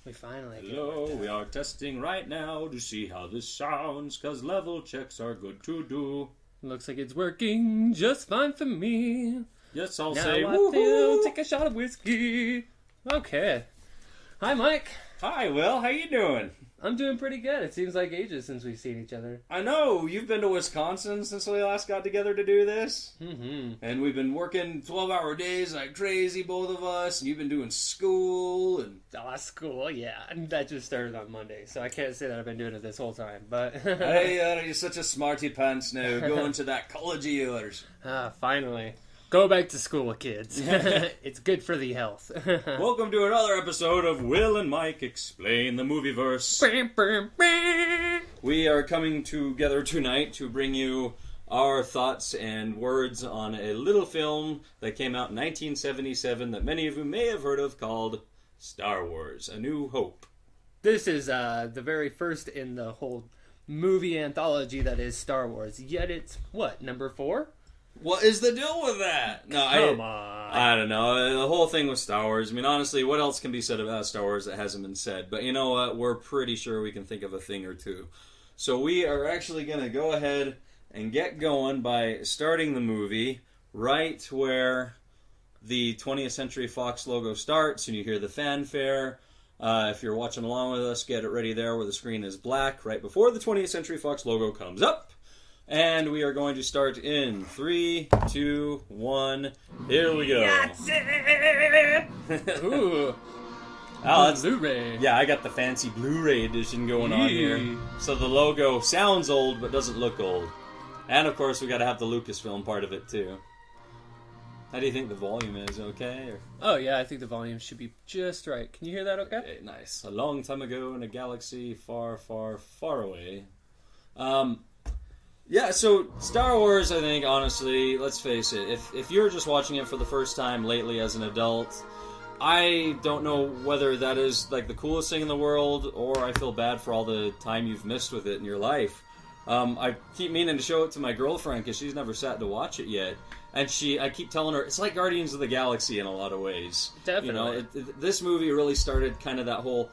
We finally get Hello, we are testing right now to see how this sounds, cause level checks are good to do. Looks like it's working just fine for me. Yes, I'll Now say I woohoo! feel, take a shot of whiskey. Okay. Hi, Mike. Hi, Will, how you doing? I'm doing pretty good. It seems like ages since we've seen each other. I know, you've been to Wisconsin since we last got together to do this. Mm-hmm. And we've been working 12-hour days like crazy, both of us, and you've been doing school and... School, yeah. And that just started on Monday, so I can't say that I've been doing it this whole time, but... Hey, you're such a smarty pants now, going to that college of yours. Finally. Go back to school, kids. It's good for the health. Welcome to another episode of Will and Mike Explain the Movieverse. We are coming together tonight to bring you our thoughts and words on a little film that came out in 1977 that many of you may have heard of called Star Wars: A New Hope. This is the very first in the whole movie anthology that is Star Wars. Yet it's, what, number 4? What is the deal with that? No, Come on. I don't know. The whole thing with Star Wars, I mean, honestly, what else can be said about Star Wars that hasn't been said? But you know what? We're pretty sure we can think of a thing or two. So we are actually going to go ahead and get going by starting the movie right where the 20th Century Fox logo starts and you hear the fanfare. If you're watching along with us, get it ready there where the screen is black right before the 20th Century Fox logo comes up. And we are going to start in 3, 2, 1. Here we go. Ooh. Oh, that's Blu-ray. Yeah, I got the fancy Blu-ray edition going on here. So the logo sounds old, but doesn't look old. And of course, we got to have the Lucasfilm part of it too. How do you think the volume is? Okay? Or... Oh yeah, I think the volume should be just right. Can you hear that? Okay. Nice. A long time ago in a galaxy far, far, far away. Yeah, so Star Wars, I think, honestly, let's face it, if you're just watching it for the first time lately as an adult, I don't know whether that is, like, the coolest thing in the world, or I feel bad for all the time you've missed with it in your life. I keep meaning to show it to my girlfriend, because she's never sat to watch it yet, and I keep telling her, it's like Guardians of the Galaxy in a lot of ways. Definitely. You know, this movie really started kind of that whole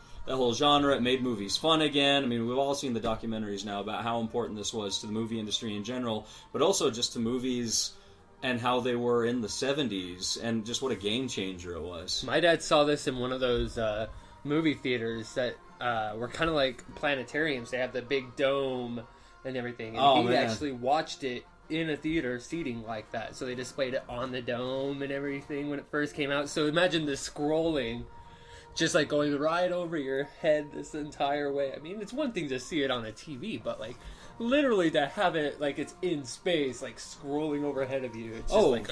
genre. It made movies fun again. I mean, we've all seen the documentaries now about how important this was to the movie industry in general, but also just to movies and how they were in the 70s and just what a game changer it was. My dad saw this in one of those movie theaters that were kind of like planetariums. They have the big dome and everything. And he actually watched it in a theater seating like that. So they displayed it on the dome and everything when it first came out. So imagine the scrolling just like going right over your head this entire way. I mean, it's one thing to see it on a TV, but like literally to have it like it's in space, like scrolling overhead of you. It's just like,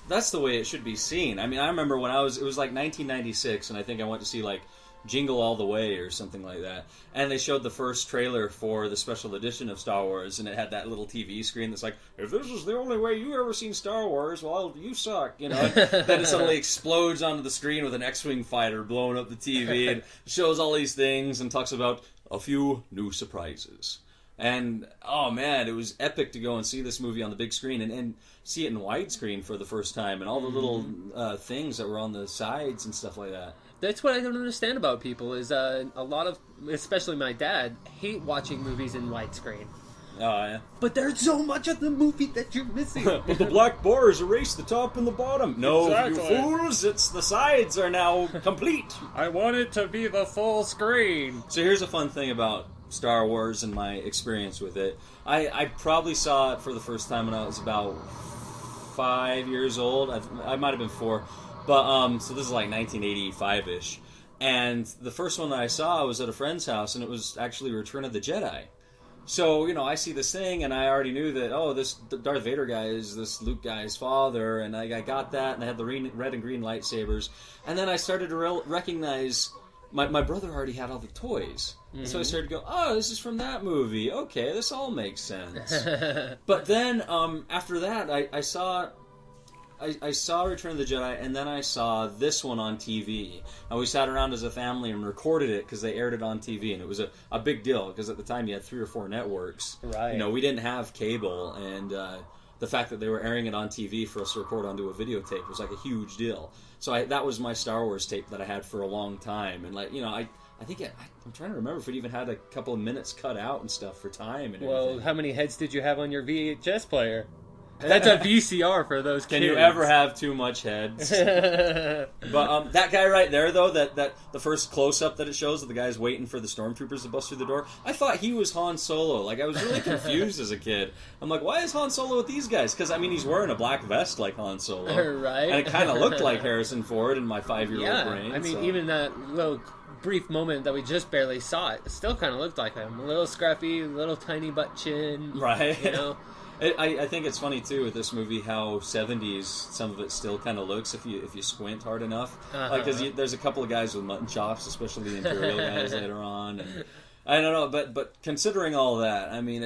that's the way it should be seen. I mean, I remember when it was like 1996, and I think I went to see like Jingle All the Way or something like that, and they showed the first trailer for the special edition of Star Wars, and it had that little TV screen that's like, if this is the only way you ever seen Star Wars, well, you suck, you know. Then it suddenly explodes onto the screen with an X-Wing fighter blowing up the TV, and shows all these things and talks about a few new surprises. And, oh man, it was epic to go and see this movie on the big screen and see it in widescreen for the first time, and all the little things that were on the sides and stuff like that. That's what I don't understand about people is a lot of, especially my dad, hate watching movies in widescreen. Oh, yeah. But there's so much of the movie that you're missing. But the black bars erase the top and the bottom. No, Exactly. you fools! It's the sides are now complete. I want it to be the full screen. So here's a fun thing about Star Wars and my experience with it. I probably saw it for the first time when I was about 5 years old. I might have been 4. But, so this is like 1985-ish. And the first one that I saw was at a friend's house, and it was actually Return of the Jedi. So, you know, I see this thing, and I already knew that, oh, this Darth Vader guy is this Luke guy's father, and I got that, and I had the red and green lightsabers. And then I started to recognize my brother already had all the toys. Mm-hmm. So I started to go, oh, this is from that movie. Okay, this all makes sense. But then, after that, I saw Return of the Jedi, and then I saw this one on TV. And we sat around as a family and recorded it because they aired it on TV, and it was a big deal because at the time you had 3 or 4 networks. Right. You know, we didn't have cable, and the fact that they were airing it on TV for us to record onto a videotape was like a huge deal. So that was my Star Wars tape that I had for a long time, and like, you know, I think I'm trying to remember if it even had a couple of minutes cut out and stuff for time and everything. Well, how many heads did you have on your VHS player? That's a VCR for those kids. Can you ever have too much heads? But that guy right there, though, that the first close-up that it shows of the guys waiting for the stormtroopers to bust through the door, I thought he was Han Solo. Like, I was really confused as a kid. I'm like, why is Han Solo with these guys? Because, I mean, he's wearing a black vest like Han Solo. Right. And it kind of looked like Harrison Ford in my 5-year-old brain. I mean, even that little brief moment that we just barely saw, it still kind of looked like him. A little scruffy, little tiny butt chin. Right. You know? I think it's funny too with this movie how 70s some of it still kind of looks if you squint hard enough. Like, because there's a couple of guys with mutton chops, especially the Imperial guys later on. And I don't know, but considering all that, I mean,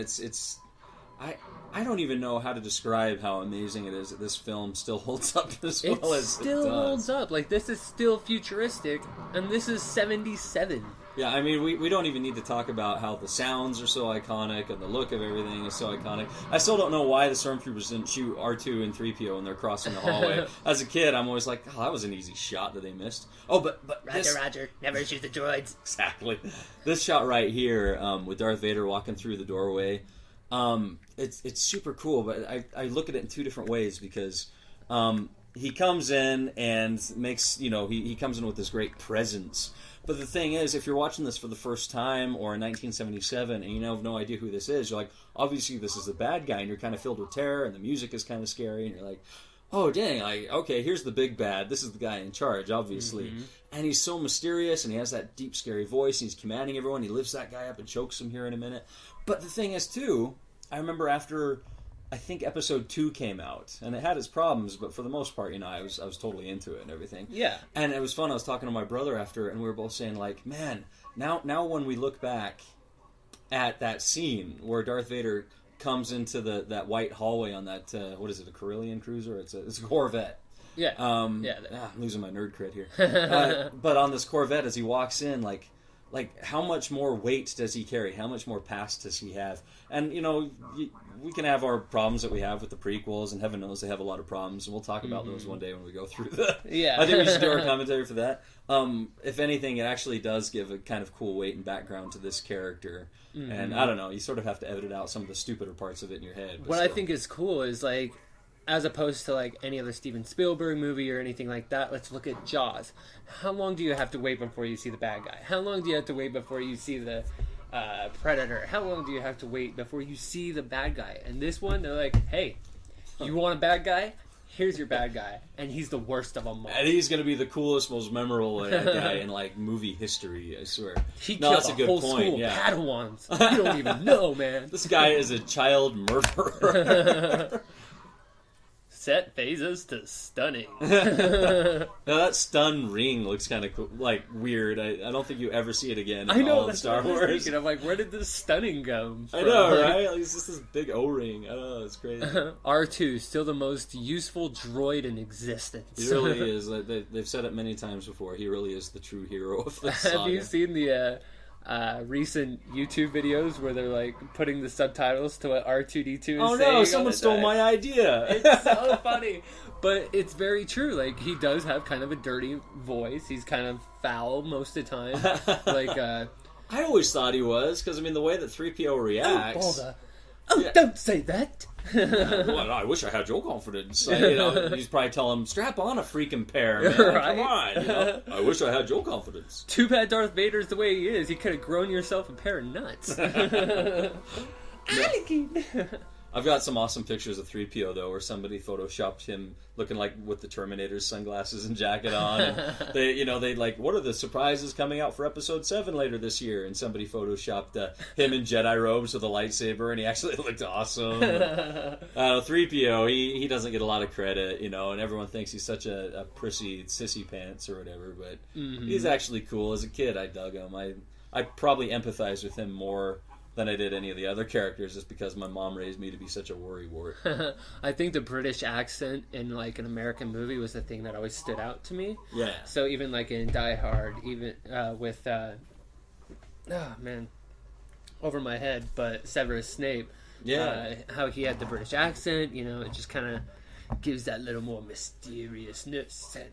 I don't even know how to describe how amazing it is that this film still holds up as well as it does. It still holds up. Like, this is still futuristic, and this is 77. Yeah, I mean, we don't even need to talk about how the sounds are so iconic and the look of everything is so iconic. I still don't know why the Stormtroopers didn't shoot R2 and 3PO when they're crossing the hallway. As a kid, I'm always like, oh, that was an easy shot that they missed. Oh, but Roger, never shoot the droids. Exactly. This shot right here, with Darth Vader walking through the doorway, it's super cool, but I look at it in two different ways because he comes in and makes, you know, he comes in with this great presence. But the thing is, if you're watching this for the first time or in 1977 and you have no idea who this is, you're like, obviously this is the bad guy, and you're kind of filled with terror, and the music is kind of scary, and you're like, oh, dang, okay, here's the big bad. This is the guy in charge, obviously. Mm-hmm. And he's so mysterious, and he has that deep, scary voice, and he's commanding everyone. He lifts that guy up and chokes him here in a minute. But the thing is, too, I remember after, I think episode 2 came out, and it had its problems, but for the most part, you know, I was totally into it and everything. Yeah. And it was fun. I was talking to my brother after, and we were both saying, like, man, now when we look back at that scene where Darth Vader comes into that white hallway on that, what is it, a Carillion cruiser? It's a Corvette. Yeah. I'm losing my nerd cred here. But on this Corvette, as he walks in, like how much more weight does he carry? How much more past does he have? And, you know, we can have our problems that we have with the prequels, and heaven knows they have a lot of problems, and we'll talk about those one day when we go through the... Yeah. I think we should do our commentary for that. If anything, it actually does give a kind of cool weight and background to this character. Mm-hmm. And, I don't know, you sort of have to edit out some of the stupider parts of it in your head. What I think is cool is, like, as opposed to, like, any other Steven Spielberg movie or anything like that, let's look at Jaws. How long do you have to wait before you see the bad guy? How long do you have to wait before you see the Predator? How long do you have to wait before you see the bad guy? And this one, they're like, hey, you want a bad guy? Here's your bad guy. And he's the worst of them all. And he's going to be the coolest, most memorable guy in, like, movie history, I swear. He killed that's a good whole point. School yeah. Padawans. You don't even know, man. This guy is a child murderer. Set phases to stunning. Now that stun ring looks kind of cool, like weird. I don't think you ever see it again in all of Star Wars. I'm like, where did this stunning go from? I know, right? Like, it's just this big O-ring. I don't know, it's crazy. R2, still the most useful droid in existence. He really is. Like, they've said it many times before. He really is the true hero of this saga. Have you seen the recent YouTube videos where they're like putting the subtitles to what R2D2 is saying? Oh no, someone stole my idea. It's so funny. But it's very true. Like, he does have kind of a dirty voice. He's kind of foul most of the time. Like, I always thought he was, because I mean the way that 3PO reacts. Don't say that. Well, I wish I had your confidence. You know, he's probably telling him, strap on a freaking pair, man. Right? Come on. You know? I wish I had your confidence. Too bad Darth Vader's the way he is. He could have grown yourself a pair of nuts. I've got some awesome pictures of 3PO, though, where somebody photoshopped him looking like with the Terminator's sunglasses and jacket on. And they like, what are the surprises coming out for Episode 7 later this year? And somebody photoshopped him in Jedi robes with a lightsaber, and he actually looked awesome. 3PO, he doesn't get a lot of credit, you know, and everyone thinks he's such a prissy sissy pants or whatever, but he's actually cool. As a kid, I dug him. I probably empathize with him more than I did any of the other characters, just because my mom raised me to be such a worrywart. I think the British accent in like an American movie was the thing that always stood out to me. Yeah. So even like in Die Hard, even with over my head, but Severus Snape, Yeah. How he had the British accent, it just kind of gives that little more mysteriousness and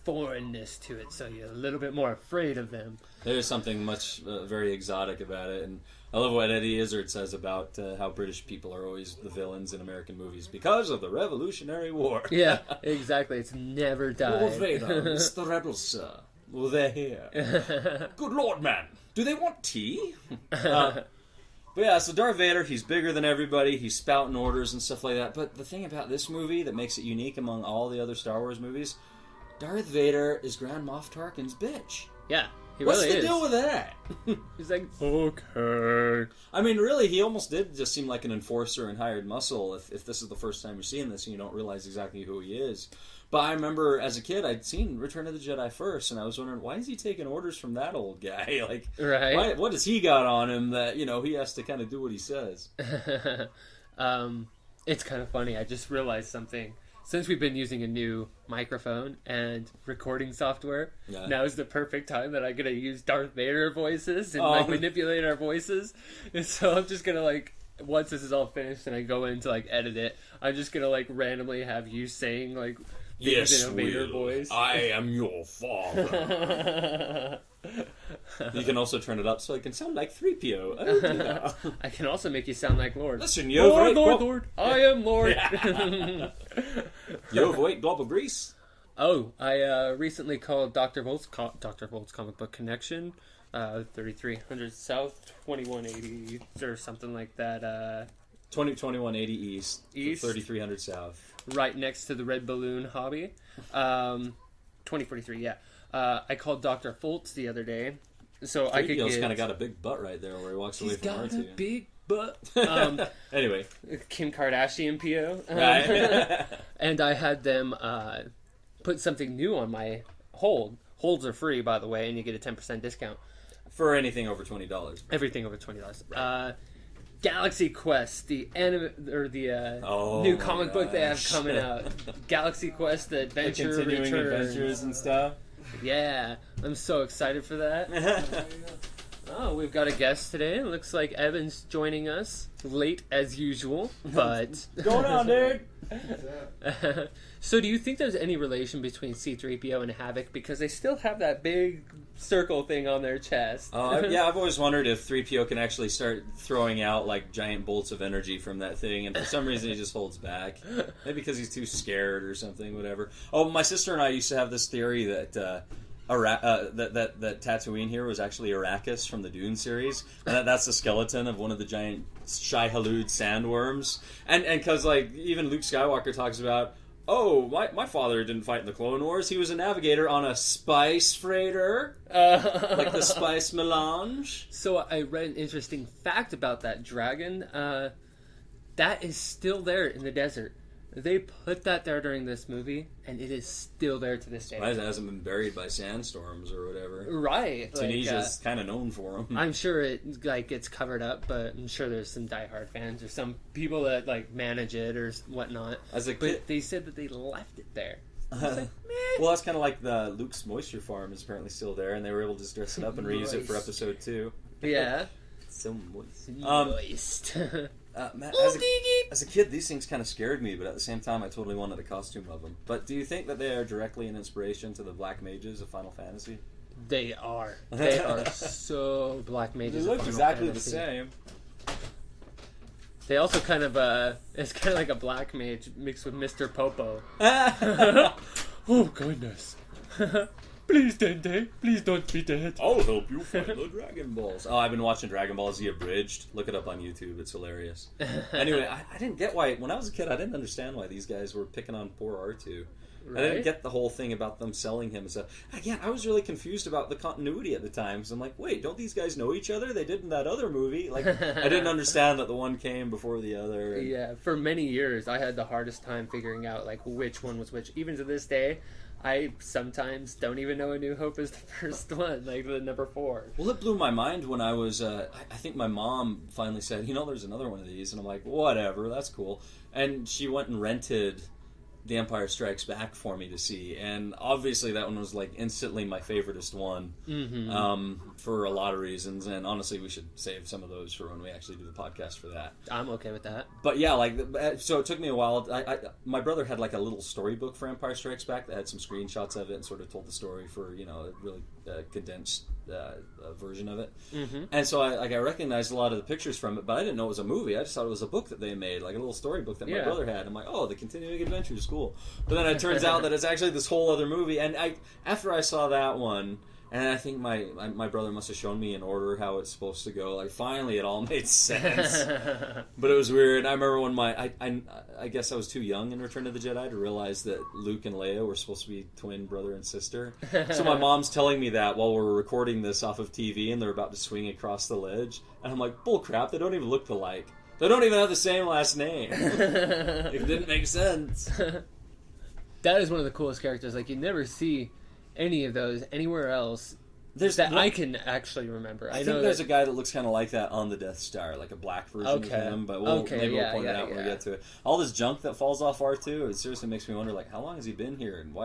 foreignness to it, so you're a little bit more afraid of them. There's something much very exotic about it, and I love what Eddie Izzard says about how British people are always the villains in American movies because of the Revolutionary War. Yeah, exactly. It's never died. Lord Vader, it's the rebels, sir. Well, they're here. Good Lord, man. Do they want tea? But yeah, so Darth Vader, he's bigger than everybody. He's spouting orders and stuff like that. But the thing about this movie that makes it unique among all the other Star Wars movies, Darth Vader is Grand Moff Tarkin's bitch. Yeah, he What's really the is. deal with that? He's like, okay. I mean, really, he almost did just seem like an enforcer and hired muscle if this is the first time you're seeing this and you don't realize exactly who he is. But I remember as a kid, I'd seen Return of the Jedi first, and I was wondering, why is he taking orders from that old guy? Like, right? What has he got on him that, he has to kind of do what he says? It's kind of funny. I just realized something. Since we've been using a new microphone and recording software, now is the perfect time that I'm going to use Darth Vader voices and manipulate our voices. And so I'm just going to once this is all finished and I go in to edit it, I'm just going to randomly have you saying yes, in a Vader voice. I am your father. You can also turn it up so it can sound like 3PO. Oh, dear. I can also make you sound like Lord. Listen, Lord, I am Lord. You overweight glob of grease. Oh, I recently called Dr. Volt's Comic Book Connection, 3300 South, 2180 or something like that. 2180 East, 3300 South. Right next to the Red Balloon Hobby. 2043, yeah. I called Dr. Foltz the other day, so I could get... kind of got a big butt right there where he walks away from R2. He's got a big butt. Anyway. Kim Kardashian PO. Right. And I had them put something new on my hold. Holds are free, by the way, and you get a 10% discount. For anything over $20. Everything over $20. Right. Galaxy Quest, the new comic book they have coming out. Galaxy Quest, the adventure continuing returns. adventures and stuff. Yeah, I'm so excited for that. Oh, we've got a guest today. It looks like Evan's joining us late as usual, but going on, dude. So do you think there's any relation between C-3PO and Havoc, because they still have that big circle thing on their chest? Yeah, I've always wondered if 3PO can actually start throwing out giant bolts of energy from that thing, and for some reason he just holds back. Maybe because he's too scared or something, whatever. Oh, my sister and I used to have this theory that that Tatooine here was actually Arrakis from the Dune series, and that's the skeleton of one of the giant Shai-Hulud sandworms. And because even Luke Skywalker talks about, oh, my father didn't fight in the Clone Wars. He was a navigator on a spice freighter, like the spice melange. So I read an interesting fact about that dragon. That is still there in the desert. They put that there during this movie, and it is still there to this day. It hasn't been buried by sandstorms or whatever. Right. Tunisia's kind of known for them. I'm sure it gets covered up, but I'm sure there's some diehard fans or some people that manage it or whatnot. But they said that they left it there. Well, that's kind of like the Luke's Moisture Farm is apparently still there, and they were able to just dress it up and reuse it for episode 2. Yeah. So moist. Moist. As a kid, these things kind of scared me, but at the same time, I totally wanted a costume of them. But do you think that they are directly an inspiration to the Black Mages of Final Fantasy? They are. They are so Black Mages. They look exactly the same. They also kind of it's kind of like a Black Mage mixed with Mr. Popo. Oh goodness. Please, Dende, please don't be dead. I'll help you find the Dragon Balls. Oh, I've been watching Dragon Ball Z Abridged. Look it up on YouTube. It's hilarious. Anyway, I didn't get why... When I was a kid, I didn't understand why these guys were picking on poor R2. Right? I didn't get the whole thing about them selling him and stuff. Again, I was really confused about the continuity at the time. Because I'm like, wait, don't these guys know each other? They did in that other movie. I didn't understand that the one came before the other. And... Yeah, for many years, I had the hardest time figuring out which one was which. Even to this day... I sometimes don't even know A New Hope is the first one, the number 4. Well, it blew my mind when I was, I think my mom finally said, there's another one of these. And I'm like, whatever, that's cool. And she went and rented The Empire Strikes Back for me to see, and obviously that one was like instantly my favoritist one, for a lot of reasons. And honestly, we should save some of those for when we actually do the podcast for that. I'm okay with that. But yeah, like, so it took me a while. My brother had like a little storybook for Empire Strikes Back that had some screenshots of it and sort of told the story for, you know, a really condensed version of it. And so I recognized a lot of the pictures from it, but I didn't know it was a movie. I just thought it was a book that they made, like a little storybook that my brother had. I'm like, oh, the Continuing Adventures, cool. But then it turns out that it's actually this whole other movie. And after I saw that one, and I think my brother must have shown me in order how it's supposed to go. Like, finally, it all made sense. But it was weird. I remember when I guess I was too young in Return of the Jedi to realize that Luke and Leia were supposed to be twin brother and sister. So my mom's telling me that while we're recording this off of TV, and they're about to swing across the ledge. And I'm like, bull crap, they don't even look alike. They don't even have the same last name. It didn't make sense. That is one of the coolest characters. Like, you never see any of those anywhere else I can actually remember. I think there's a guy that looks kind of like that on the Death Star, like a black version of him, but maybe we'll point it out when we get to it. All this junk that falls off R2, it seriously makes me wonder, like, how long has he been here, and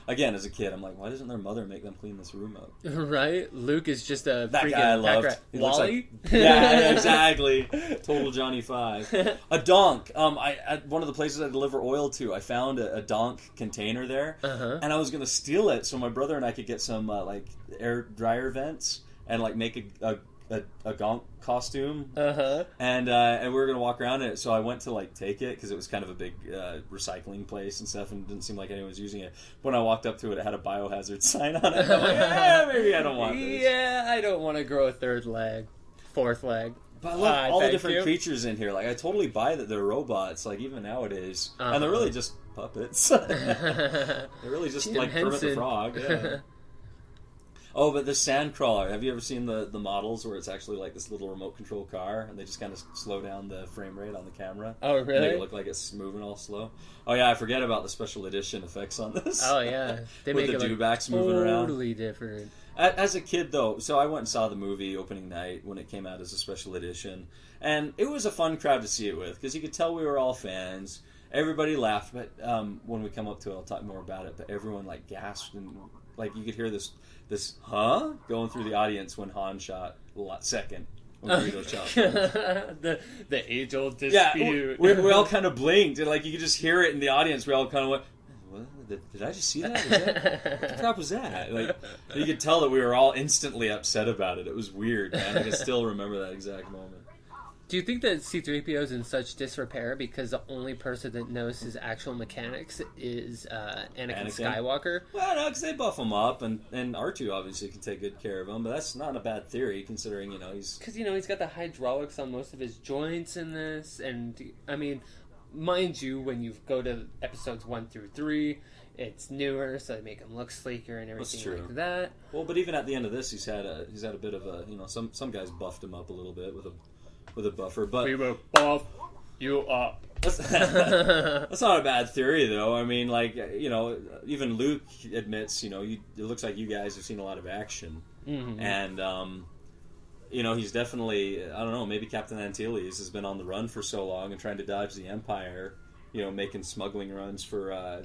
again, as a kid, I'm like, why doesn't their mother make them clean this room up? Right? Luke is just a that freaking guy I loved. Wally? Yeah, exactly. Total Johnny Five. A donk. At one of the places I deliver oil to, I found a donk container there, and I was going to steal it so my brother and I could get some like air dryer vents and like make a gonk costume, and we were gonna walk around it. So I went to like take it because it was kind of a big recycling place and stuff, and it didn't seem like anyone was using it. When I walked up to it, it had a biohazard sign on it. I'm like, maybe I don't want this. Yeah, I don't want to grow a third leg, fourth leg. But I love all the different creatures in here. Like, I totally buy that they're robots, like, even nowadays. And they're really just puppets. They're really just like Kermit the Frog. Yeah. Oh, but the Sandcrawler. Have you ever seen the models where it's actually like this little remote control car, and they just kind of slow down the frame rate on the camera? Oh, really? Make it look like it's moving all slow. Oh, yeah, I forget about the special edition effects on this. Oh, yeah. They with make the it dewbacks moving around. Totally different. As a kid, though, so I went and saw the movie opening night when it came out as a special edition, and it was a fun crowd to see it with, because you could tell we were all fans. Everybody laughed, but when we come up to it, I'll talk more about it, but everyone, like, gasped, and, like, you could hear this going through the audience when Han shot second. When Greedo shot the age-old dispute. Yeah, we all kind of blinked, and, like, you could just hear it in the audience. We all kind of went, what? Did I just see that? What the crap was that? Like, you could tell that we were all instantly upset about it. It was weird, man. I can still remember that exact moment. Do you think that C-3PO is in such disrepair because the only person that knows his actual mechanics is Anakin Skywalker? Well, no, because they buff him up, and R2 obviously can take good care of him, but that's not a bad theory, considering, he's... Because, he's got the hydraulics on most of his joints in this, and, I mean, mind you, when you go to episodes 1 through 3... It's newer, so they make him look sleeker and everything like that. Well, but even at the end of this, he's had a bit of a some guys buffed him up a little bit with a buffer. But we will buff you up. That's not a bad theory, though. I mean, like, even Luke admits, it looks like you guys have seen a lot of action, and he's definitely, I don't know, maybe Captain Antilles has been on the run for so long and trying to dodge the Empire, making smuggling runs for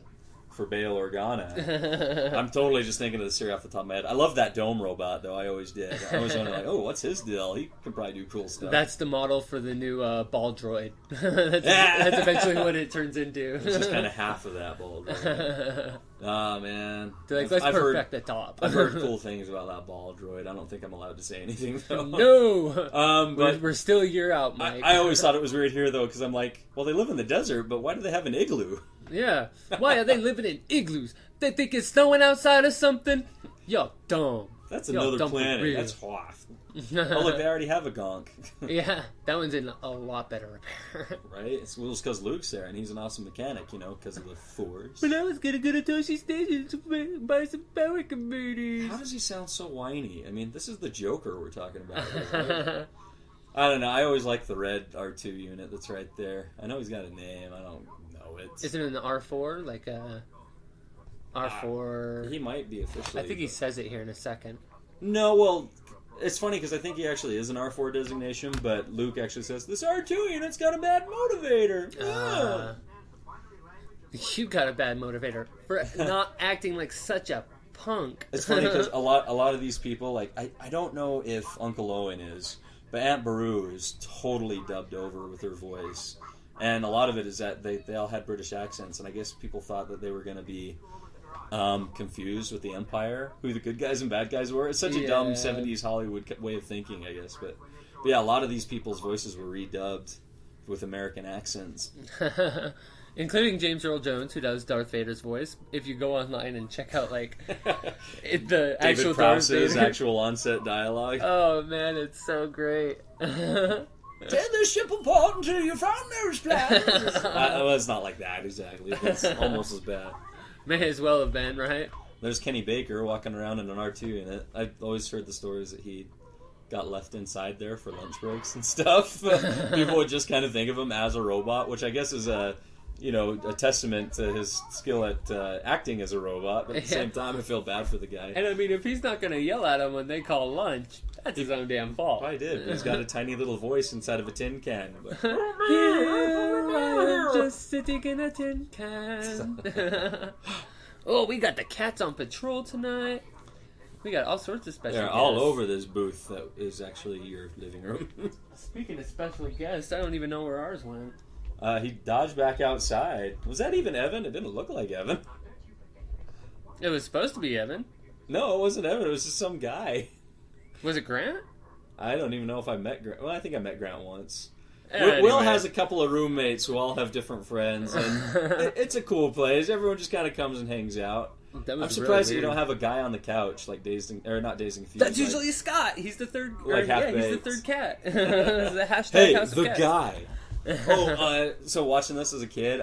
Bail Organa. I'm totally just thinking of this here off the top of my head. I love that dome robot, though. I always did. I always wondered, like, what's his deal? He can probably do cool stuff. That's the model for the new ball droid. That's eventually what it turns into. It's just kind of half of that ball droid. Oh, man. Let's perfect the top. I've heard cool things about that ball droid. I don't think I'm allowed to say anything, though. No! But we're still a year out, Mike. I always thought it was weird here, though, because I'm like, well, they live in the desert, but why do they have an igloo? Yeah. Why are they living in igloos? They think it's snowing outside or something? Y'all dumb. That's another planet. That's Hoth. Oh, look, they already have a gonk. Yeah, that one's in a lot better repair. Right? It's because Luke's there, and he's an awesome mechanic, because of the Force. But I was gonna go to Toshi Station to buy some power converters. How does he sound so whiny? I mean, this is the Joker we're talking about. Right? I don't know. I always like the red R2 unit that's right there. I know he's got a name. I don't know it. Isn't it an R4? Like a R4? He might be officially. I think he says it here in a second. No, well, it's funny because I think he actually is an R4 designation, but Luke actually says, this R2 unit's got a bad motivator. You got a bad motivator for not acting like such a punk. It's funny because a lot of these people, like, I don't know if Uncle Owen is, but Aunt Beru is totally dubbed over with her voice. And a lot of it is that they all had British accents, and I guess people thought that they were going to be confused with the Empire, who the good guys and bad guys were. It's such a dumb 70s Hollywood way of thinking, I guess. But yeah, a lot of these people's voices were redubbed with American accents. Including James Earl Jones, who does Darth Vader's voice. If you go online and check out, like, the actual David Prowse's actual on-set dialogue. Oh, man, it's so great. Tear this ship apart until you found those plans. Well, it's not like that, exactly. It's almost as bad. May as well have been, right? There's Kenny Baker walking around in an R2 in it. I've always heard the stories that he got left inside there for lunch breaks and stuff. People would just kind of think of him as a robot, which I guess is a testament to his skill at acting as a robot. But at the same time, I feel bad for the guy. And I mean, if he's not going to yell at him when they call lunch, that's his own damn fault. Probably did. He's got a tiny little voice inside of a tin can. But, I'm just sitting in a tin can. Oh, we got the cats on patrol tonight. We got all sorts of special They're guests. all over this booth that is actually your living room. Speaking of special guests, I don't even know where ours went. He dodged back outside. Was that even Evan? It didn't look like Evan. It was supposed to be Evan. No, it wasn't Evan. It was just some guy. Was it Grant? I don't even know if I met Grant. Well, I think I met Grant once. Anyway. Will has a couple of roommates who all have different friends, and it's a cool place. Everyone just kind of comes and hangs out. I'm surprised that you don't have a guy on the couch, like not Dazed and Confused. That's usually Scott. He's the third. Like he's the third cat. The hashtag hey, House of the Cats. guy. So watching this as a kid,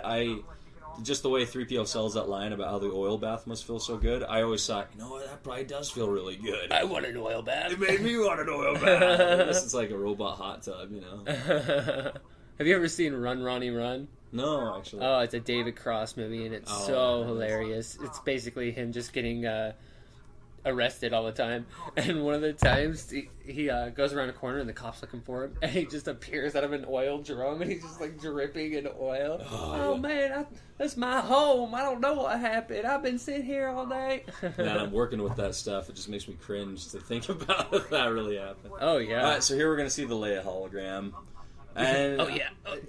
just the way 3PO sells that line about how the oil bath must feel so good, I always thought, you know what, that probably does feel really good. I want an oil bath. It made me want an oil bath. I guess it's like a robot hot tub, you know. Have you ever seen Run, Ronnie, Run? No, actually. Oh, it's a David Cross movie, and it's so hilarious. It's basically him just getting arrested all the time. And one of the times, he goes around a corner, and the cop's looking for him, and he just appears out of an oil drum, and he's just, like, dripping in oil. Oh man, that's my home. I don't know what happened. I've been sitting here all day. Man, I'm working with that stuff. It just makes me cringe to think about if that really happened. Oh, yeah. All right, so here we're going to see the Leia hologram. And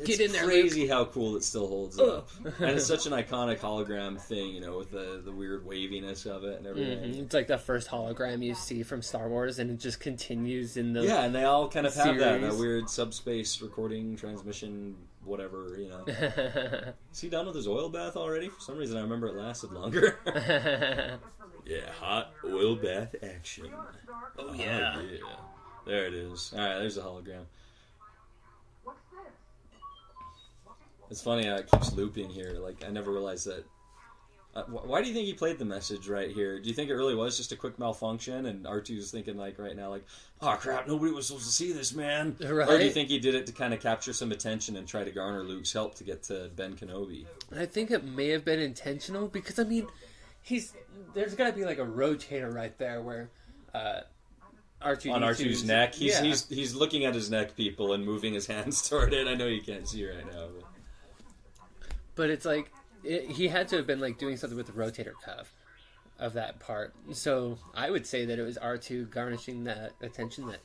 Get in there, crazy Luke. How cool it still holds up. And it's such an iconic hologram thing, you know, with the weird waviness of it and everything. Mm-hmm. It's like the first hologram you see from Star Wars, and it just continues in the and they all kind of have that series. weird subspace recording, transmission, whatever, you know. Is he done with his oil bath already? For some reason I remember it lasted longer. Yeah, hot oil bath action. Oh, yeah. There it is. Alright, there's the hologram. It's funny how it keeps looping here. Like, I never realized that. Why do you think he played the message right here? Do you think it really was just a quick malfunction and R2's thinking, like, right now, like, oh, crap, nobody was supposed to see this, man? Right. Or do you think he did it to kind of capture some attention and try to garner Luke's help to get to Ben Kenobi? I think it may have been intentional because, I mean, there's got to be, like, a rotator right there where R2 on R2's neck. He's looking at his neck, people, and moving his hands toward it. I know you can't see right now, but it's like he had to have been like doing something with the rotator cuff of that part. So I would say that it was R2 garnishing that attention that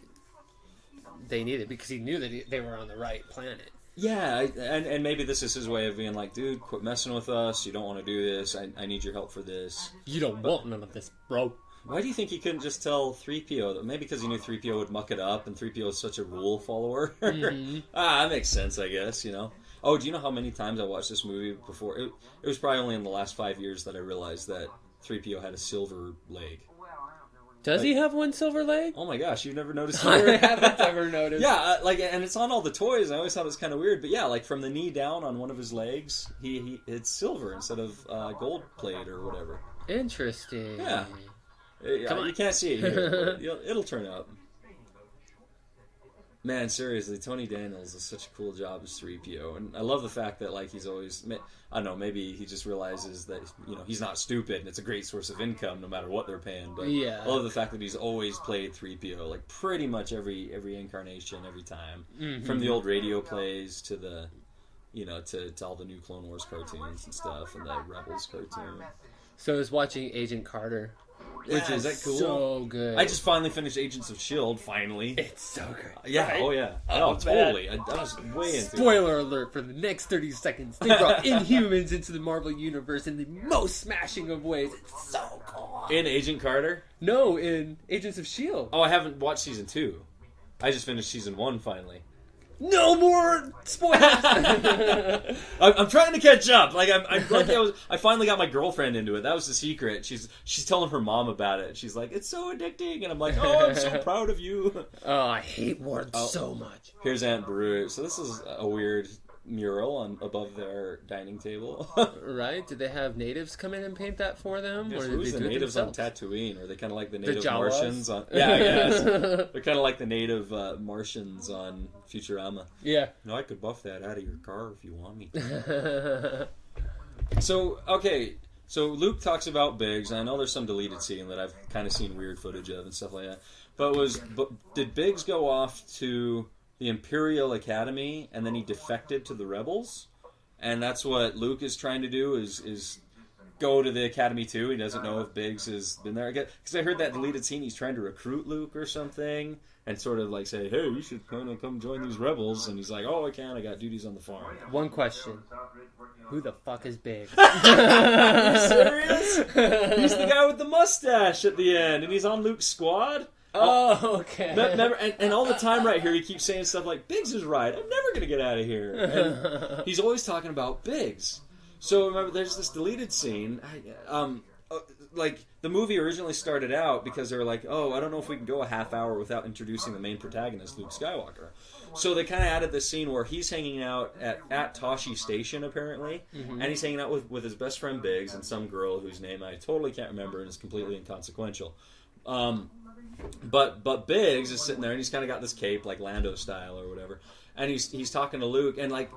they needed because he knew that they were on the right planet. Yeah, and maybe this is his way of being like, dude, quit messing with us. You don't want to do this. I need your help for this. You don't want none of this, bro. Why do you think he couldn't just tell 3PO? Maybe because he knew 3PO would muck it up, and 3PO is such a rule follower. Mm-hmm. That makes sense, I guess, you know. Oh, do you know how many times I watched this movie before? It was probably only in the last 5 years that I realized that 3PO had a silver leg. Does he have one silver leg? Oh my gosh, you've never noticed I it? haven't ever noticed. Yeah, and it's on all the toys. I always thought it was kind of weird. But yeah, like from the knee down on one of his legs, it's silver instead of gold plate or whatever. Interesting. Yeah. You can't see it here, but it'll turn up. Man, seriously, Tony Daniels does such a cool job as 3PO, and I love the fact that like he's always, I don't know, maybe he just realizes that he's not stupid, and it's a great source of income no matter what they're paying. But yeah. I love the fact that he's always played 3PO, like pretty much every incarnation, every time, from the old radio plays to the to all the new Clone Wars cartoons and stuff, and the Rebels cartoon. So I was watching Agent Carter, which is that cool? So good. I just finally finished Agents of S.H.I.E.L.D. finally. It's so good. Yeah, right? Oh yeah. Oh, totally. I was way into it. Spoiler alert for the next 30 seconds. They brought Inhumans into the Marvel Universe in the most smashing of ways. It's so cool. In Agent Carter? No, in Agents of S.H.I.E.L.D. Oh, I haven't watched season 2. I just finished season 1 finally. No more spoilers. I'm trying to catch up. Like I'm lucky I finally got my girlfriend into it. That was the secret. She's telling her mom about it. She's like, it's so addicting, and I'm like, oh, I'm so proud of you. Oh, I hate words so much. Here's Aunt Beru. So this is a weird mural above their dining table. Right? Did they have natives come in and paint that for them? Yes, or did who's they the do natives it on Tatooine? Are they kind of like the native Jawas? Martians on? Yeah, I guess they're kind of like the native Martians on Futurama. Yeah. No, I could buff that out of your car if you want me to. So Luke talks about Biggs. I know there's some deleted scene that I've kind of seen weird footage of and stuff like that. But did Biggs go off to the Imperial Academy and then he defected to the Rebels? And that's what Luke is trying to do is go to the Academy too. He doesn't know if Biggs has been there. Because I heard that deleted scene, he's trying to recruit Luke or something and sort of like say, hey, you should kind of come join these rebels. And he's like, oh, I can't. I got duties on the farm. One question. Who the fuck is Biggs? Are you serious? He's the guy with the mustache at the end, and he's on Luke's squad. Oh, okay. Remember, and all the time right here, he keeps saying stuff like, Biggs is right. I'm never going to get out of here. And he's always talking about Biggs. So remember, there's this deleted scene. Like, the movie originally started out because they were like, oh, I don't know if we can go a half hour without introducing the main protagonist, Luke Skywalker. So they kind of added this scene where he's hanging out at Toshi Station, apparently, and he's hanging out with his best friend Biggs and some girl whose name I totally can't remember and is completely inconsequential. But Biggs is sitting there and he's kind of got this cape, like Lando style or whatever, and he's talking to Luke, and like,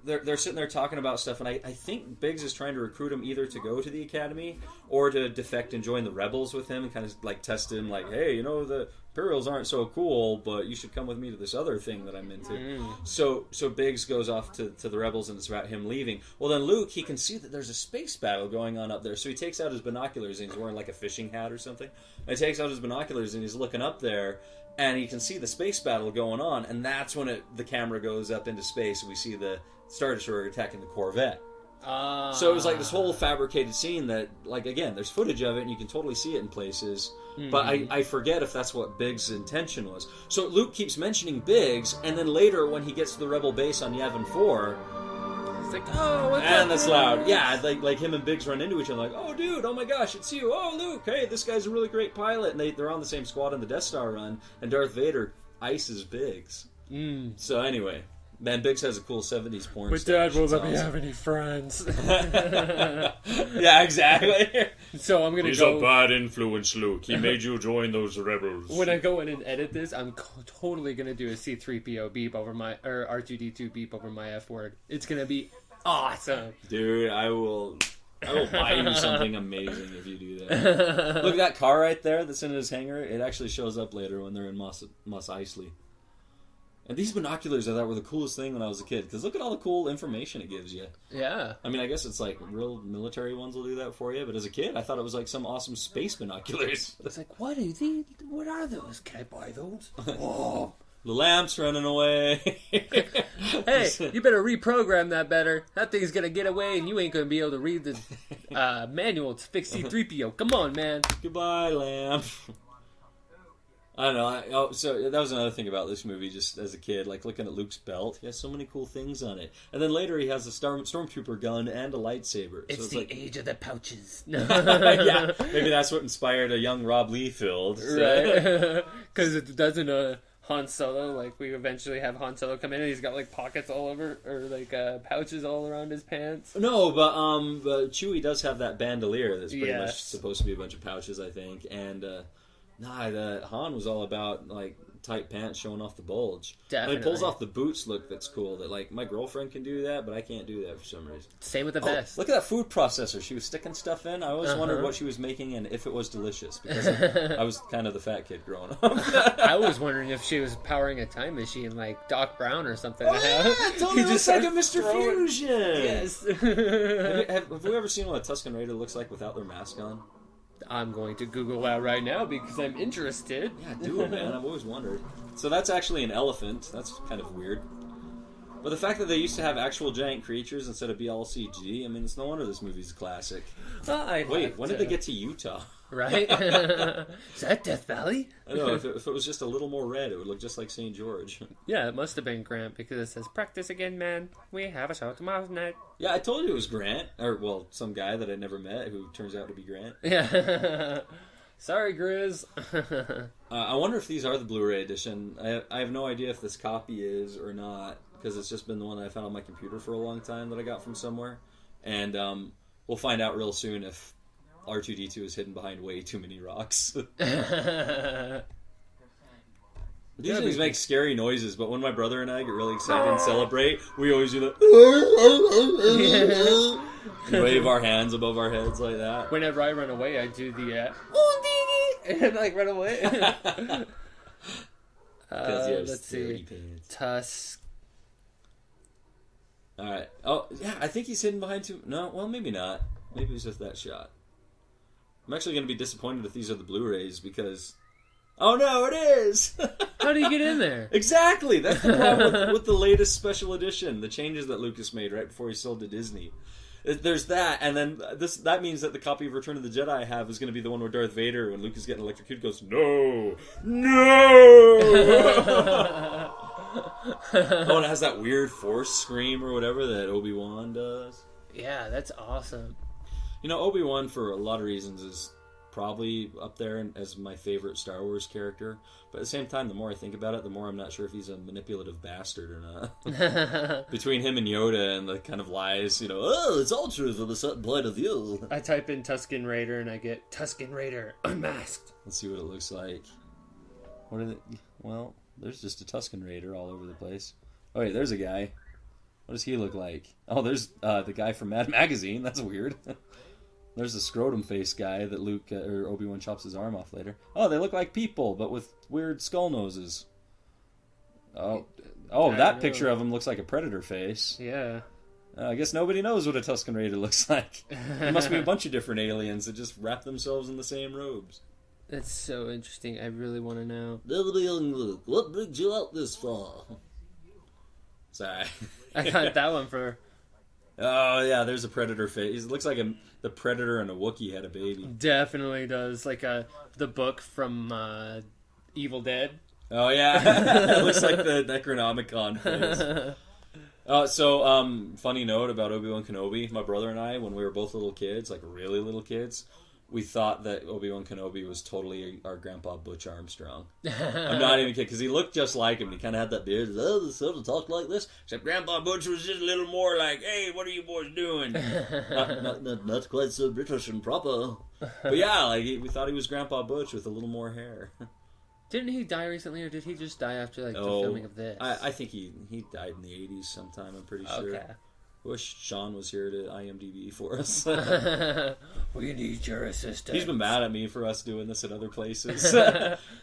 they're sitting there talking about stuff, and I think Biggs is trying to recruit him either to go to the Academy or to defect and join the Rebels with him and kind of like test him, like, hey, the Imperials aren't so cool, but you should come with me to this other thing that I'm into. So Biggs goes off to the Rebels, and it's about him leaving. Well, then Luke, he can see that there's a space battle going on up there, so he takes out his binoculars, and he's wearing like a fishing hat or something. And he takes out his binoculars, and he's looking up there, and he can see the space battle going on, and that's when the camera goes up into space, and we see the Star Destroyer attacking the Corvette. So it was like this whole fabricated scene that, like, again, there's footage of it, and you can totally see it in places, but I forget if that's what Biggs' intention was. So Luke keeps mentioning Biggs, and then later when he gets to the Rebel base on Yavin 4... It's like, oh, what's up? And that's loud. Yeah, like him and Biggs run into each other, like, oh, dude, oh my gosh, it's you. Oh, Luke, hey, this guy's a really great pilot. And they're on the same squad in the Death Star run, and Darth Vader ices Biggs. So anyway... Man, Biggs has a cool 70s porn But star. Dad won't let me have any friends. Yeah, exactly. So I'm gonna He's a bad influence, Luke. He made you join those rebels. When I go in and edit this, I'm totally gonna do a C-3PO beep over or R2-D2 beep over my F word. It's gonna be awesome. Dude, I will buy you something amazing if you do that. Look at that car right there that's in his hangar. It actually shows up later when they're in Mos Eisley. And these binoculars I thought were the coolest thing when I was a kid, because look at all the cool information it gives you. Yeah. I mean, I guess it's like real military ones will do that for you, but as a kid, I thought it was like some awesome space binoculars. It's like, what are those? Can I buy those? Oh. The lamp's running away. Hey, you better reprogram that better. That thing's gonna get away, and you ain't gonna be able to read the manual to fix C-3PO. Come on, man. Goodbye, lamp. I don't know. So that was another thing about this movie, just as a kid, like looking at Luke's belt. He has so many cool things on it. And then later he has a stormtrooper gun and a lightsaber. It's so the like... age of the pouches. Yeah, maybe that's what inspired a young Rob Liefeld. Right? Because it doesn't Han Solo, like we eventually have Han Solo come in and he's got like pockets all over, or like pouches all around his pants. No, but Chewie does have that bandolier that's pretty much supposed to be a bunch of pouches, I think. And Nah, the Han was all about like tight pants showing off the bulge. Definitely. And he pulls off the boots look that's cool. That like my girlfriend can do that, but I can't do that for some reason. Same with the vest. Look at that food processor. She was sticking stuff in. I always wondered what she was making and if it was delicious because I was kind of the fat kid growing up. I was wondering if she was powering a time machine like Doc Brown or something. Oh, yeah, it totally looks like a Mr. Fusion. Yes. Have we ever seen what a Tusken Raider looks like without their mask on? I'm going to Google that right now because I'm interested. Yeah, do it, man. I've always wondered. So that's actually an elephant. That's kind of weird. But the fact that they used to have actual giant creatures instead of all CG, I mean, it's no wonder this movie's a classic. Wait, when did they get to Utah? Right? Is that Death Valley? I know, if it was just a little more red, it would look just like St. George. Yeah, it must have been Grant because it says, "Practice again, man. We have a show tomorrow night." Yeah, I told you it was Grant. Or, well, some guy that I never met who turns out to be Grant. Yeah. Sorry, Grizz. I wonder if these are the Blu-ray edition. I have no idea if this copy is or not, because it's just been the one that I found on my computer for a long time that I got from somewhere. And we'll find out real soon if R2-D2 is hidden behind way too many rocks. These things make scary noises, but when my brother and I get really excited and celebrate, we always do the and wave our hands above our heads like that. Whenever I run away, I do the and like run away. Let's see. Tusk. All right. Oh, yeah. I think he's hidden behind two. No, well, maybe not. Maybe it was just that shot. I'm actually going to be disappointed if these are the Blu-rays because. Oh no, it is! How do you get in there? Exactly! That's the problem with the latest special edition. The changes that Lucas made right before he sold to Disney. There's that, and then that means that the copy of Return of the Jedi I have is going to be the one where Darth Vader, when Luke is getting electrocuted, goes, "No! No!" Oh, and it has that weird Force scream or whatever that Obi-Wan does. Yeah, that's awesome. You know, Obi-Wan, for a lot of reasons, is probably up there as my favorite Star Wars character. But at the same time, the more I think about it, the more I'm not sure if he's a manipulative bastard or not. Between him and Yoda and the kind of lies, you know, oh, it's all true from a certain point of view. I type in Tusken Raider and I get Tusken Raider unmasked. Let's see what it looks like. What are they? Well, there's just a Tusken Raider all over the place. Oh, wait, there's a guy. What does he look like? Oh, there's the guy from Mad Magazine. That's weird. There's the scrotum face guy that Luke or Obi-Wan chops his arm off later. Oh, they look like people, but with weird skull noses. Oh, that picture of him looks like a predator face. Yeah. I guess nobody knows what a Tusken Raider looks like. There must be a bunch of different aliens that just wrap themselves in the same robes. That's so interesting. I really want to know. Little young Luke, what brings you out this far? Sorry. I got that one for... Oh, yeah, there's a predator face. It looks like the predator and a Wookiee had a baby. Definitely does. Like the book from Evil Dead. Oh, yeah. It looks like the Necronomicon face. Funny note about Obi-Wan Kenobi. My brother and I, when we were both little kids, like really little kids, we thought that Obi-Wan Kenobi was totally our grandpa Butch Armstrong. I'm not even kidding, because he looked just like him. He kind of had that beard. Oh, they sort of talked like this. Except Grandpa Butch was just a little more like, hey, what are you boys doing? not quite so British and proper. But yeah, like we thought he was Grandpa Butch with a little more hair. Didn't he die recently, or did he just die after the filming of this? I think he died in the 80s sometime, I'm pretty sure. Okay. Wish Sean was here to IMDb for us. We need your assistance. He's been mad at me for us doing this at other places.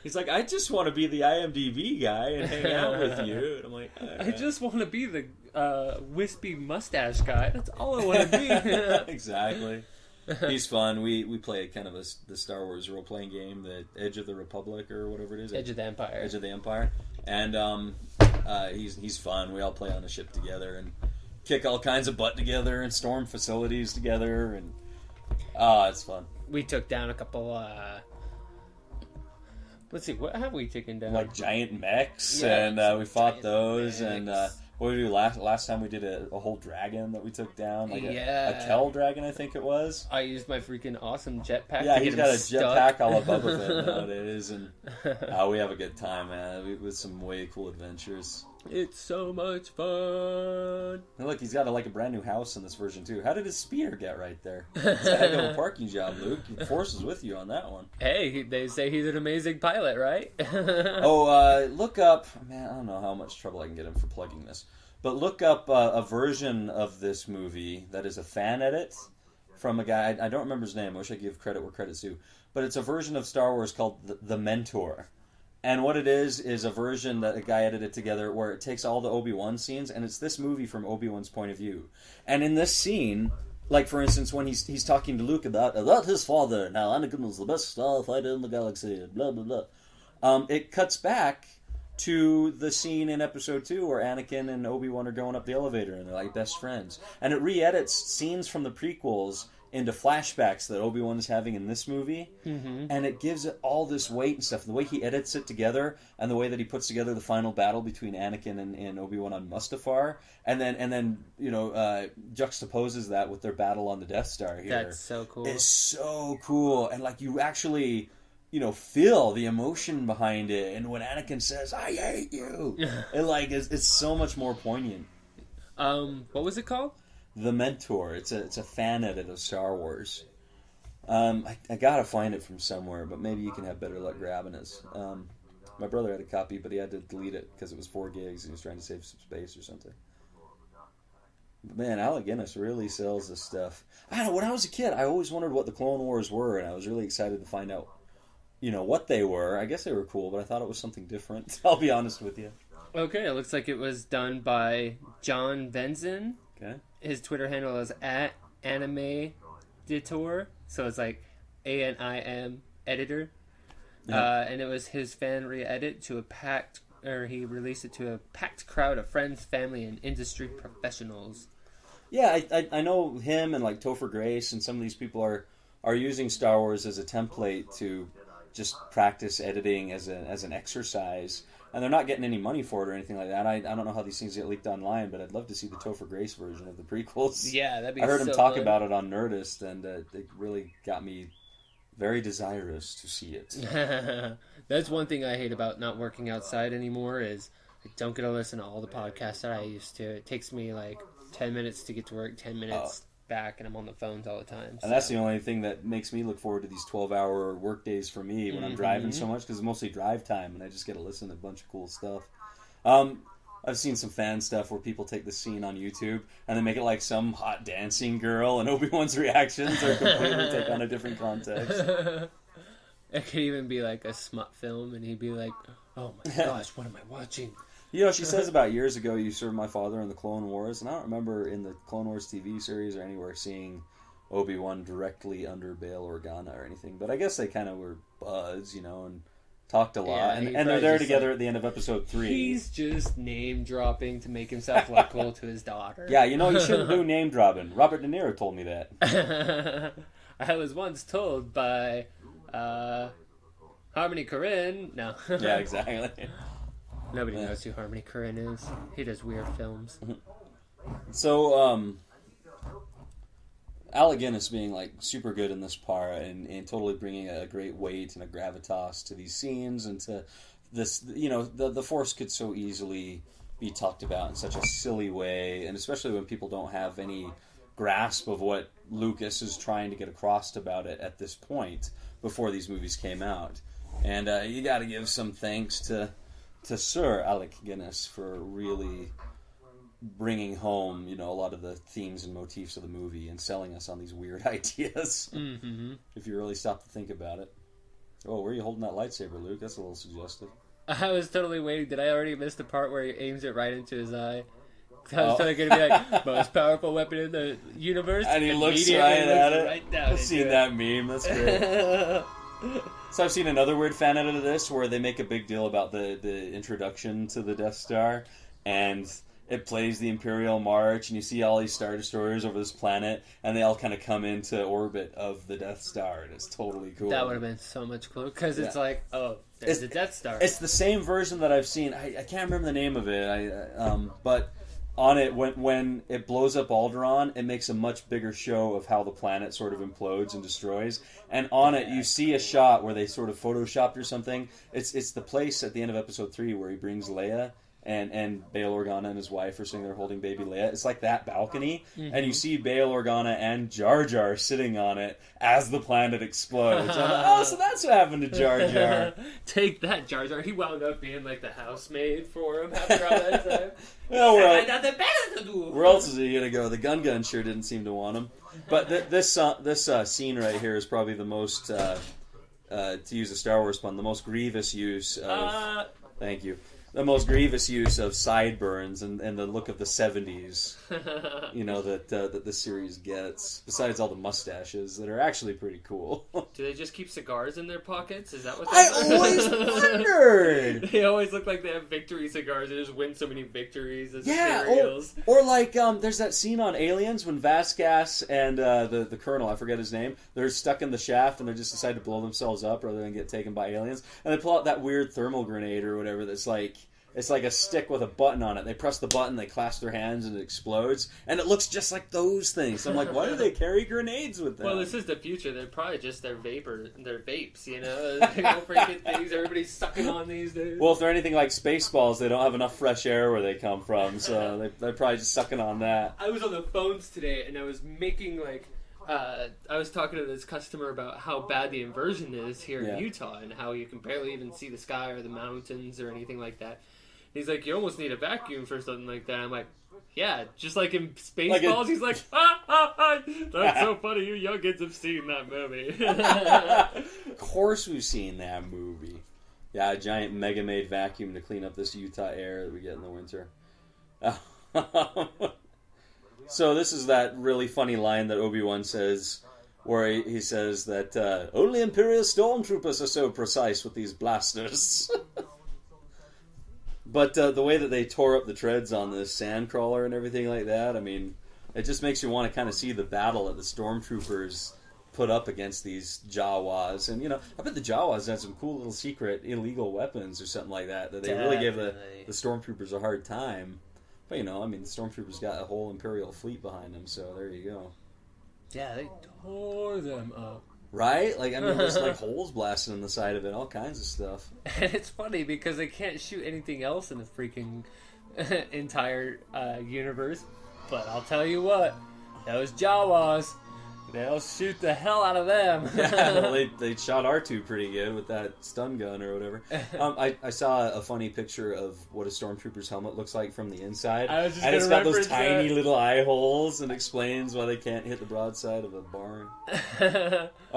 He's like, I just want to be the IMDb guy and hang out with you. And I'm like, I just want to be the wispy mustache guy. That's all I want to be. Exactly. He's fun. We play kind of the Star Wars role-playing game, the Edge of the Republic or whatever it is. Edge of the Empire. Edge of the Empire. And he's fun. We all play on a ship together and kick all kinds of butt together and storm facilities together, and it's fun. We took down a couple let's see, what have we taken down? Like giant mechs, and we fought those, mechs. And what did we do last time? We did a whole dragon that we took down, like a Kel dragon, I think it was. I used my freaking awesome jetpack. Yeah, he's got a jetpack all above Boba Fett nowadays, and we have a good time, man, with some way cool adventures. It's so much fun. And look, he's got a brand new house in this version too. How did his speeder get right there? It's a heck of a parking job, Luke. The Force is with you on that one. Hey, they say he's an amazing pilot, right? Look up. Man, I don't know how much trouble I can get him for plugging this, but look up a version of this movie that is a fan edit from a guy. I don't remember his name. I wish I could give credit where credit's due. But it's a version of Star Wars called The Mentor. And what it is a version that a guy edited together where it takes all the Obi-Wan scenes, and it's this movie from Obi-Wan's point of view. And in this scene, like for instance, when he's talking to Luke about his father, now Anakin was the best starfighter in the galaxy, and blah, blah, blah. It cuts back to the scene in Episode 2 where Anakin and Obi-Wan are going up the elevator, and they're like best friends. And it re-edits scenes from the prequels into flashbacks that Obi-Wan is having in this movie, and it gives it all this weight and stuff. The way he edits it together, and the way that he puts together the final battle between Anakin and Obi-Wan on Mustafar, and then juxtaposes that with their battle on the Death Star here. That's so cool. It's so cool, and like you actually, feel the emotion behind it. And when Anakin says, "I hate you," it's so much more poignant. What was it called? The Mentor. It's a fan edit of Star Wars. I gotta find it from somewhere, but maybe you can have better luck grabbing it. My brother had a copy, but he had to delete it because it was 4 gigs and he was trying to save some space or something. But man, Alec Guinness really sells this stuff. I don't know, when I was a kid, I always wondered what the Clone Wars were, and I was really excited to find out, what they were. I guess they were cool, but I thought it was something different. I'll be honest with you. Okay, it looks like it was done by John Benson. Okay. His Twitter handle is @AnimeDitor, so it's like ANIM editor. Yeah. And it was his fan re-edit to he released it to a packed crowd of friends, family, and industry professionals. Yeah, I know him and like Topher Grace and some of these people are using Star Wars as a template to just practice editing as an exercise. And they're not getting any money for it or anything like that. I don't know how these things get leaked online, but I'd love to see the Topher Grace version of the prequels. Yeah, that'd be I heard so him talk fun. about it on Nerdist, and it really got me very desirous to see it. That's one thing I hate about not working outside anymore is I don't get to listen to all the podcasts that I used to. It takes me like 10 minutes to get to work, 10 minutes back, and I'm on the phones all the time. And that's the only thing that makes me look forward to these 12-hour work days for me when I'm driving so much, because it's mostly drive time, and I just get to listen to a bunch of cool stuff. I've seen some fan stuff where people take the scene on YouTube and they make it like some hot dancing girl, and Obi-Wan's reactions are completely take on a different context. It could even be like a smut film, and he'd be like, "Oh my gosh, what am I watching?" She says about years ago, you served my father in the Clone Wars, and I don't remember in the Clone Wars TV series or anywhere seeing Obi-Wan directly under Bail Organa or anything. But I guess they kind of were buds, and talked a lot. Yeah, and they're there together at the end of Episode 3. He's just name-dropping to make himself look cool to his daughter. Yeah, you shouldn't do name-dropping. Robert De Niro told me that. I was once told by Harmony Korine. No. Yeah, exactly. Nobody knows who Harmony Korine is. He does weird films. So, Alec Guinness being like super good in this part and totally bringing a great weight and a gravitas to these scenes and to this, the Force could so easily be talked about in such a silly way, and especially when people don't have any grasp of what Lucas is trying to get across about it at this point before these movies came out. And you got to give some thanks to Sir Alec Guinness for really bringing home, a lot of the themes and motifs of the movie and selling us on these weird ideas. Mm-hmm. If you really stop to think about it. Oh, where are you holding that lightsaber, Luke? That's a little suggestive. I was totally waiting. Did I already miss the part where he aims it right into his eye? I was totally going to be like, most powerful weapon in the universe. And he looks right at it. Right down. I've seen that meme. That's great. So I've seen another weird fan edit of this where they make a big deal about the introduction to the Death Star, and it plays the Imperial March, and you see all these Star Destroyers over this planet, and they all kind of come into orbit of the Death Star, and it's totally cool. That would have been so much cooler, because it's like, there's the Death Star. It's the same version that I've seen. I can't remember the name of it, but on it, when it blows up Alderaan, it makes a much bigger show of how the planet sort of implodes and destroys. And on it, you see a shot where they sort of photoshopped or something. It's the place at the end of Episode 3 where he brings Leia, and Bail Organa and his wife are sitting there holding baby Leia. It's like that balcony, Mm-hmm. and you see Bail Organa and Jar Jar sitting on it as the planet explodes. I'm like, oh, so that's what happened to Jar Jar. Take that, Jar Jar. He wound up being like the housemaid for him after all that time. Well, I got the better to do. where else is he gonna go? The Gun sure didn't seem to want him. But this scene right here is probably the most, to use a Star Wars pun, the most grievous use of. Thank you. The most grievous use of sideburns and the look of the 70s, that this series gets. Besides all the mustaches that are actually pretty cool. Do they just keep cigars in their pockets? Is that what I always wondered! They always look like they have victory cigars. They just win so many victories as Yeah, cereals. or like, there's that scene on Aliens when Vasquez and the Colonel, I forget his name, they're stuck in the shaft and they just decide to blow themselves up rather than get taken by aliens. And they pull out that weird thermal grenade or whatever that's like... It's like a stick with a button on it. They press the button, they clasp their hands, and it explodes. And it looks just like those things. I'm like, why do they carry grenades with them? Well, this is the future. They're probably just their vapes, They don't freaking things everybody's sucking on these days. Well, if they're anything like Spaceballs, they don't have enough fresh air where they come from, so they're probably just sucking on that. I was on the phones today, and I was making, I was talking to this customer about how bad the inversion is here in Utah, and how you can barely even see the sky or the mountains or anything like that. He's like, you almost need a vacuum for something like that. I'm like, yeah, just like in Spaceballs. He's like, that's so funny. You youngins have seen that movie. Of course we've seen that movie. Yeah, a giant Mega-Made vacuum to clean up this Utah air that we get in the winter. So this is that really funny line that Obi-Wan says, where he says that only Imperial stormtroopers are so precise with these blasters. But the way that they tore up the treads on this sandcrawler and everything like that, I mean, it just makes you want to kind of see the battle that the stormtroopers put up against these Jawas. And, I bet the Jawas had some cool little secret illegal weapons or something like that they really gave the stormtroopers a hard time. But, the stormtroopers got a whole Imperial fleet behind them, so there you go. Yeah, they tore them up. Right? There's holes blasted in the side of it, all kinds of stuff. And it's funny because they can't shoot anything else in the freaking entire universe. But I'll tell you what, those Jawas, they'll shoot the hell out of them. Yeah, they shot R2 pretty good with that stun gun or whatever. I saw a funny picture of what a stormtrooper's helmet looks like from the inside. And it's got those tiny little eye holes and explains why they can't hit the broadside of a barn.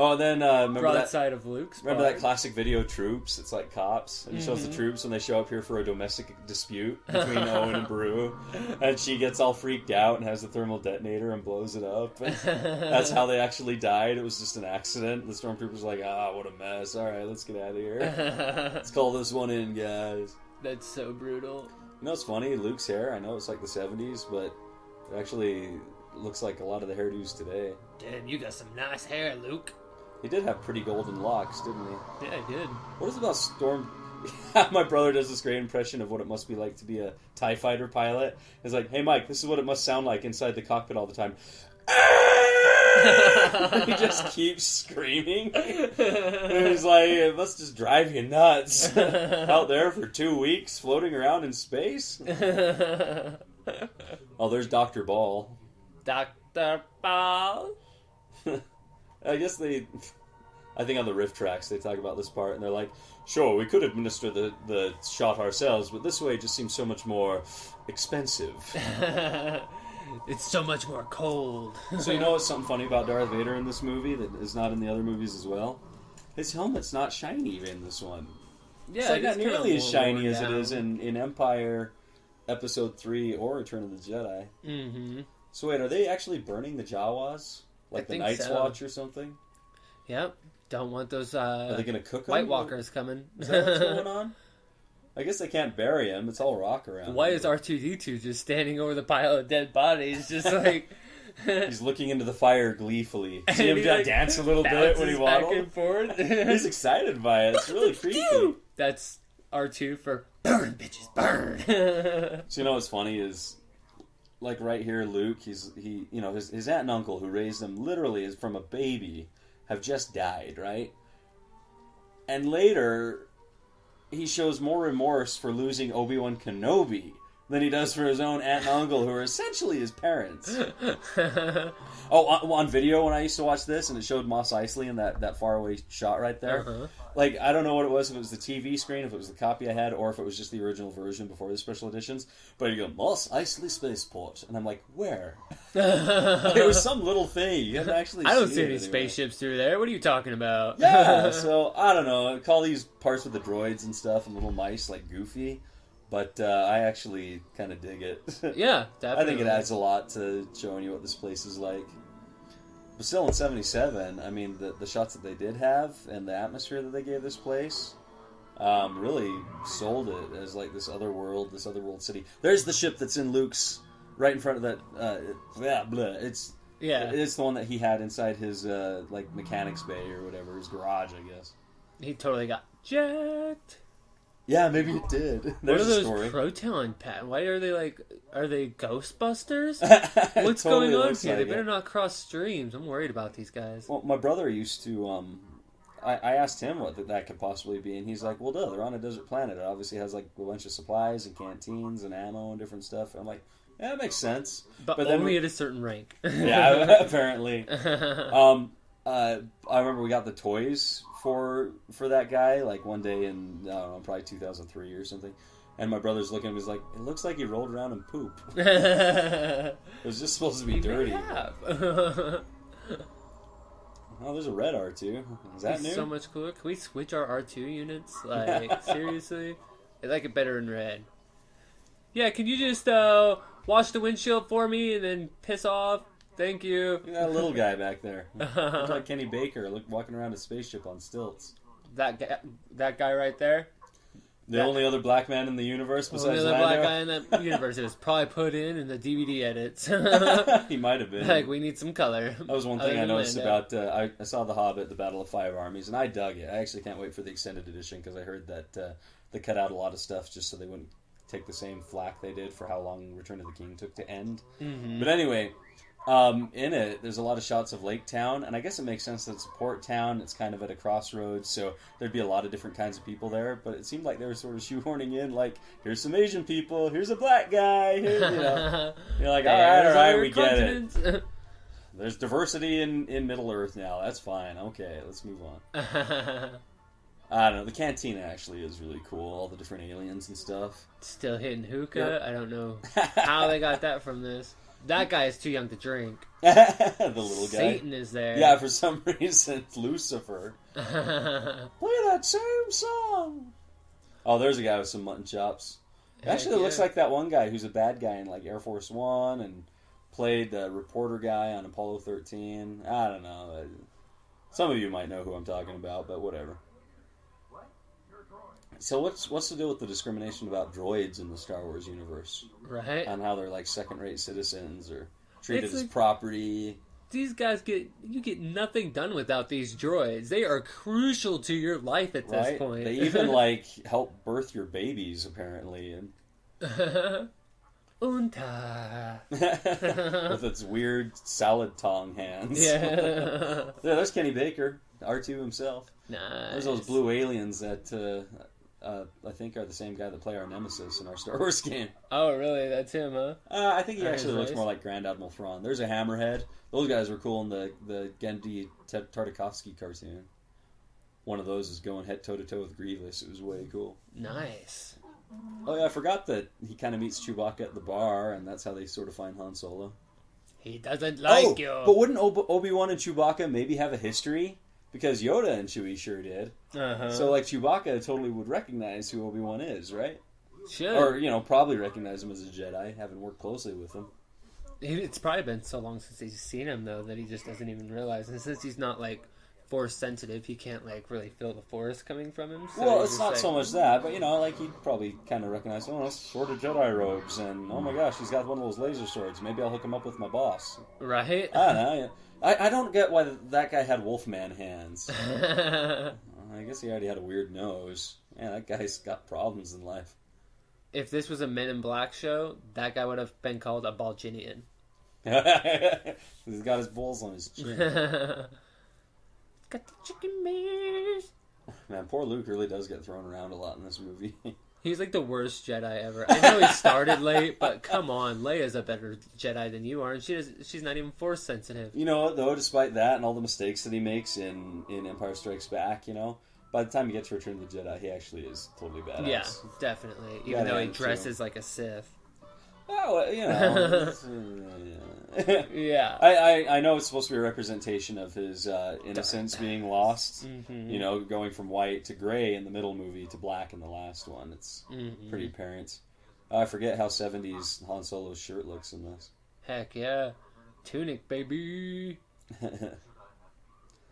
Oh, and then remember broadside of Luke's barn. Remember that classic video, Troops? It's like cops. And it shows the troops when they show up here for a domestic dispute between Owen and Beru. And she gets all freaked out and has the thermal detonator and blows it up. And that's how they actually died. It was just an accident. The stormtroopers were like, what a mess. All right, let's get out of here. Let's call this one in, guys. That's so brutal. It's funny? Luke's hair, I know it's like the 70s, but it actually looks like a lot of the hairdos today. Damn, you got some nice hair, Luke. He did have pretty golden locks, didn't he? Yeah, he did. What is it about Storm... My brother does this great impression of what it must be like to be a TIE fighter pilot. He's like, hey, Mike, this is what it must sound like inside the cockpit all the time. He just keeps screaming. And he's like, it must just drive you nuts. Out there for 2 weeks floating around in space. Oh, there's Dr. Ball. Dr. Ball? I think on the riff tracks they talk about this part and they're like, sure, we could administer the shot ourselves, but this way it just seems so much more expensive. It's so much more cold. So what's something funny about Darth Vader in this movie that is not in the other movies as well? His helmet's not shiny in this one. Yeah, it's not nearly as shiny as it is in Empire Episode 3 or Return of the Jedi. Mm-hmm. So wait, are they actually burning the Jawas? Like the Night's Watch or something? Yep. Don't want those are they gonna cook them? White Walkers coming. Is that what's going on? I guess they can't bury him. It's all rock around. Why is R2-D2 just standing over the pile of dead bodies? Just like... He's looking into the fire gleefully. See him dance a little bit when he waddles? Back and forth. He's excited by it. It's really creepy. That's R2 for burn, bitches, burn. So what's funny is, like right here, Luke, his aunt and uncle who raised him literally is from a baby have just died, right? And later, he shows more remorse for losing Obi-Wan Kenobi than he does for his own aunt and uncle, who are essentially his parents. On video when I used to watch this, and it showed Mos Eisley in that faraway shot right there. Uh-huh. Like, I don't know what it was, if it was the TV screen, if it was the copy I had, or if it was just the original version before the special editions. But you go, Mos Eisley Spaceport. And I'm like, where? It was some little thing. You hadn't actually I don't see see it any anywhere. spaceships through there. What are you talking about? Yeah, so, I don't know. I call these parts with the droids and stuff and little mice, like, goofy. But I actually kind of dig it. Yeah, definitely. I think it adds a lot to showing you what this place is like. But still, in 77, I mean, the shots that they did have and the atmosphere that they gave this place really sold it as like this other world city. There's the ship that's in Luke's right in front of that. It's the one that he had inside his like mechanics bay or whatever, his garage, I guess. He totally got jacked. Yeah, maybe it did. There's what are those story. Proton Pat? Why are they like? Are they Ghostbusters? What's Totally going on looks here? like They better it. not cross streams. I'm worried about these guys. Well, my brother used to. I asked him what that could possibly be, and he's like, "Well, duh, they're on a desert planet. It obviously has like a bunch of supplies and canteens and ammo and different stuff." And I'm like, "Yeah, that makes sense." But then only at a certain rank. Yeah, apparently. I remember we got the toys for that guy like one day in I don't know, probably 2003 or something. And my brother's looking at him, he's like, "It looks like he rolled around in poop." It was just supposed to be dirty. Oh, there's a red R2. Is that new? So much cooler. Can we switch our R2 units? Like, seriously? I like it better in red. Yeah, can you just wash the windshield for me and then piss off? Thank you. Look at that little guy back there. Looks like Kenny Baker walking around a spaceship on stilts. That guy right there? The only other black man in the universe besides The only other Lando? black guy in that universe. It was probably put in the DVD edits. He might have been. Like, we need some color. That was one thing I noticed about... I saw The Hobbit, The Battle of Five Armies, and I dug it. I actually can't wait for the extended edition, because I heard that they cut out a lot of stuff just so they wouldn't take the same flack they did for how long Return of the King took to end. Mm-hmm. But anyway... in it, there's a lot of shots of Lake Town, and I guess it makes sense that it's a port town. It's kind of at a crossroads, so there'd be a lot of different kinds of people there. But it seemed like they were sort of shoehorning in, like, here's some Asian people, here's a black guy. Here, you're like, all right, we get it. There's diversity in Middle Earth now. That's fine. Okay, let's move on. I don't know. The cantina actually is really cool. All the different aliens and stuff. Still hitting hookah. Yep. I don't know how they got that from this. That guy is too young to drink. The little guy. Satan is there. Yeah, for some reason, it's Lucifer. Play that same song. Oh, there's a guy with some mutton chops. Actually, it looks like that one guy who's a bad guy in like Air Force One and played the reporter guy on Apollo 13. I don't know. Some of you might know who I'm talking about, but whatever. So what's the deal with the discrimination about droids in the Star Wars universe? Right. On how they're like second-rate citizens or treated It's as like, property. These guys get nothing done without these droids. They are crucial to your life at this point. They even like help birth your babies apparently, and Unta. with its weird salad tong hands. Yeah. There's Kenny Baker, R2 himself. Nice. There's those blue aliens that I think are the same guy that play our nemesis in our Star Wars game. Oh, really? That's him, huh? I think he Or actually his looks race? more like Grand Admiral Thrawn. There's a Hammerhead. Those guys were cool in the Genndy Tartakovsky cartoon. One of those is going head toe-to-toe with Grievous. It was way cool. Nice. Oh yeah, I forgot that he kind of meets Chewbacca at the bar, and that's how they sort of find Han Solo. He doesn't like you. But wouldn't Obi-Wan and Chewbacca maybe have a history? Because Yoda and Chewie sure did. Uh-huh. So, like, Chewbacca totally would recognize who Obi-Wan is, right? Should. Or, probably recognize him as a Jedi, having worked closely with him. It's probably been so long since he's seen him, though, that he just doesn't even realize. And since he's not, like, Force sensitive, he can't, like, really feel the Force coming from him. So Well, he's it's just not like, so much that, but, like, he'd probably kind of recognize, oh, that's sort of Jedi robes, and, oh my gosh, he's got one of those laser swords. Maybe I'll hook him up with my boss. Right? I don't know. I don't get why that guy had Wolfman hands. I guess he already had a weird nose. Man, that guy's got problems in life. If this was a Men in Black show, that guy would have been called a Balginian. He's got his balls on his chin. Got the chicken bears. Man, poor Luke really does get thrown around a lot in this movie. He's like the worst Jedi ever. I know he started late, but come on, Leia's a better Jedi than you are, and she's not even Force sensitive. You know what, though, despite that and all the mistakes that he makes in Empire Strikes Back, you know, by the time he gets to Return of the Jedi, he actually is totally badass. Yeah, definitely. Even though he dresses like a Sith. Oh, you know. Yeah. I know it's supposed to be a representation of his innocence being lost. Mm-hmm. You know, going from white to gray in the middle movie to black in the last one. It's pretty apparent. I forget how 70s Han Solo's shirt looks in this. Heck yeah. Tunic, baby.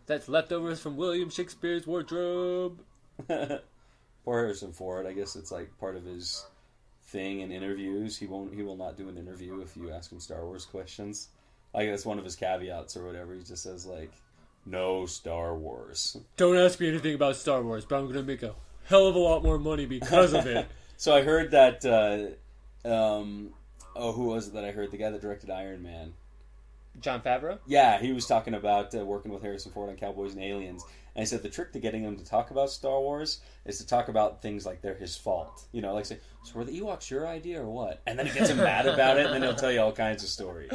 That's leftovers from William Shakespeare's wardrobe. Poor Harrison Ford. I guess it's like part of his thing in interviews. He will not do an interview if you ask him Star Wars questions. Like, that's one of his caveats or whatever. He just says, like, no Star Wars. Don't ask me anything about Star Wars, but I'm going to make a hell of a lot more money because of it. So I heard that, who was it that I heard? The guy that directed Iron Man. Jon Favreau? Yeah, he was talking about working with Harrison Ford on Cowboys and Aliens. And he said the trick to getting him to talk about Star Wars is to talk about things like they're his fault. You know, like say, so were the Ewoks your idea or what? And then he gets him mad about it, and then he'll tell you all kinds of stories.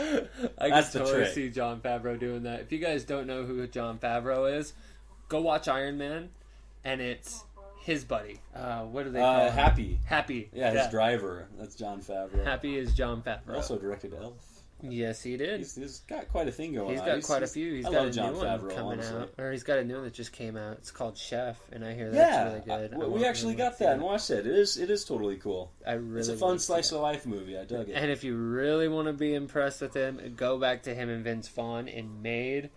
I can totally see Jon Favreau doing that. If you guys don't know who Jon Favreau is, go watch Iron Man, and it's his buddy. What do they call him? Happy. Happy. Yeah, his driver. That's Jon Favreau. Happy is Jon Favreau. He also directed Elf. Yes, he did. He's got quite a thing going on. He's got quite a few. He's got a new one coming honestly. out. Or he's got a new one that just came out. It's called Chef, and I hear that's really good. We actually got that and watched it. It is totally cool. It's a fun slice of life movie. I dug it. And if you really want to be impressed with him, go back to him and Vince Vaughn in Made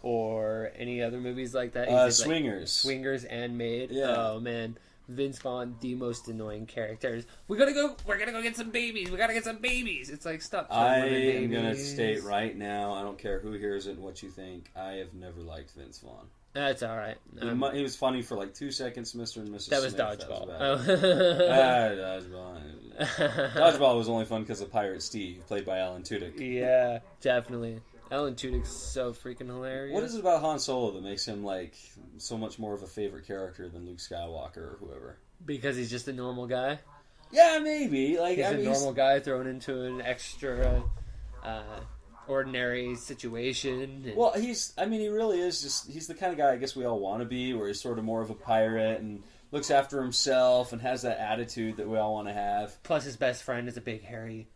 or any other movies like that. Swingers. Swingers and Made. Yeah. Oh, man. Vince Vaughn, the most annoying characters. We're gonna go get some babies. We gotta get some babies. It's like, stop. I am gonna state right now, I don't care who hears it and what you think, I have never liked Vince Vaughn. That's all right. He was funny for like 2 seconds, Mr. and Mrs. That was Smith. Dodgeball. Dodgeball. Dodgeball was only fun because of Pirate Steve, played by Alan Tudyk. Yeah, definitely. Alan Tudyk's so freaking hilarious. What is it about Han Solo that makes him like so much more of a favorite character than Luke Skywalker or whoever? Because he's just a normal guy? Yeah, maybe. Like, he's a normal guy thrown into an extra ordinary situation. And... Well, he really is just, he's the kind of guy I guess we all want to be, where he's sort of more of a pirate and looks after himself and has that attitude that we all want to have. Plus his best friend is a big hairy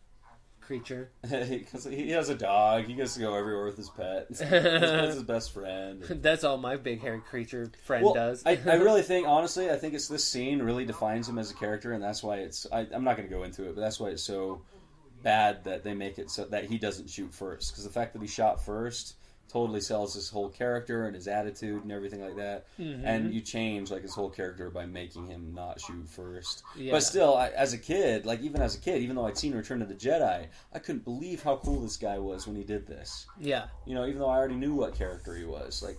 creature. Because he has a dog. He gets to go everywhere with his pet. His pet's his best friend. That's all my big hairy creature friend does. I really think, honestly, I think it's this scene really defines him as a character, and that's why it's... I'm not going to go into it, but that's why it's so bad that they make it so that he doesn't shoot first. Because the fact that he shot first totally sells his whole character and his attitude and everything like that. Mm-hmm. And you change like his whole character by making him not shoot first. Yeah. But still, as a kid, even though I'd seen Return of the Jedi, I couldn't believe how cool this guy was when he did this. Yeah. You know, even though I already knew what character he was. Like,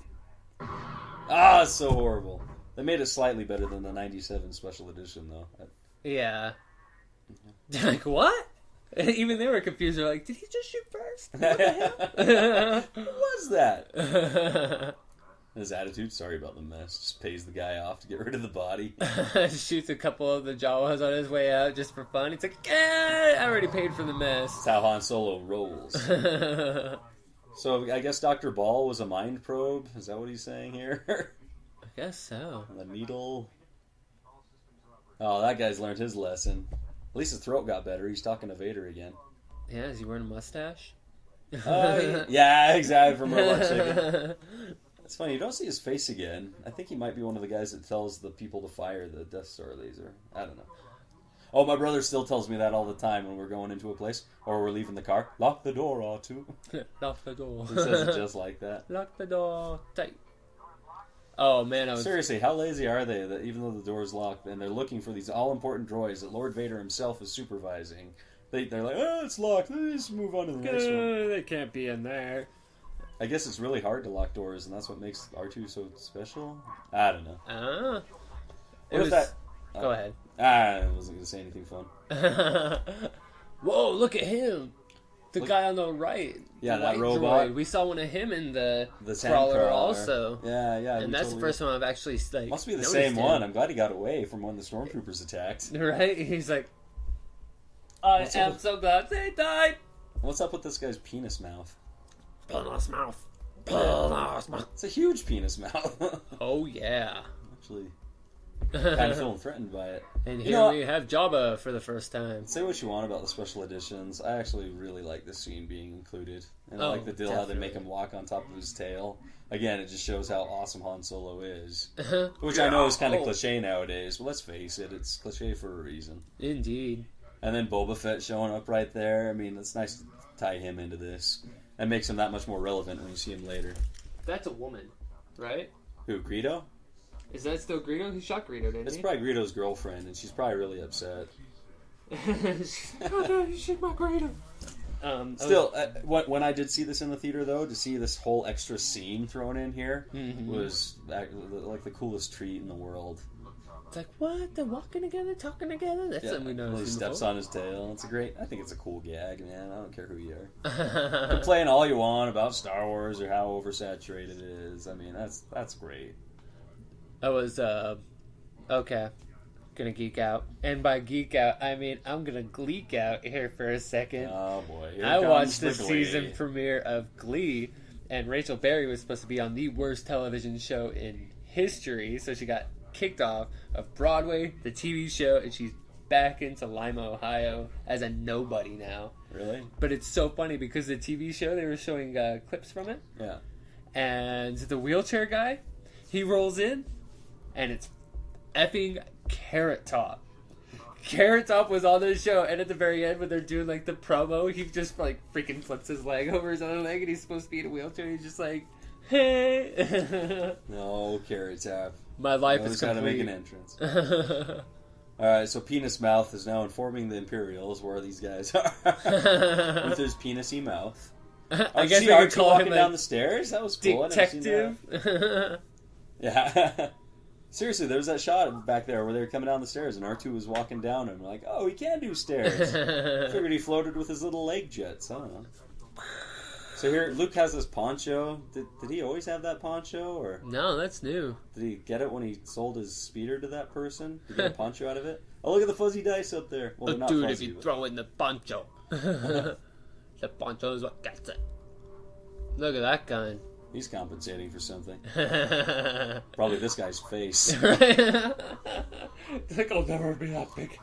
it's so horrible. They made it slightly better than the 97 special edition, though. Yeah. Like, what? Even they were confused. They're like, did he just shoot first? What the hell? What was that? His attitude, sorry about the mess, just pays the guy off to get rid of the body. Shoots a couple of the Jawas on his way out just for fun. He's like, I already paid for the mess. That's how Han Solo rolls. So I guess Dr. Ball was a mind probe? Is that what he's saying here? I guess so. The needle. Oh, that guy's learned his lesson. At least his throat got better. He's talking to Vader again. Yeah, is he wearing a mustache? Yeah, exactly, from Robot Chicken. It's funny, you don't see his face again. I think he might be one of the guys that tells the people to fire the Death Star laser. I don't know. Oh, my brother still tells me that all the time when we're going into a place or we're leaving the car. Lock the door, R2. Lock the door. He says it just like that. Lock the door tight. Oh, man, Seriously, how lazy are they that even though the door's locked and they're looking for these all-important droids that Lord Vader himself is supervising, they're like, it's locked, let's move on to the next one. They can't be in there. I guess it's really hard to lock doors, and that's what makes R2 so special? I don't know. Go ahead. I wasn't going to say anything fun. Whoa, look at him. The guy on the right. Yeah, that robot. Droid. We saw one of him in the crawler also. Yeah. And that's the first one I've actually must be the same one. I'm glad he got away from when the stormtroopers attacked. Right? He's like, I am so glad they died. What's up with this guy's penis mouth? Penis mouth. It's a huge penis mouth. Oh, yeah. Actually, kind of feeling threatened by it. And here we have Jabba for the first time. Say what you want about the special editions. I actually really like this scene being included. And I like the deal how they make him walk on top of his tail. Again, it just shows how awesome Han Solo is. Which I know is kind of cliche nowadays, but let's face it, it's cliche for a reason. Indeed. And then Boba Fett showing up right there. I mean, it's nice to tie him into this. And makes him that much more relevant when you see him later. That's a woman, right? Who, Greedo? Is that still Greedo? He shot Greedo, didn't he? It's probably Greedo's girlfriend, and she's probably really upset. She's my Greedo. Still, when I did see this in the theater, though, to see this whole extra scene thrown in here was like the coolest treat in the world. It's like, what? They're walking together, talking together? That's something we noticed. He steps on his tail. I think it's a cool gag, man. I don't care who you are. Complain all you want about Star Wars or how oversaturated it is. I mean, that's great. I was, okay. Gonna geek out. And by geek out, I mean I'm gonna gleek out here for a second. Oh boy. I watched the season premiere of Glee, and Rachel Berry was supposed to be on the worst television show in history, so she got kicked off of Broadway, the TV show, and she's back into Lima, Ohio as a nobody now. Really? But it's so funny because the TV show, they were showing clips from it. Yeah. And the wheelchair guy, he rolls in, and it's effing Carrot Top. Carrot Top was on the show, and at the very end when they're doing like the promo, he just like freaking flips his leg over his other leg, and he's supposed to be in a wheelchair. He's just like, hey. No, Carrot Top. My life is complete. Got to make an entrance. Alright, so Penis Mouth is now informing the Imperials where these guys are. With his penis-y mouth. I guess we could call him down the stairs? That was cool. Detective. Yeah. Seriously, there was that shot back there where they were coming down the stairs and R2 was walking down and we're like, oh, he can do stairs. Figured he floated with his little leg jets. I don't know. So here, Luke has this poncho. Did he always have that poncho? Or no, that's new. Did he get it when he sold his speeder to that person? Did he get a poncho out of it? Oh, look at the fuzzy dice up there. Well, they're not dude, fuzzy, if you throw in the poncho. The poncho is what gets it. Look at that gun. He's compensating for something. Probably this guy's face. It's like, I'll never be that big.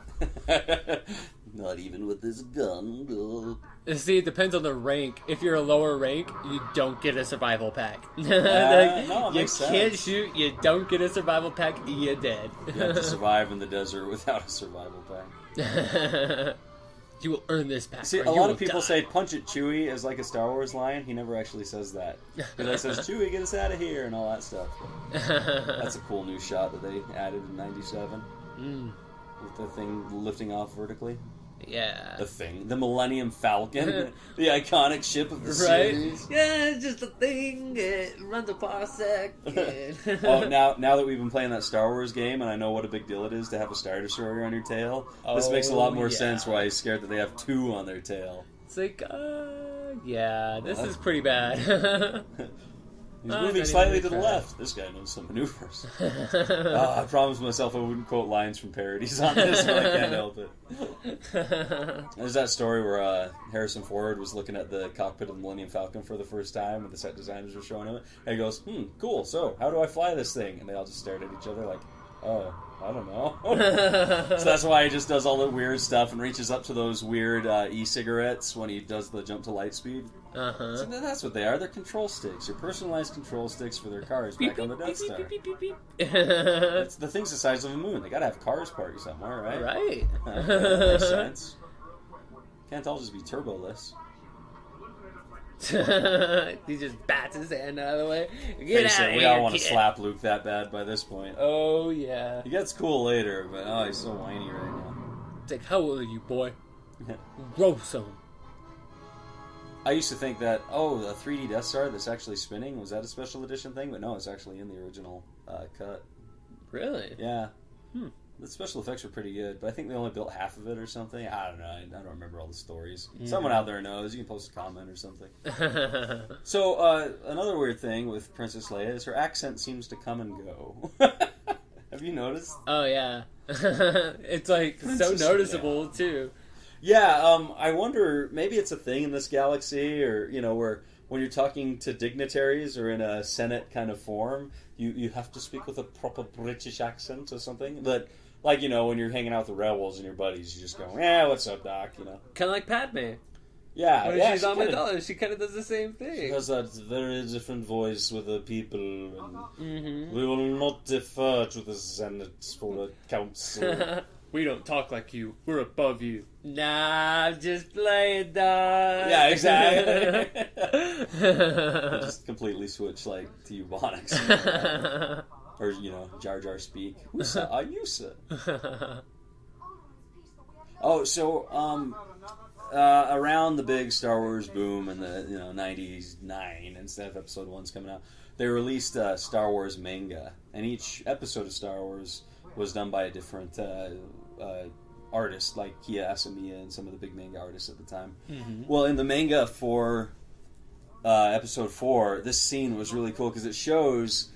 Not even with this gun. See, it depends on the rank. If you're a lower rank, you don't get a survival pack. No, it you makes sense. Can't shoot, you don't get a survival pack, you're dead. You have to survive in the desert without a survival pack. You will earn this pack. See, a lot of people say punch it Chewie as like a Star Wars line. He never actually says that. Because he says, Chewie, get us out of here, and all that stuff. That's a cool new shot that they added in 97. With the thing lifting off vertically. Yeah. The thing. The Millennium Falcon. The iconic ship of the series. Yeah, it's just a thing. It runs a parsec. Oh, now that we've been playing that Star Wars game, and I know what a big deal it is to have a Star Destroyer on your tail, this makes a lot more sense why he's scared that they have two on their tail. It's like, yeah, this is pretty bad. He's moving slightly to the left. This guy knows some maneuvers. I promised myself I wouldn't quote lines from parodies on this, but I can't help it. There's that story where Harrison Ford was looking at the cockpit of the Millennium Falcon for the first time, and the set designers were showing him it. And he goes, cool, so how do I fly this thing? And they all just stared at each other like, oh, I don't know. So that's why he just does all the weird stuff and reaches up to those weird e-cigarettes when he does the jump to light speed. So that's what they are. They're control sticks. Your personalized control sticks for their cars back on the Death Star. It's the thing's the size of a moon. They gotta have cars parked somewhere, right? Right. That makes sense. Can't all just be turboless. He just bats his hand out of the way. Get out of here, we all want to slap Luke that bad by this point. Oh, yeah. He gets cool later, but he's so whiny right now. It's like, how old are you, boy? Grow some. I used to think that, the 3D Death Star that's actually spinning, was that a special edition thing? But no, it's actually in the original cut. Really? Yeah. The special effects were pretty good, but I think they only built half of it or something. I don't know. I don't remember all the stories. Someone out there knows. You can post a comment or something. So, another weird thing with Princess Leia is her accent seems to come and go. Have you noticed? Oh, yeah. It's like Princess so noticeable, too. Yeah, I wonder, maybe it's a thing in this galaxy, or, where when you're talking to dignitaries or in a Senate kind of form, you have to speak with a proper British accent or something. But, like, when you're hanging out with the rebels and your buddies, you just go, what's up, Doc, Kind of like Padme. Yeah, when she's on Mandalore, she kind of does the same thing. She has that very different voice with the people, and we will not defer to the Senate for the council. We don't talk like you. We're above you. Nah, I'm just playing, dog. Yeah, exactly. Just completely switch, like, to Ebonics. Or, Jar Jar speak. Whosa, are you, sir? Oh, so, around the big Star Wars boom in the, 99, instead of Episode 1's coming out, they released a Star Wars manga. And each episode of Star Wars was done by a different artist, like Kia Asamiya and some of the big manga artists at the time. Well, in the manga for Episode 4, this scene was really cool because it shows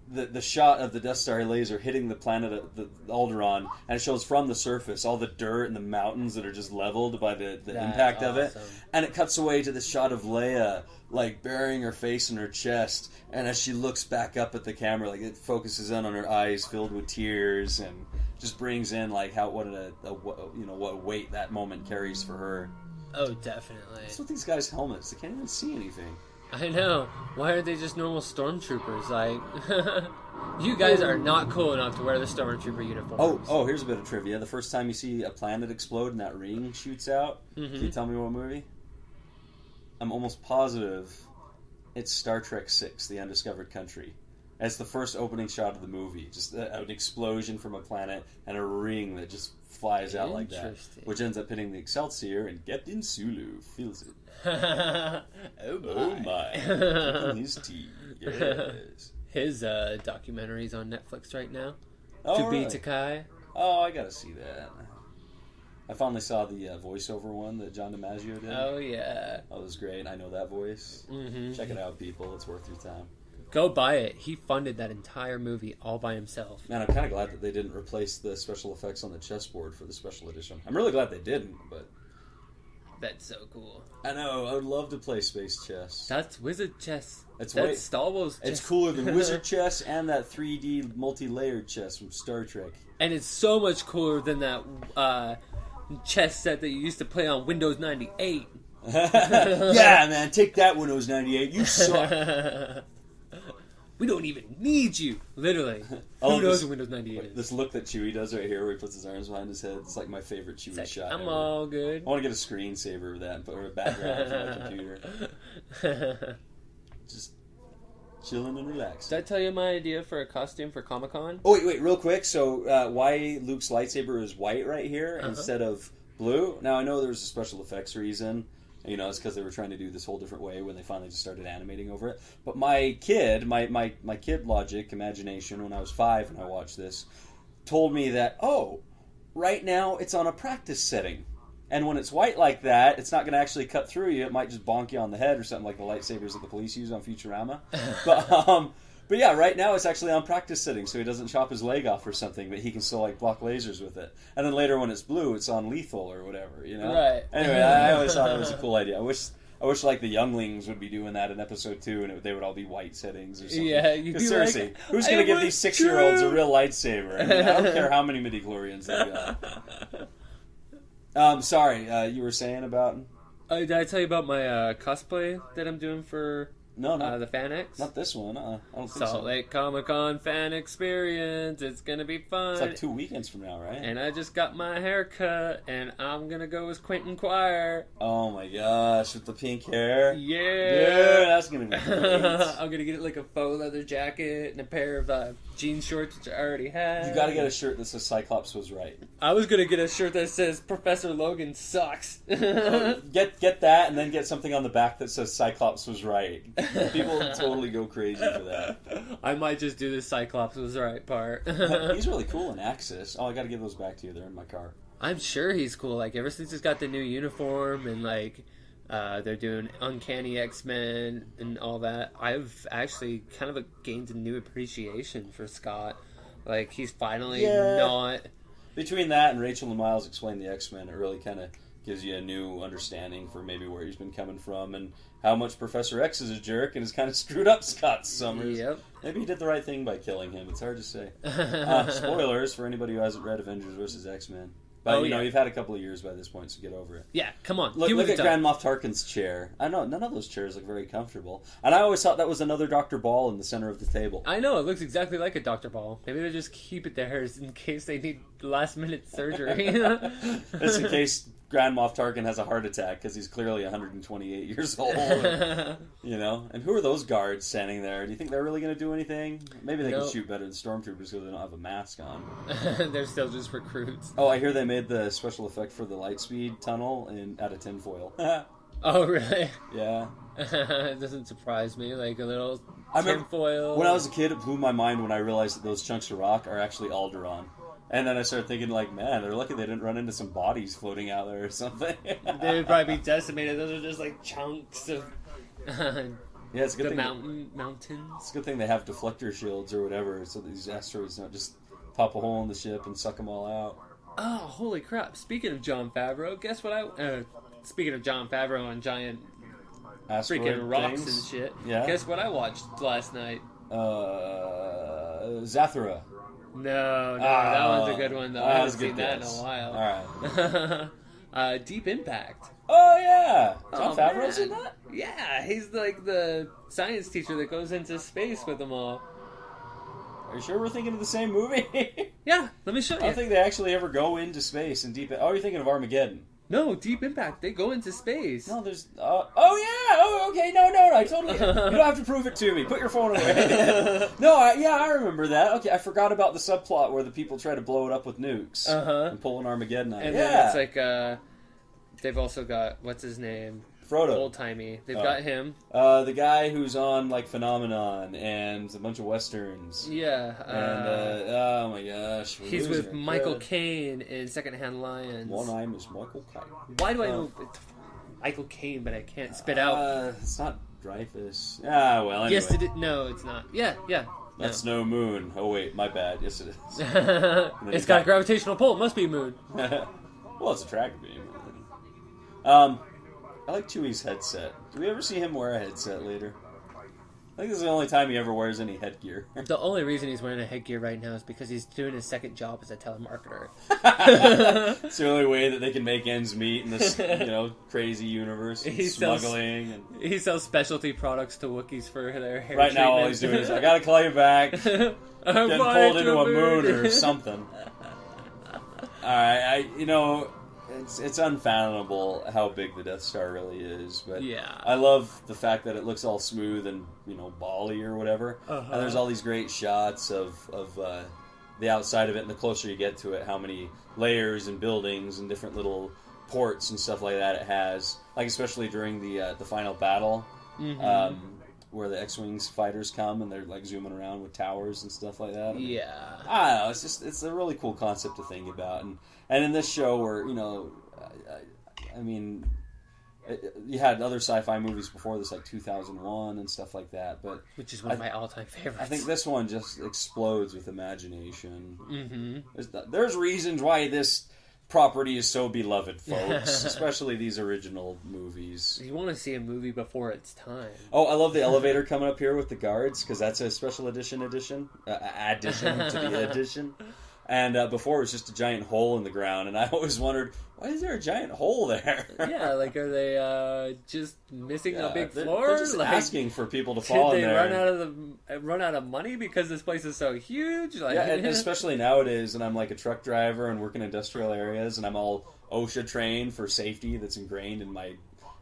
the shot of the Death Star laser hitting the planet, the Alderaan, and it shows from the surface all the dirt and the mountains that are just leveled by the impact of it. And it cuts away to the shot of Leia, like, burying her face in her chest, and as she looks back up at the camera, like, it focuses in on her eyes filled with tears, and just brings in, like, what weight that moment carries for her. Oh, definitely. What's with these guys' helmets? They can't even see anything. I know. Why are they just normal stormtroopers? Like, you guys are not cool enough to wear the stormtrooper uniforms. Oh, here's a bit of trivia. The first time you see a planet explode and that ring shoots out, can you tell me what movie? I'm almost positive it's Star Trek VI, The Undiscovered Country. It's the first opening shot of the movie. Just an explosion from a planet and a ring that just flies out like that. Which ends up hitting the Excelsior, and Captain Sulu feels it. Oh my. Keeping his tea. Yes. His documentary's on Netflix right now. Oh, To Be Takai. Oh, I gotta see that. I finally saw the voiceover one that John DiMaggio did. Oh, yeah. That was great. I know that voice. Check it out, people. It's worth your time. Go buy it. He funded that entire movie all by himself. Man, I'm kind of glad that they didn't replace the special effects on the chessboard for the special edition. I'm really glad they didn't, but... That's so cool. I know. I would love to play space chess. That's wizard chess. That's Star Wars chess. It's cooler than wizard chess and that 3D multi-layered chess from Star Trek. And it's so much cooler than that chess set that you used to play on Windows 98. Yeah, man. Take that, Windows 98. You suck. We don't even need you. Literally. Who knows what Windows 98 is? This look that Chewie does right here where he puts his arms behind his head. It's like my favorite Chewie shot I'm ever. all good. I want to get a screensaver of that or a background for my computer. Just chilling and relaxing. Did I tell you my idea for a costume for Comic-Con? Oh, wait, real quick. So why Luke's lightsaber is white right here instead of blue? Now, I know there's a special effects reason. It's because they were trying to do this whole different way when they finally just started animating over it. But my kid, my kid logic, imagination, when I was 5 and I watched this, told me that, right now it's on a practice setting. And when it's white like that, it's not going to actually cut through you. It might just bonk you on the head or something like the lightsabers that the police use on Futurama. But yeah, right now it's actually on practice setting, so he doesn't chop his leg off or something, but he can still block lasers with it. And then later when it's blue, it's on lethal or whatever, Right. Anyway, I always thought it was a cool idea. I wish the younglings would be doing that in episode 2, and they would all be white settings or something. Yeah, you'd be seriously, like, who's going to give these 6-year-olds a real lightsaber? I don't care how many midichlorians they got. Sorry, you were saying about... Did I tell you about my cosplay that I'm doing for No, not the FanX? Not this one. I don't think Salt so. Lake Comic-Con fan experience. It's gonna be fun. It's like 2 weekends from now, right? And I just got my hair cut, and I'm gonna go as Quentin Quire. Oh my gosh, with the pink hair. Yeah, Dude, that's gonna be great. I'm gonna get like a faux leather jacket and a pair of jean shorts, which I already have. You gotta get a shirt that says Cyclops was right. I was gonna get a shirt that says Professor Logan sucks. Get that, and then get something on the back that says Cyclops was right. People totally go crazy for that. I might just do the Cyclops was the right part. He's really cool in Axis. Oh, I got to give those back to you. They're in my car. I'm sure he's cool. Like, ever since he's got the new uniform and, like, they're doing Uncanny X-Men and all that, I've actually kind of gained a new appreciation for Scott. Like, he's finally not... Between that and Rachel and Miles Explain the X-Men, it really kind of gives you a new understanding for maybe where he's been coming from and how much Professor X is a jerk and has kind of screwed up Scott Summers. Yep. Maybe he did the right thing by killing him. It's hard to say. Spoilers for anybody who hasn't read Avengers vs. X-Men. But, you know, you've had a couple of years by this point, so get over it. Yeah, come on. Look at Grand Moff Tarkin's chair. I know, none of those chairs look very comfortable. And I always thought that was another Dr. Ball in the center of the table. I know, it looks exactly like a Dr. Ball. Maybe they just keep it there in case they need last-minute surgery. Just in case Grand Moff Tarkin has a heart attack, because he's clearly 128 years old. You know? And who are those guards standing there? Do you think they're really going to do anything? Maybe they can shoot better than stormtroopers because they don't have a mask on. They're still just recruits. Oh, I hear they made the special effect for the Lightspeed tunnel out of tinfoil. Oh, really? Yeah. It doesn't surprise me. Like a little tinfoil. When I was a kid, it blew my mind when I realized that those chunks of rock are actually Alderaan. And then I started thinking, like, man, they're lucky they didn't run into some bodies floating out there or something. They would probably be decimated. Those are just like chunks of yeah, it's a good the thing mountains. It's a good thing they have deflector shields or whatever, so these asteroids don't just pop a hole in the ship and suck them all out. Oh, holy crap! Speaking of Jon Favreau, guess what speaking of Jon Favreau and giant Asteroid freaking rocks things. and shit. Yeah. Guess what I watched last night? Zathura. No, that one's a good one though. I haven't seen that in a while. Alright. Deep Impact. Oh yeah! Jon Favreau's in that? Yeah, he's like the science teacher that goes into space with them all. Are you sure we're thinking of the same movie? Yeah, let me show you. I don't think they actually ever go into space in Deep. Oh, you're thinking of Armageddon. No, Deep Impact. They go into space. No, there's. Oh yeah. Oh, okay. No. I totally. You don't have to prove it to me. Put your phone away. No. I remember that. Okay, I forgot about the subplot where the people try to blow it up with nukes and pull an Armageddon out. And then it's like they've also got what's his name. Frodo. Old timey. They've got him. The guy who's on like Phenomenon and a bunch of westerns. Yeah. And oh my gosh, he's with Michael Caine in Secondhand Lions. One name is Michael Caine. Why do I know Michael Caine, but I can't spit out? It's not Dreyfus. Well, anyway. Yes, no, it's not. Yeah. That's no moon. Oh wait, my bad. Yes, it is. It's got a gravitational pull. It must be a moon. Well, it's a track beam. I like Chewie's headset. Do we ever see him wear a headset later? I think this is the only time he ever wears any headgear. The only reason he's wearing a headgear right now is because he's doing his second job as a telemarketer. It's the only way that they can make ends meet in this, crazy universe. He sells specialty products to Wookiees for their hair Right now, all he's doing is, I gotta call you back. Getting pulled into a moon or something. Alright, It's unfathomable how big the Death Star really is, but I love the fact that it looks all smooth and bally or whatever. And there's all these great shots of the outside of it, and the closer you get to it, how many layers and buildings and different little ports and stuff like that it has. Like especially during the final battle, where the X-Wings fighters come and they're like zooming around with towers and stuff like that. Yeah, I don't know. It's a really cool concept to think about, and in this show where you had other sci-fi movies before this, like 2001 and stuff like that, but which is one of my all-time favorites. I think this one just explodes with imagination. There's reasons why this property is so beloved, folks, especially these original movies. You want to see a movie before its time. Oh, I love the elevator coming up here with the guards, because that's a special addition to the edition. And before it was just a giant hole in the ground, and I always wondered, why is there a giant hole there? Yeah, like are they just missing a big floor? They're just asking for people to fall in there. Did they run out of money because this place is so huge? Like, and especially nowadays, and I'm like a truck driver and work in industrial areas, and I'm all OSHA trained for safety that's ingrained in my,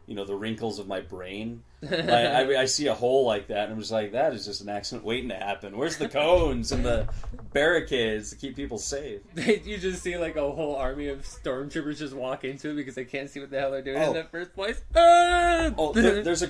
the wrinkles of my brain. I see a hole like that, and I'm just like, that is just an accident waiting to happen. Where's the cones and the barricades to keep people safe? You just see like a whole army of stormtroopers just walk into it because they can't see what the hell they're doing in the first place. There's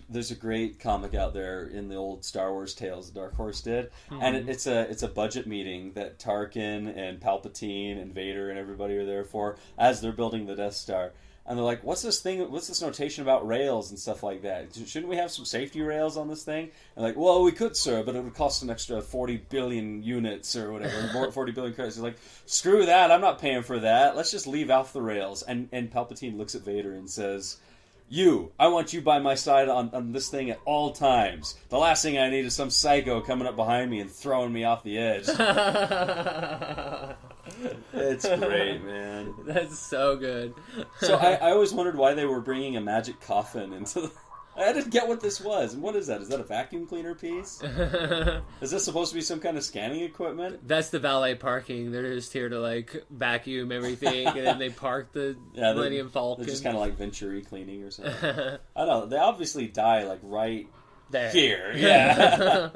There's a great comic out there in the old Star Wars tales that Dark Horse did, and it's a budget meeting that Tarkin and Palpatine and Vader and everybody are there for as they're building the Death Star. And they're like, what's this thing? What's this notation about rails and stuff like that? Shouldn't we have some safety rails on this thing? And like, well, we could, sir, but it would cost an extra 40 billion units or whatever, 40 billion credits. He's like, screw that, I'm not paying for that. Let's just leave off the rails. And Palpatine looks at Vader and says, I want you by my side on this thing at all times. The last thing I need is some psycho coming up behind me and throwing me off the edge. It's great, man. That's so good. So I always wondered why they were bringing a magic coffin into the... I didn't get what this was. And what is that? Is that a vacuum cleaner piece? Is this supposed to be some kind of scanning equipment? That's the valet parking. They're just here to, like, vacuum everything, and then they park the Millennium Falcon. They're just kind of like Venturi cleaning or something. I don't know. They obviously die, like, right there. Here. Yeah.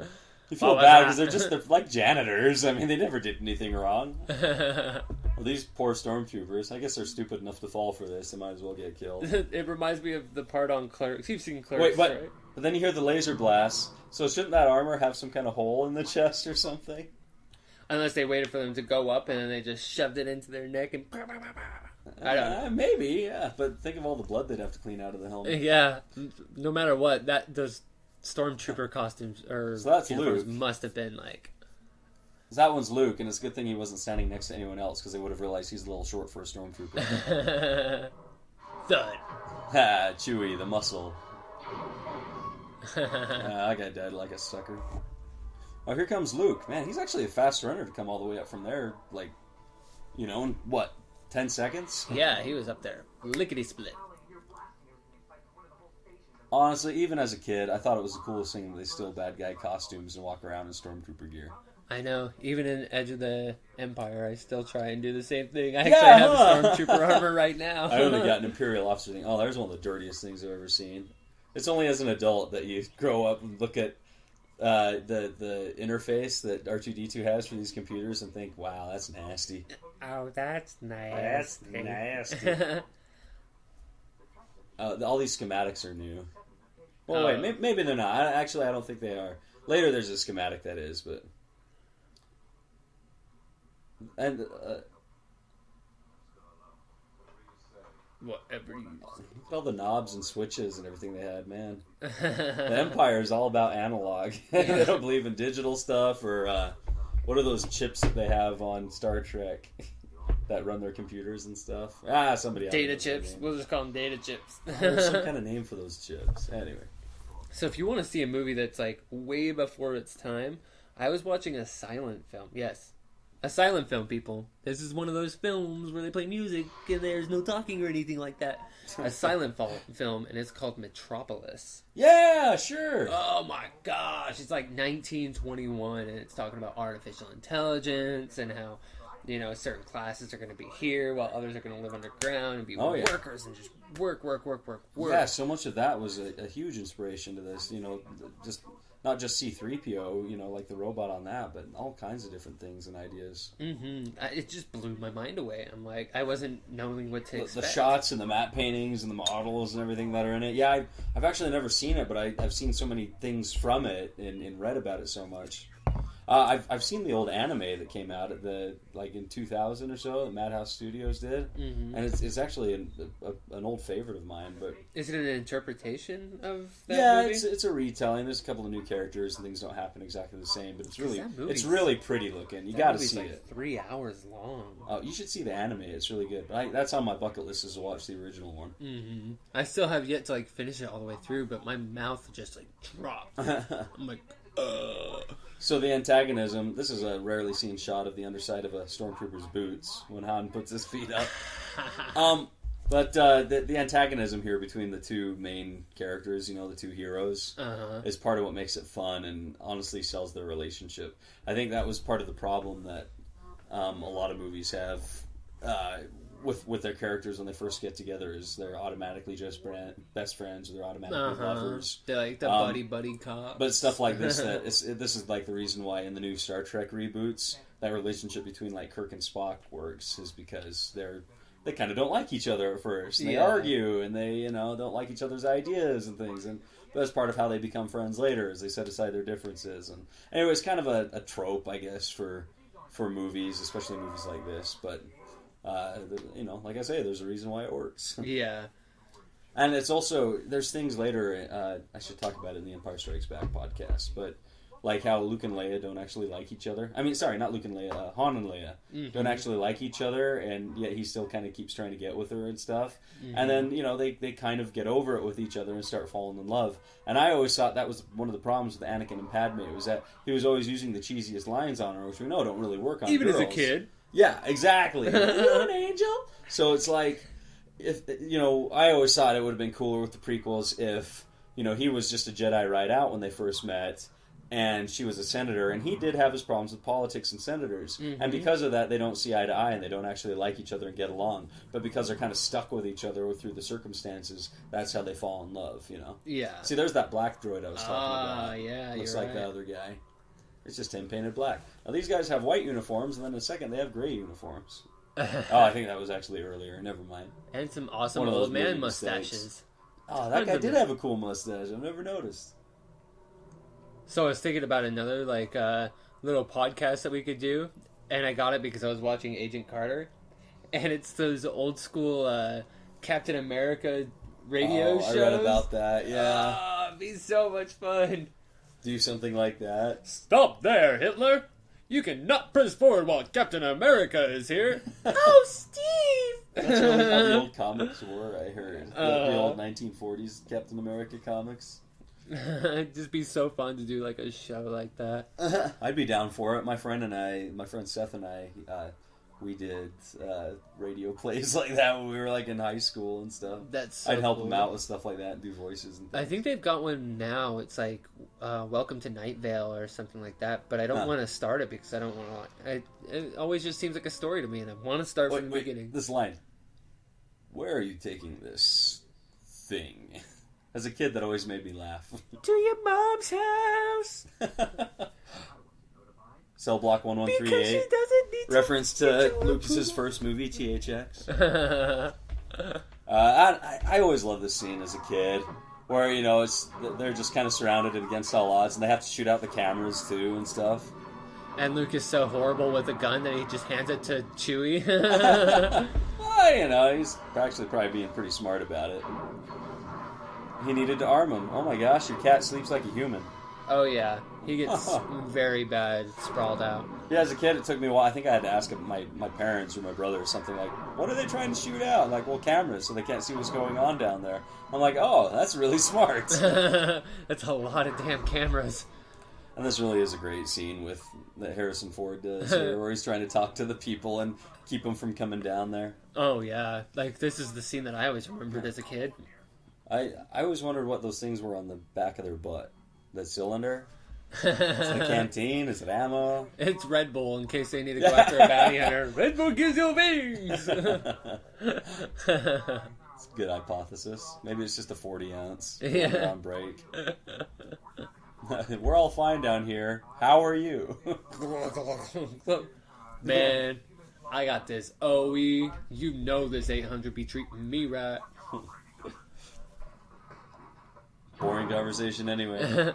You feel bad because they're like janitors. I mean, they never did anything wrong. Well, these poor stormtroopers, I guess they're stupid enough to fall for this. They might as well get killed. It reminds me of the part on Clerks. You've seen Clerks, right? But then you hear the laser blast. So shouldn't that armor have some kind of hole in the chest or something? Unless they waited for them to go up and then they just shoved it into their neck and... I don't know. Maybe, yeah. But think of all the blood they'd have to clean out of the helmet. Yeah. No matter what, those stormtrooper costumes or so that's Luke. Must have been like... That one's Luke, and it's a good thing he wasn't standing next to anyone else because they would have realized he's a little short for a stormtrooper. Thud. Ha, Chewie, the muscle. That guy died like a sucker. Oh, here comes Luke. Man, he's actually a fast runner to come all the way up from there, like, in what, 10 seconds? Yeah, he was up there. Lickety-split. Honestly, even as a kid, I thought it was the coolest thing that they steal bad guy costumes and walk around in stormtrooper gear. I know. Even in Edge of the Empire, I still try and do the same thing. I actually have the stormtrooper armor right now. I only got an Imperial officer thing. Oh, there's one of the dirtiest things I've ever seen. It's only as an adult that you grow up and look at the interface that R2-D2 has for these computers and think, wow, that's nasty. Oh, that's nasty. That's nasty. All these schematics are new. Well, wait, maybe they're not. Actually, I don't think they are. Later, there's a schematic that is, but... And, whatever you all the knobs and switches and everything they had, man. The Empire is all about analog. They don't believe in digital stuff or what are those chips that they have on Star Trek that run their computers and stuff? Somebody else. Data chips. We'll just call them data chips. There's some kind of name for those chips. Anyway. So if you want to see a movie that's like way before its time, I was watching a silent film. Yes. A silent film, people. This is one of those films where they play music and there's no talking or anything like that. A silent film, and it's called Metropolis. Yeah, sure. Oh my gosh. It's like 1921, and it's talking about artificial intelligence and how, certain classes are going to be here while others are going to live underground and be workers and just work. Yeah, so much of that was a huge inspiration to this, just... Not just C-3PO, like the robot on that, but all kinds of different things and ideas. Mm-hmm. It just blew my mind away. I'm like, I wasn't knowing what to expect. The shots and the matte paintings and the models and everything that are in it. Yeah, I've actually never seen it, but I've seen so many things from it and read about it so much. I've seen the old anime that came out at in 2000 or so that Madhouse Studios did, and it's actually an old favorite of mine. But is it an interpretation of that movie? Yeah, it's a retelling. There's a couple of new characters and things don't happen exactly the same, but it's really pretty looking. You got to see it. 3 hours long. Oh, you should see the anime. It's really good. That's on my bucket list is to watch the original one. Mm-hmm. I still have yet to finish it all the way through, but my mouth just dropped. I'm like, So the antagonism, this is a rarely seen shot of the underside of a stormtrooper's boots when Han puts his feet up. But the antagonism here between the two main characters, the two heroes, is part of what makes it fun and honestly sells their relationship. I think that was part of the problem that a lot of movies have with their characters when they first get together is they're automatically just best friends or they're automatically lovers. They're like the buddy cop. But stuff like this, this is like the reason why in the new Star Trek reboots that relationship between Kirk and Spock works is because they're they kind of don't like each other at first. And they argue, and they, don't like each other's ideas and things. And that's part of how they become friends later, is they set aside their differences. And anyway, it's kind of a trope, I guess, for movies, especially movies like this. But, like I say, there's a reason why it works. Yeah. And it's also, there's things later, I should talk about it in the Empire Strikes Back podcast, but like how Luke and Leia don't actually like each other. I mean, sorry, not Luke and Leia, Han and Leia don't actually like each other, and yet he still kind of keeps trying to get with her and stuff. And then, they kind of get over it with each other and start falling in love. And I always thought that was one of the problems with Anakin and Padme, was that he was always using the cheesiest lines on her, which we know don't really work on Even girls. As a kid. Yeah, exactly. You're an angel. So it's like, if I always thought it would have been cooler with the prequels if, he was just a Jedi right out when they first met, and she was a senator, and he did have his problems with politics and senators. And because of that, they don't see eye to eye, and they don't actually like each other and get along. But because they're kind of stuck with each other through the circumstances, that's how they fall in love, Yeah. See, there's that black droid I was talking about. Yeah, Looks you're like right. the other guy. It's just him painted black. Now, these guys have white uniforms, and then in a second, they have gray uniforms. I think that was actually earlier. Never mind. And some awesome old man mustaches. Mistakes. Oh, that guy did have a cool mustache. I've never noticed. So I was thinking about another little podcast that we could do, and I got it because I was watching Agent Carter, and it's those old school Captain America radio shows. I read about that. Yeah, oh, it'd be so much fun. Do something like that. Stop there, Hitler! You cannot press forward while Captain America is here. Oh, Steve! That's really how the old comics were. I heard the old 1940s Captain America comics. It'd just be so fun to do like a show like that. I'd be down for it. My friend Seth and I, we did radio plays like that when we were like in high school and stuff. That's so I'd help cool. them out with stuff like that and do voices and things. I think they've got one now. It's like Welcome to Night Vale or something like that. But I don't want to start it because I don't want to. It always just seems like a story to me, and I want to start from the beginning. This line. Where are you taking this thing? As a kid, that always made me laugh. To your mom's house. Cell Block 1138. Reference to Lucas's first movie, THX. I always loved this scene as a kid, where they're just kind of surrounded and against all odds, and they have to shoot out the cameras too and stuff. And Luke is so horrible with a gun that he just hands it to Chewie. Well, he's actually probably being pretty smart about it. He needed to arm him. Oh my gosh, your cat sleeps like a human. Oh yeah, he gets very bad, sprawled out. Yeah, as a kid, it took me a while. I think I had to ask my parents or my brother or something like, what are they trying to shoot out? Like, well, cameras, so they can't see what's going on down there. I'm like, oh, that's really smart. That's a lot of damn cameras. And this really is a great scene that Harrison Ford does here, where he's trying to talk to the people and keep them from coming down there. Oh yeah, like this is the scene that I always remembered as a kid. I always wondered what those things were on the back of their butt. That cylinder? Is it a canteen? Is it ammo? It's Red Bull in case they need to go after a bounty hunter. Red Bull gives you wings! It's a good hypothesis. Maybe it's just a 40 ounce on break. We're all fine down here. How are you? Man, I got this OE. You know this 800 be treating me right. Boring conversation anyway. The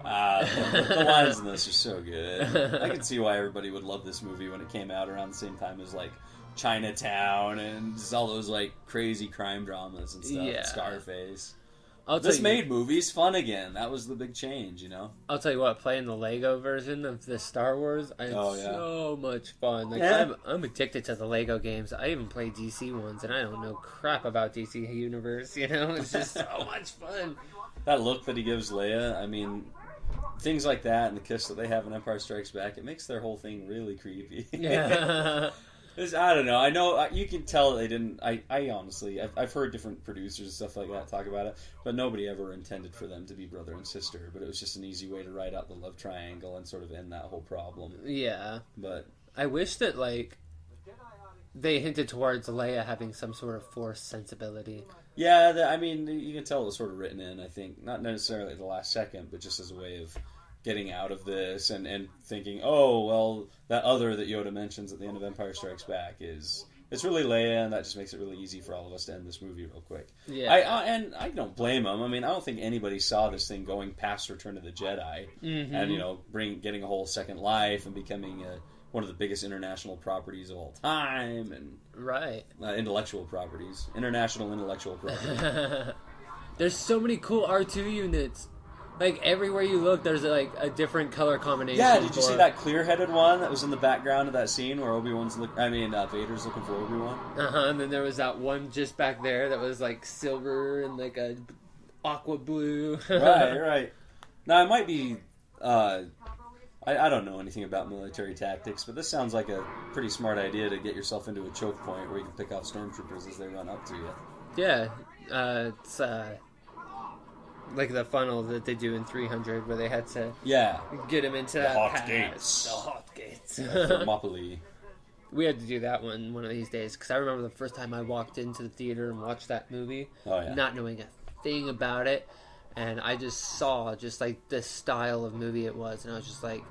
lines in this are so good. I can see why everybody would love this movie when it came out around the same time as like Chinatown and just all those like crazy crime dramas and stuff. Yeah. Scarface. This made movies fun again. That was the big change, I'll tell you what, playing the Lego version of the Star Wars, I had so much fun. Like I'm addicted to the Lego games. I even play DC ones, and I don't know crap about DC Universe. It's just so much fun. That look that he gives Leia, I mean, things like that and the kiss that they have in Empire Strikes Back, it makes their whole thing really creepy. Yeah. I don't know. I know you can tell they didn't. I honestly, I've heard different producers and stuff like that talk about it, but nobody ever intended for them to be brother and sister. But it was just an easy way to write out the love triangle and sort of end that whole problem. Yeah. But I wish that they hinted towards Leia having some sort of Force sensibility. Yeah, I mean, you can tell it was sort of written in. I think not necessarily at the last second, but just as a way of getting out of this and thinking, oh, well, that other that Yoda mentions at the end of Empire Strikes Back is It's really Leia, and that just makes it really easy for all of us to end this movie real quick. Yeah. And I don't blame them. I mean, I don't think anybody saw this thing going past Return of the Jedi, and getting a whole second life and becoming one of the biggest international properties of all time, and intellectual properties, international intellectual property. There's so many cool R2 units. Like, everywhere you look, there's, like, a different color combination. Yeah, did you see that clear-headed one that was in the background of that scene where Vader's looking for Obi-Wan? And then there was that one just back there that was, like, silver and, like, a aqua blue. Right. Now, it might be... I don't know anything about military tactics, but this sounds like a pretty smart idea to get yourself into a choke point where you can pick off stormtroopers as they run up to you. Yeah, it's... like the funnel that they do in 300, where they had to get him into that hot pass. gates. The hot gates. Thermopylae. We had to do that one of these days, because I remember the first time I walked into the theater and watched that movie, not knowing a thing about it, and I just saw like the style of movie it was, and I was just like,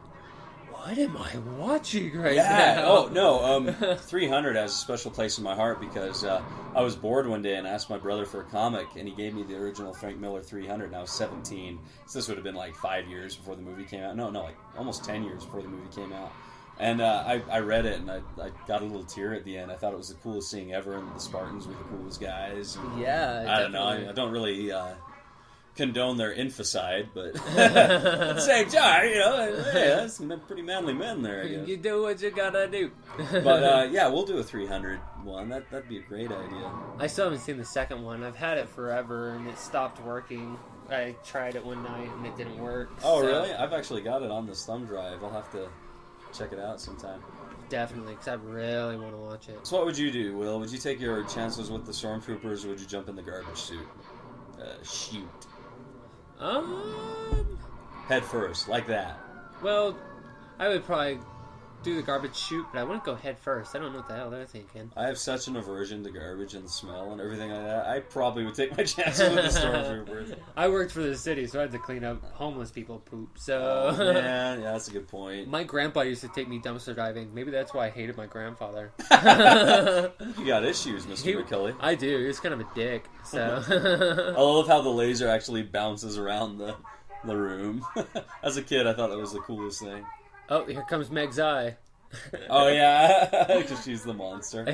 what am I watching now? Oh, no. 300 has a special place in my heart because I was bored one day and asked my brother for a comic, and he gave me the original Frank Miller 300, and I was 17. So this would have been like 5 years before the movie came out. No, like almost 10 years before the movie came out. And I read it, and I got a little tear at the end. I thought it was the coolest thing ever, and the Spartans were the coolest guys. And I don't know. I don't really... condone their infanticide, but at the same time, that's some pretty manly men there, I guess. You do what you gotta do. But we'll do a 300 one. That'd be a great idea. I still haven't seen the second one. I've had it forever, and it stopped working. I tried it one night, and it didn't work. Oh, really? I've actually got it on this thumb drive. I'll have to check it out sometime. Definitely, because I really want to watch it. So what would you do, Will? Would you take your chances with the stormtroopers, or would you jump in the garbage suit? Shoot. Head first, like that. Well, I would probably do the garbage chute, but I wouldn't go head first. I don't know what the hell they're thinking. I have such an aversion to garbage and the smell and everything like that. I probably would take my chances with the stormtroopers. I worked for the city, so I had to clean up homeless people poop. So, man, yeah, that's a good point. My grandpa used to take me dumpster diving. Maybe that's why I hated my grandfather. You got issues, Mr. McKelly. I do. He was kind of a dick. So I love how the laser actually bounces around the room. As a kid, I thought that was the coolest thing. Oh, here comes Meg's eye. Oh, yeah, because she's the monster.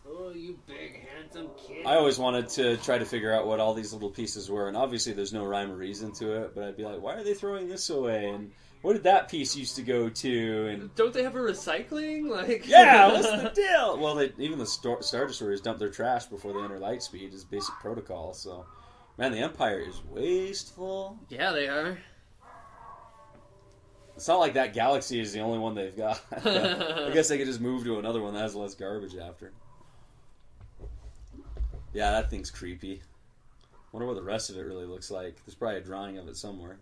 Oh, you big, handsome kid. I always wanted to try to figure out what all these little pieces were, and obviously there's no rhyme or reason to it, but I'd be like, why are they throwing this away? And where did that piece used to go to? And don't they have a recycling? Yeah, what's the deal? Well, even the Star Destroyers dump their trash before they enter light speed is basic protocol, so... Man, the Empire is wasteful. Yeah, they are. It's not like that galaxy is the only one they've got. I guess they could just move to another one that has less garbage after. Yeah, that thing's creepy. Wonder what the rest of it really looks like. There's probably a drawing of it somewhere.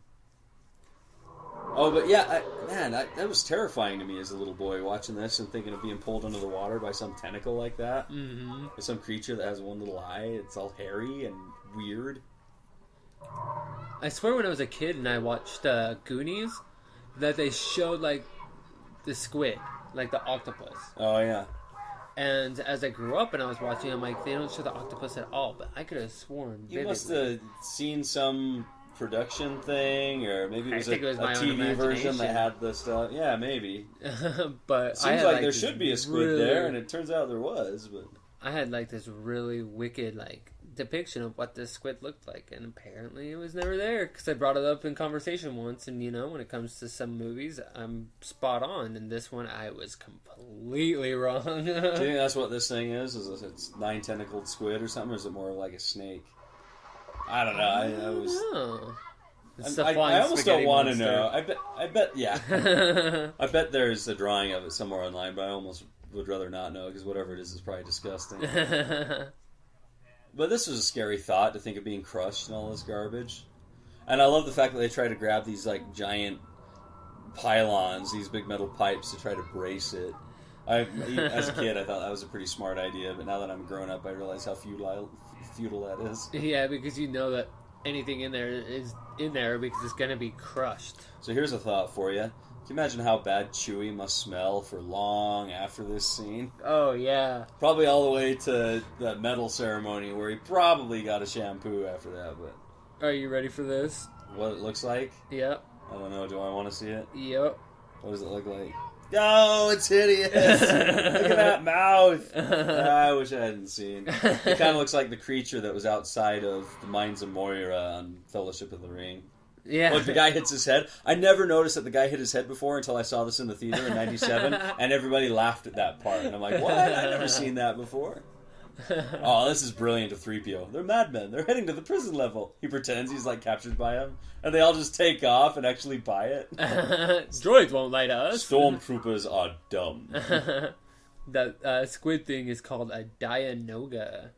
Oh, but yeah, that was terrifying to me as a little boy watching this and thinking of being pulled under the water by some tentacle like that. Mm-hmm. Or some creature that has one little eye. It's all hairy and weird. I swear when I was a kid and I watched Goonies, that they showed, like, the squid, like the octopus. Oh, yeah. And as I grew up and I was watching, I'm like, they don't show the octopus at all, but I could have sworn vividly. You must have seen some production thing, or maybe it was a TV version that had the stuff. Yeah, maybe. But it seems like there should be a squid there, and it turns out there was. But I had like this really wicked depiction of what this squid looked like, and apparently it was never there because I brought it up in conversation once. And when it comes to some movies, I'm spot on, and this one I was completely wrong. Do you think that's what this thing is? Is it's 9-tentacled squid or something, or is it more like a snake? I don't know. I almost don't want to know. I bet. Yeah. I bet there's a drawing of it somewhere online, but I almost would rather not know because whatever it is probably disgusting. But this was a scary thought to think of being crushed in all this garbage. And I love the fact that they try to grab these giant pylons, these big metal pipes to try to brace it. As a kid, I thought that was a pretty smart idea, but now that I'm grown up, I realize how futile that is. Yeah, because you know that anything in there is in there because it's going to be crushed. So here's a thought for you. you imagine how bad Chewie must smell for long after this scene? Oh, yeah. Probably all the way to the medal ceremony where he probably got a shampoo after that, but... Are you ready for this? What it looks like? Yep. I don't know, do I want to see it? Yep. What does it look like? Oh, it's hideous! Look at that mouth! I wish I hadn't seen. It kind of looks like the creature that was outside of the Mines of Moira on Fellowship of the Ring. Yeah. Look, the guy hits his head. I never noticed that the guy hit his head before until I saw this in the theater in 97, and everybody laughed at that part. And I'm like, what? I've never seen that before. Oh, this is brilliant of 3PO. They're madmen. They're heading to the prison level. He pretends he's like captured by him, and they all just take off and actually buy it. Droids won't lie to us. Stormtroopers are dumb. That squid thing is called a Dianoga.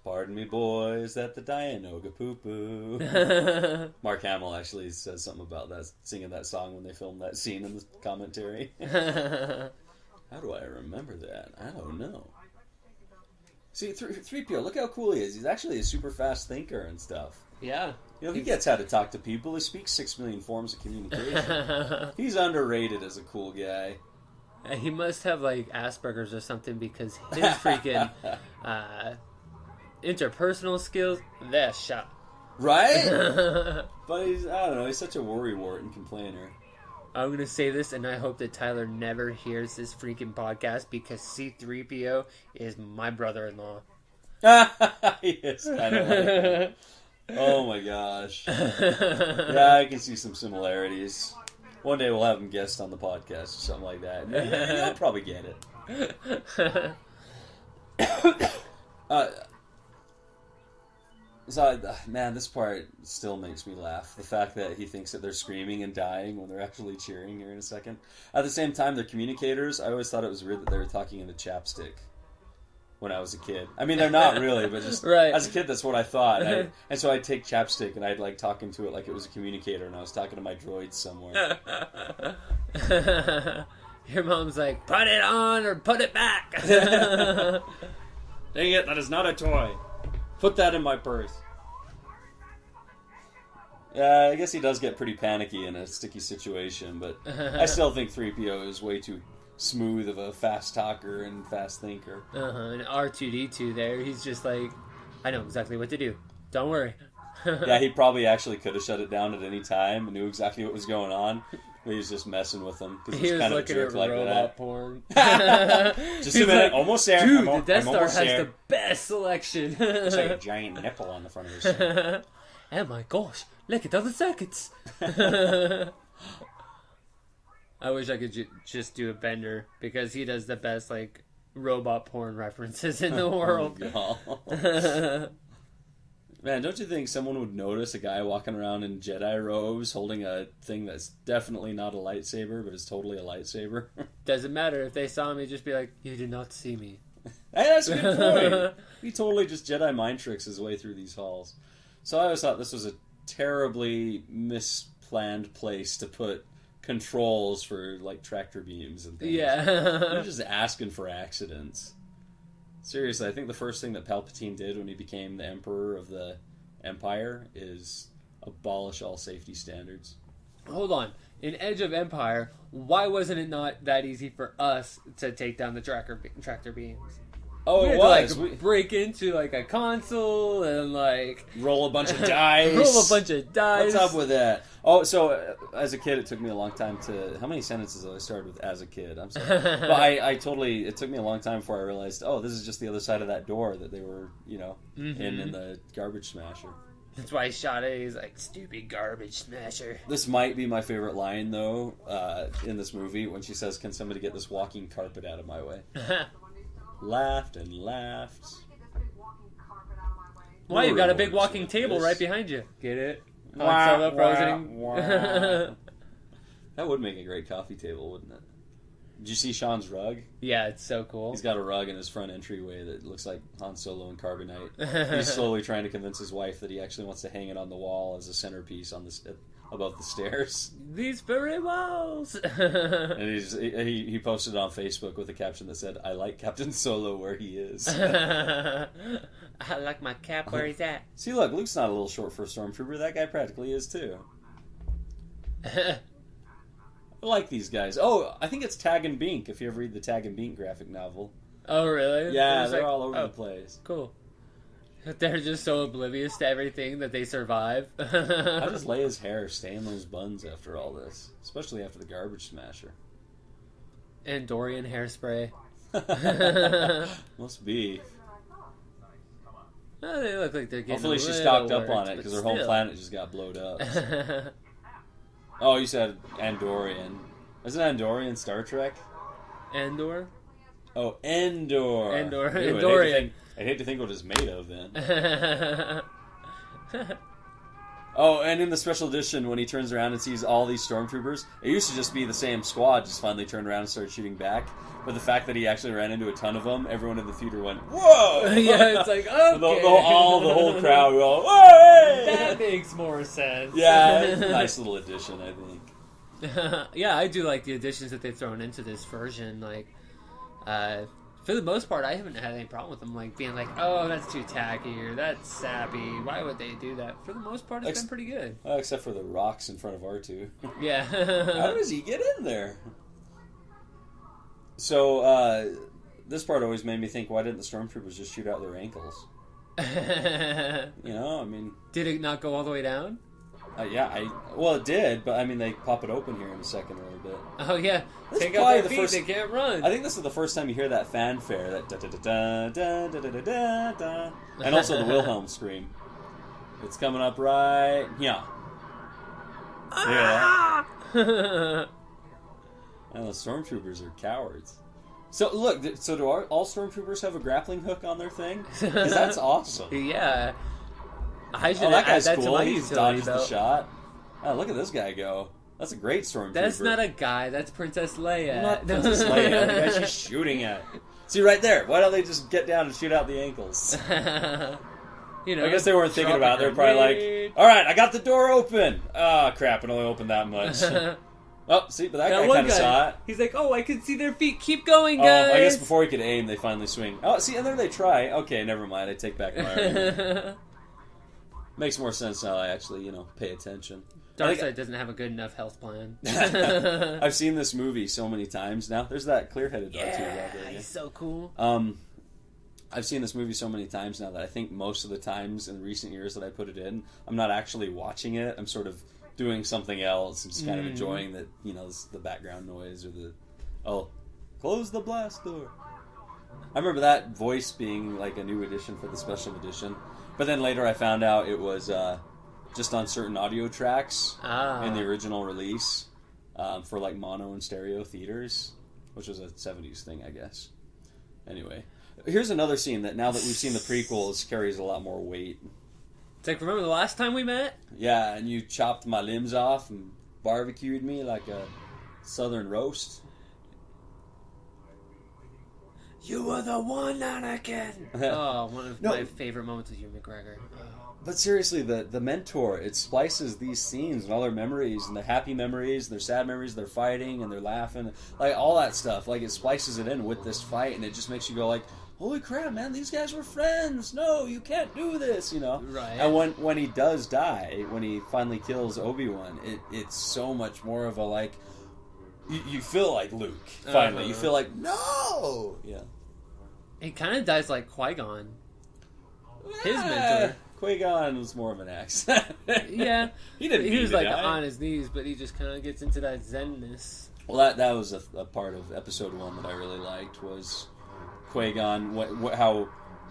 Pardon me, boys, that the Dianoga poo-poo. Mark Hamill actually says something about that, singing that song when they filmed that scene in the commentary. How do I remember that? I don't know. See, 3PO, look how cool he is. He's actually a super fast thinker and stuff. Yeah. You know, he gets how to talk to people. He speaks 6 million forms of communication. He's underrated as a cool guy. He must have, like, Asperger's or something because his freaking interpersonal skills, they're shot. Right? But he's, I don't know, he's such a worrywart and complainer. I'm going to say this, and I hope that Tyler never hears this freaking podcast because C-3PO is my brother-in-law. He is kind of like... Oh my gosh. Yeah, I can see some similarities. One day we'll have him guest on the podcast or something like that. Yeah, he'll probably get it. So, man, this part still makes me laugh. The fact that he thinks that they're screaming and dying when they're actually cheering here in a second. At the same time, they're communicators. I always thought it was weird that they were talking into chapstick when I was a kid. I mean, they're not really, but just right. As a kid, that's what I thought. And so I'd take chapstick and I'd like talk into it like it was a communicator and I was talking to my droids somewhere. Your mom's like, put it on or put it back. Dang it, that is not a toy. Put that in my purse. Yeah, I guess he does get pretty panicky in a sticky situation, but I still think 3PO is way too smooth of a fast talker and fast thinker. And R2-D2 there, he's just like, I know exactly what to do. Don't worry. Yeah, he probably actually could have shut it down at any time and knew exactly what was going on. He was just messing with them because he's kind of a jerk like that. Porn. Just a minute, like, almost there. Dude, the Death Star has the best selection. It's like a giant nipple on the front of his shirt. Oh my gosh, look at all the circuits. I wish I could just do a Bender because he does the best like robot porn references in the world. Man, don't you think someone would notice a guy walking around in Jedi robes holding a thing that's definitely not a lightsaber, but is totally a lightsaber? Doesn't matter. If they saw me, just be like, you did not see me. Hey, that's a good point. He totally just Jedi mind tricks his way through these halls. So I always thought this was a terribly misplanned place to put controls for, like, tractor beams and things. Yeah. You're just asking for accidents. Seriously, I think the first thing that Palpatine did when he became the Emperor of the Empire is abolish all safety standards. Hold on. In Edge of Empire, why wasn't it not that easy for us to take down the tractor beams? Oh, it was. To, like, break into, like, a console and, like... roll a bunch of dice. Roll a bunch of dice. What's up with that? Oh, so, as a kid, it took me a long time to... How many sentences have I started with as a kid? I'm sorry. But I totally... It took me a long time before I realized, oh, this is just the other side of that door that they were, you know, in the garbage smasher. That's why he shot it. He's like, stupid garbage smasher. This might be my favorite line, though, in this movie, when she says, can somebody get this walking carpet out of my way? Laughed and laughed. Why, you've got a big walking table right behind you. Get it? That would make a great coffee table, wouldn't it? Did you see Sean's rug? Yeah, it's so cool. He's got a rug in his front entryway that looks like Han Solo and Carbonite. He's slowly trying to convince his wife that he actually wants to hang it on the wall as a centerpiece on above the stairs. These furry walls. And he posted it on Facebook with a caption that said, I like Captain Solo where he is. I like my cap where he's at. See, look, Luke's not a little short for a stormtrooper. That guy practically is, too. I like these guys. Oh, I think it's Tag and Bink, if you ever read the Tag and Bink graphic novel. Oh, really? Yeah, they're all over the place. Cool. They're just so oblivious to everything that they survive. How does Leia's hair stay in those buns after all this? Especially after the Garbage Smasher. Andorian hairspray. Must be. Oh, they look like they're getting Hopefully she stocked up on it, because her whole planet just got blowed up. Oh, you said Andorian. Isn't Andorian Star Trek? Andor? Oh, Endor. Endor. Ew, Andorian. I'd hate to think what it's made of then. Oh, and in the special edition, when he turns around and sees all these stormtroopers, it used to just be the same squad, just finally turned around and started shooting back. But the fact that he actually ran into a ton of them, everyone in the theater went, whoa! Yeah, it's like, okay. The whole crowd go, whoa! That makes more sense. Yeah, it's a nice little addition, I think. Yeah, I do like the additions that they've thrown into this version. Like, for the most part, I haven't had any problem with them, like being like, "Oh, that's too tacky" or "That's sappy." Why would they do that? For the most part, it's been pretty good. Well, except for the rocks in front of R2. Yeah. How does he get in there? So this part always made me think: why didn't the stormtroopers just shoot out their ankles? You know, I mean, did it not go all the way down? Well, it did, but I mean, they pop it open here in a second a little bit. Oh yeah, take out their feet. They can't run. I think this is the first time you hear that fanfare, that da da da da da da da da da, and also the Wilhelm scream. It's coming up right here. Yeah. And the stormtroopers are cowards. So look, do all stormtroopers have a grappling hook on their thing? Because that's awesome. Yeah. I should that guy's add that cool. to my He utility dodges the shot. Oh, look at this guy go. That's a great stormtrooper. That's not a guy. That's Princess Leia. Not Princess Leia. The guy she's shooting at. See, right there. Why don't they just get down and shoot out the ankles? You know, I guess they weren't thinking about it. They're probably like, all right, I got the door open. Ah, crap, it only opened that much. Oh, see, but that guy kind of saw it. He's like, oh, I can see their feet. Keep going, guys. Oh, I guess before he could aim, they finally swing. Oh, see, and there they try. Okay, never mind. I take back my argument. Makes more sense now I actually, pay attention. Darkseid doesn't have a good enough health plan. I've seen this movie so many times now. There's that clear-headed dog too. Yeah, he's so cool. I've seen this movie so many times now that I think most of the times in recent years that I put it in, I'm not actually watching it. I'm sort of doing something else and just kind of enjoying the background noise or close the blast door. I remember that voice being like a new addition for the special edition. But then later I found out it was just on certain audio tracks in the original release for like mono and stereo theaters, which was a 70s thing, I guess. Anyway, here's another scene that now that we've seen the prequels carries a lot more weight. It's like, remember the last time we met? Yeah, and you chopped my limbs off and barbecued me like a southern roast. You were the one, Anakin! Oh, one of my favorite moments with Ewan McGregor. Oh. But seriously, the mentor, it splices these scenes and all their memories, and their happy memories, and their sad memories, they're fighting, and they're laughing, like, all that stuff. Like, it splices it in with this fight, and it just makes you go, like, holy crap, man, these guys were friends! No, you can't do this, Right. And when he does die, when he finally kills Obi-Wan, it's so much more of a, like, you feel like Luke, finally. You feel like, no! Yeah. He kind of dies like Qui-Gon. His mentor. Qui-Gon was more of an axe. Yeah. He was like on his knees, but he just kind of gets into that zenness. Well, that was a part of Episode 1 that I really liked, was Qui-Gon, how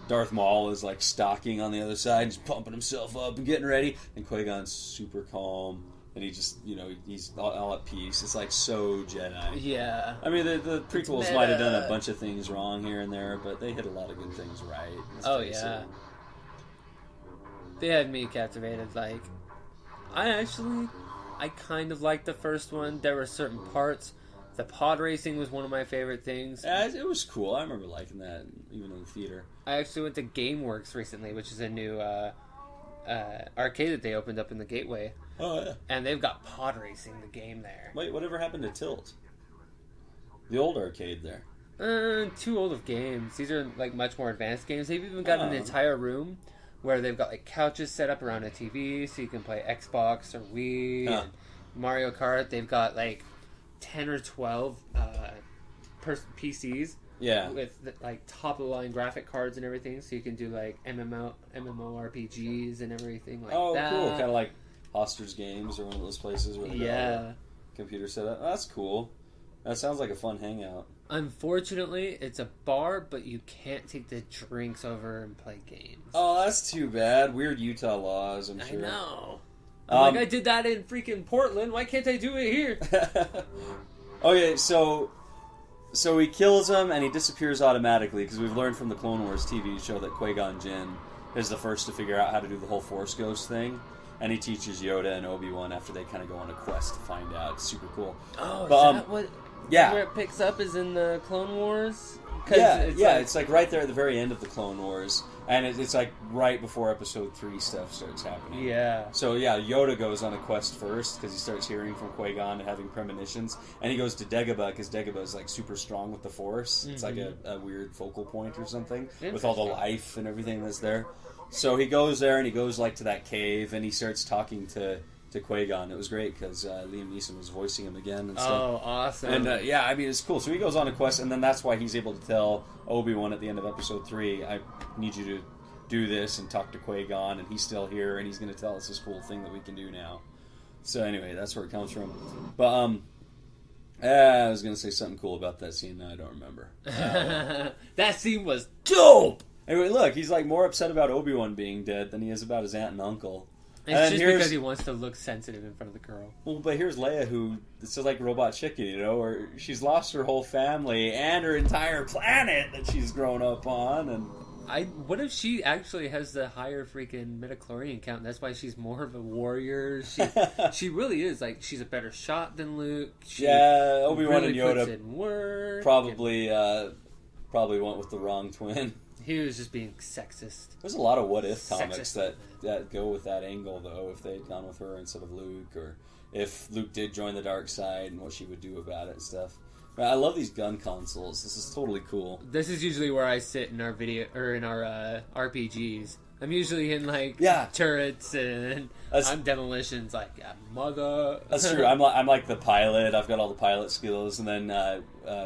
Darth Maul is like stalking on the other side, just pumping himself up and getting ready, and Qui-Gon's super calm. And he just, he's all at peace. It's like so Jedi. Yeah. I mean, the prequels might have done a bunch of things wrong here and there, but they hit a lot of good things right. Oh, yeah. They had me captivated. Like, I kind of liked the first one. There were certain parts. The pod racing was one of my favorite things. Yeah, it was cool. I remember liking that, even in the theater. I actually went to GameWorks recently, which is a new arcade that they opened up in the Gateway. Oh, yeah. And they've got pod racing, the game there. Wait, whatever happened to Tilt? The old arcade there. Too old of games. These are, like, much more advanced games. They've even got an entire room where they've got, like, couches set up around a TV so you can play Xbox or Wii and Mario Kart. They've got, like, 10 or 12 PCs. Yeah. With like top of the line graphic cards and everything, so you can do like MMORPGs and everything like that. Oh, cool! Kind of like Hoster's Games or one of those places where they got a computer set up. Oh, that's cool. That sounds like a fun hangout. Unfortunately, it's a bar, but you can't take the drinks over and play games. Oh, that's too bad. Weird Utah laws, I'm sure. I know. I'm I did that in freaking Portland. Why can't I do it here? Okay, so he kills him and he disappears automatically because we've learned from the Clone Wars TV show that Qui-Gon Jinn is the first to figure out how to do the whole Force Ghost thing. And he teaches Yoda and Obi-Wan after they kind of go on a quest to find out. It's super cool. Oh, but, is that what... Yeah. Where it picks up is in the Clone Wars? It's like right there at the very end of the Clone Wars. And it's like right before Episode 3 stuff starts happening. Yeah. So yeah, Yoda goes on a quest first because he starts hearing from Qui-Gon and having premonitions. And he goes to Dagobah because Dagobah is like super strong with the Force. It's like a weird focal point or something with all the life and everything that's there. So he goes there and he goes like to that cave and he starts talking to Qui-Gon. It was great because Liam Neeson was voicing him again and stuff. Oh, awesome. And yeah, I mean, it's cool. So he goes on a quest, and then that's why he's able to tell Obi-Wan at the end of Episode 3, I need you to do this and talk to Qui-Gon, and he's still here, and he's going to tell us this cool thing that we can do now. So anyway, that's where it comes from. But I was going to say something cool about that scene, now I don't remember. That scene was dope! Anyway, look, he's like more upset about Obi-Wan being dead than he is about his aunt and uncle. It's just because he wants to look sensitive in front of the girl. Well, but here's Leia, who it's just like Robot Chicken, you know, where she's lost her whole family and her entire planet that she's grown up on. And what if she actually has the higher freaking midichlorian count? That's why she's more of a warrior. She really is. Like, she's a better shot than Luke. Obi-Wan really and Yoda puts in work probably went with the wrong twin. He was just being sexist. There's a lot of what if comics that go with that angle, though. If they had gone with her instead of Luke, or if Luke did join the dark side and what she would do about it and stuff. But I love these gun consoles. This is totally cool. This is usually where I sit in our video or in our RPGs. I'm usually in like turrets and I'm demolitions. Like mother. That's true. I'm like the pilot. I've got all the pilot skills, and then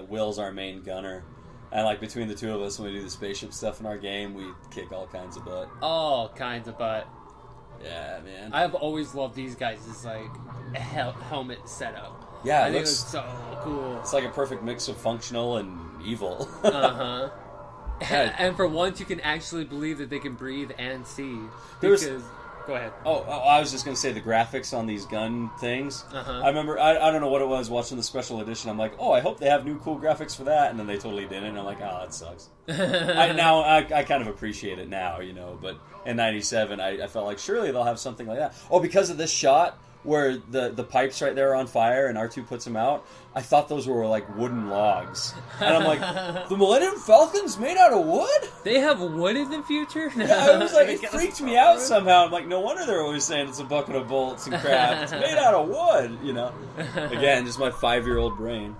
Will's our main gunner. And like between the two of us, when we do the spaceship stuff in our game, we kick all kinds of butt. All kinds of butt. Yeah, man. I've always loved these guys' like helmet setup. Yeah, I think it's so cool. It's like a perfect mix of functional and evil. Uh-huh. And for once, you can actually believe that they can breathe and see. Go ahead. Oh, I was just going to say the graphics on these gun things. Uh-huh. I remember, I don't know what it was, watching the special edition. I'm like, oh, I hope they have new cool graphics for that. And then they totally didn't. And I'm like, oh, that sucks. I kind of appreciate it now, you know. But in 97, I felt like surely they'll have something like that. Oh, because of this shot where the pipes right there are on fire and R2 puts them out, I thought those were like wooden logs. And I'm like, the Millennium Falcon's made out of wood? They have wood in the future? Yeah, it was like, it freaked me out somehow. I'm like, no wonder they're always saying it's a bucket of bolts and crap. It's made out of wood, you know? Again, just my 5-year-old brain.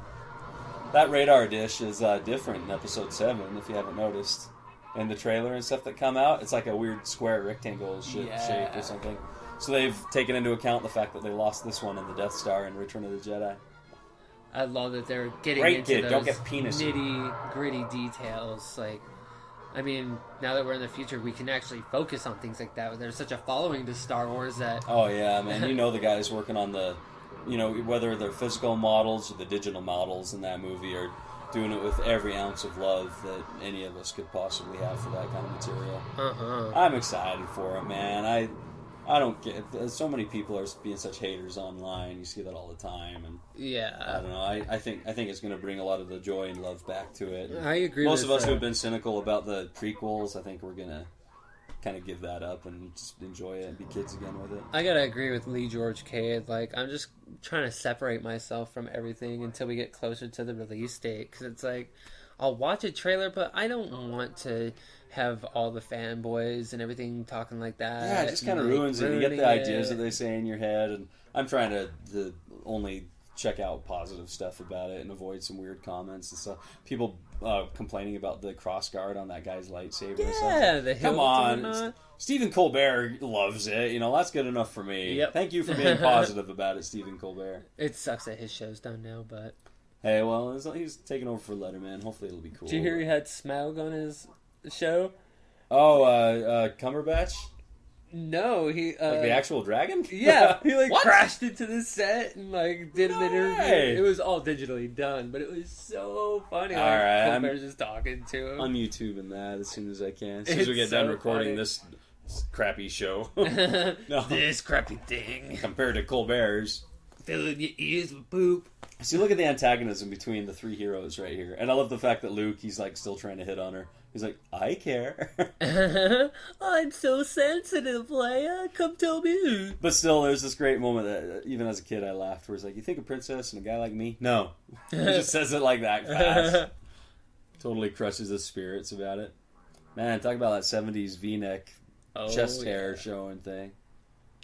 That radar dish is different in Episode 7, if you haven't noticed. In the trailer and stuff that come out, it's like a weird square rectangle shape or something. So they've taken into account the fact that they lost this one in the Death Star in Return of the Jedi. I love that they're getting into those nitty-gritty details. Like, I mean, now that we're in the future, we can actually focus on things like that. There's such a following to Star Wars that... Oh, yeah, man. You know the guys working on the... You know, whether they're physical models or the digital models in that movie are doing it with every ounce of love that any of us could possibly have for that kind of material. Uh-huh. I'm excited for it, man. I don't get... So many people are being such haters online. You see that all the time. And yeah. I don't know. I think it's going to bring a lot of the joy and love back to it. And I agree most of us who have been cynical about the prequels, I think we're going to kind of give that up and just enjoy it and be kids again with it. I got to agree with Lee George Cade. Like, I'm just trying to separate myself from everything until we get closer to the release date. Because it's like, I'll watch a trailer, but I don't want to have all the fanboys and everything talking like that. Yeah, it just kind of ruins it. You get the ideas that they say in your head, and I'm trying to only check out positive stuff about it and avoid some weird comments and stuff. People complaining about the cross guard on that guy's lightsaber. Yeah, the come on. Stephen Colbert loves it. You know, that's good enough for me. Yep. Thank you for being positive about it, Stephen Colbert. It sucks that his show's done now, but... Hey, well, he's taking over for Letterman. Hopefully it'll be cool. Did you hear he had Smaug on his show? Oh, Cumberbatch? No, he... like the actual dragon? Yeah, he crashed into the set and did an interview. Way. It was all digitally done, but it was so funny. All right, Colbert's just talking to him. I'm YouTubing that as soon as I can. As soon as we get done recording this crappy show. No. This crappy thing. Compared to Colbert's. Filling your ears with poop. See, look at the antagonism between the three heroes right here. And I love the fact that Luke, he's still trying to hit on her. He's like, I care. I'm so sensitive, Leia. Come tell me. But still, there's this great moment that, even as a kid, I laughed, where it's like, you think a princess and a guy like me? No. He just says it like that fast. Totally crushes his spirits about it. Man, talk about that 70s V-neck chest hair showing thing.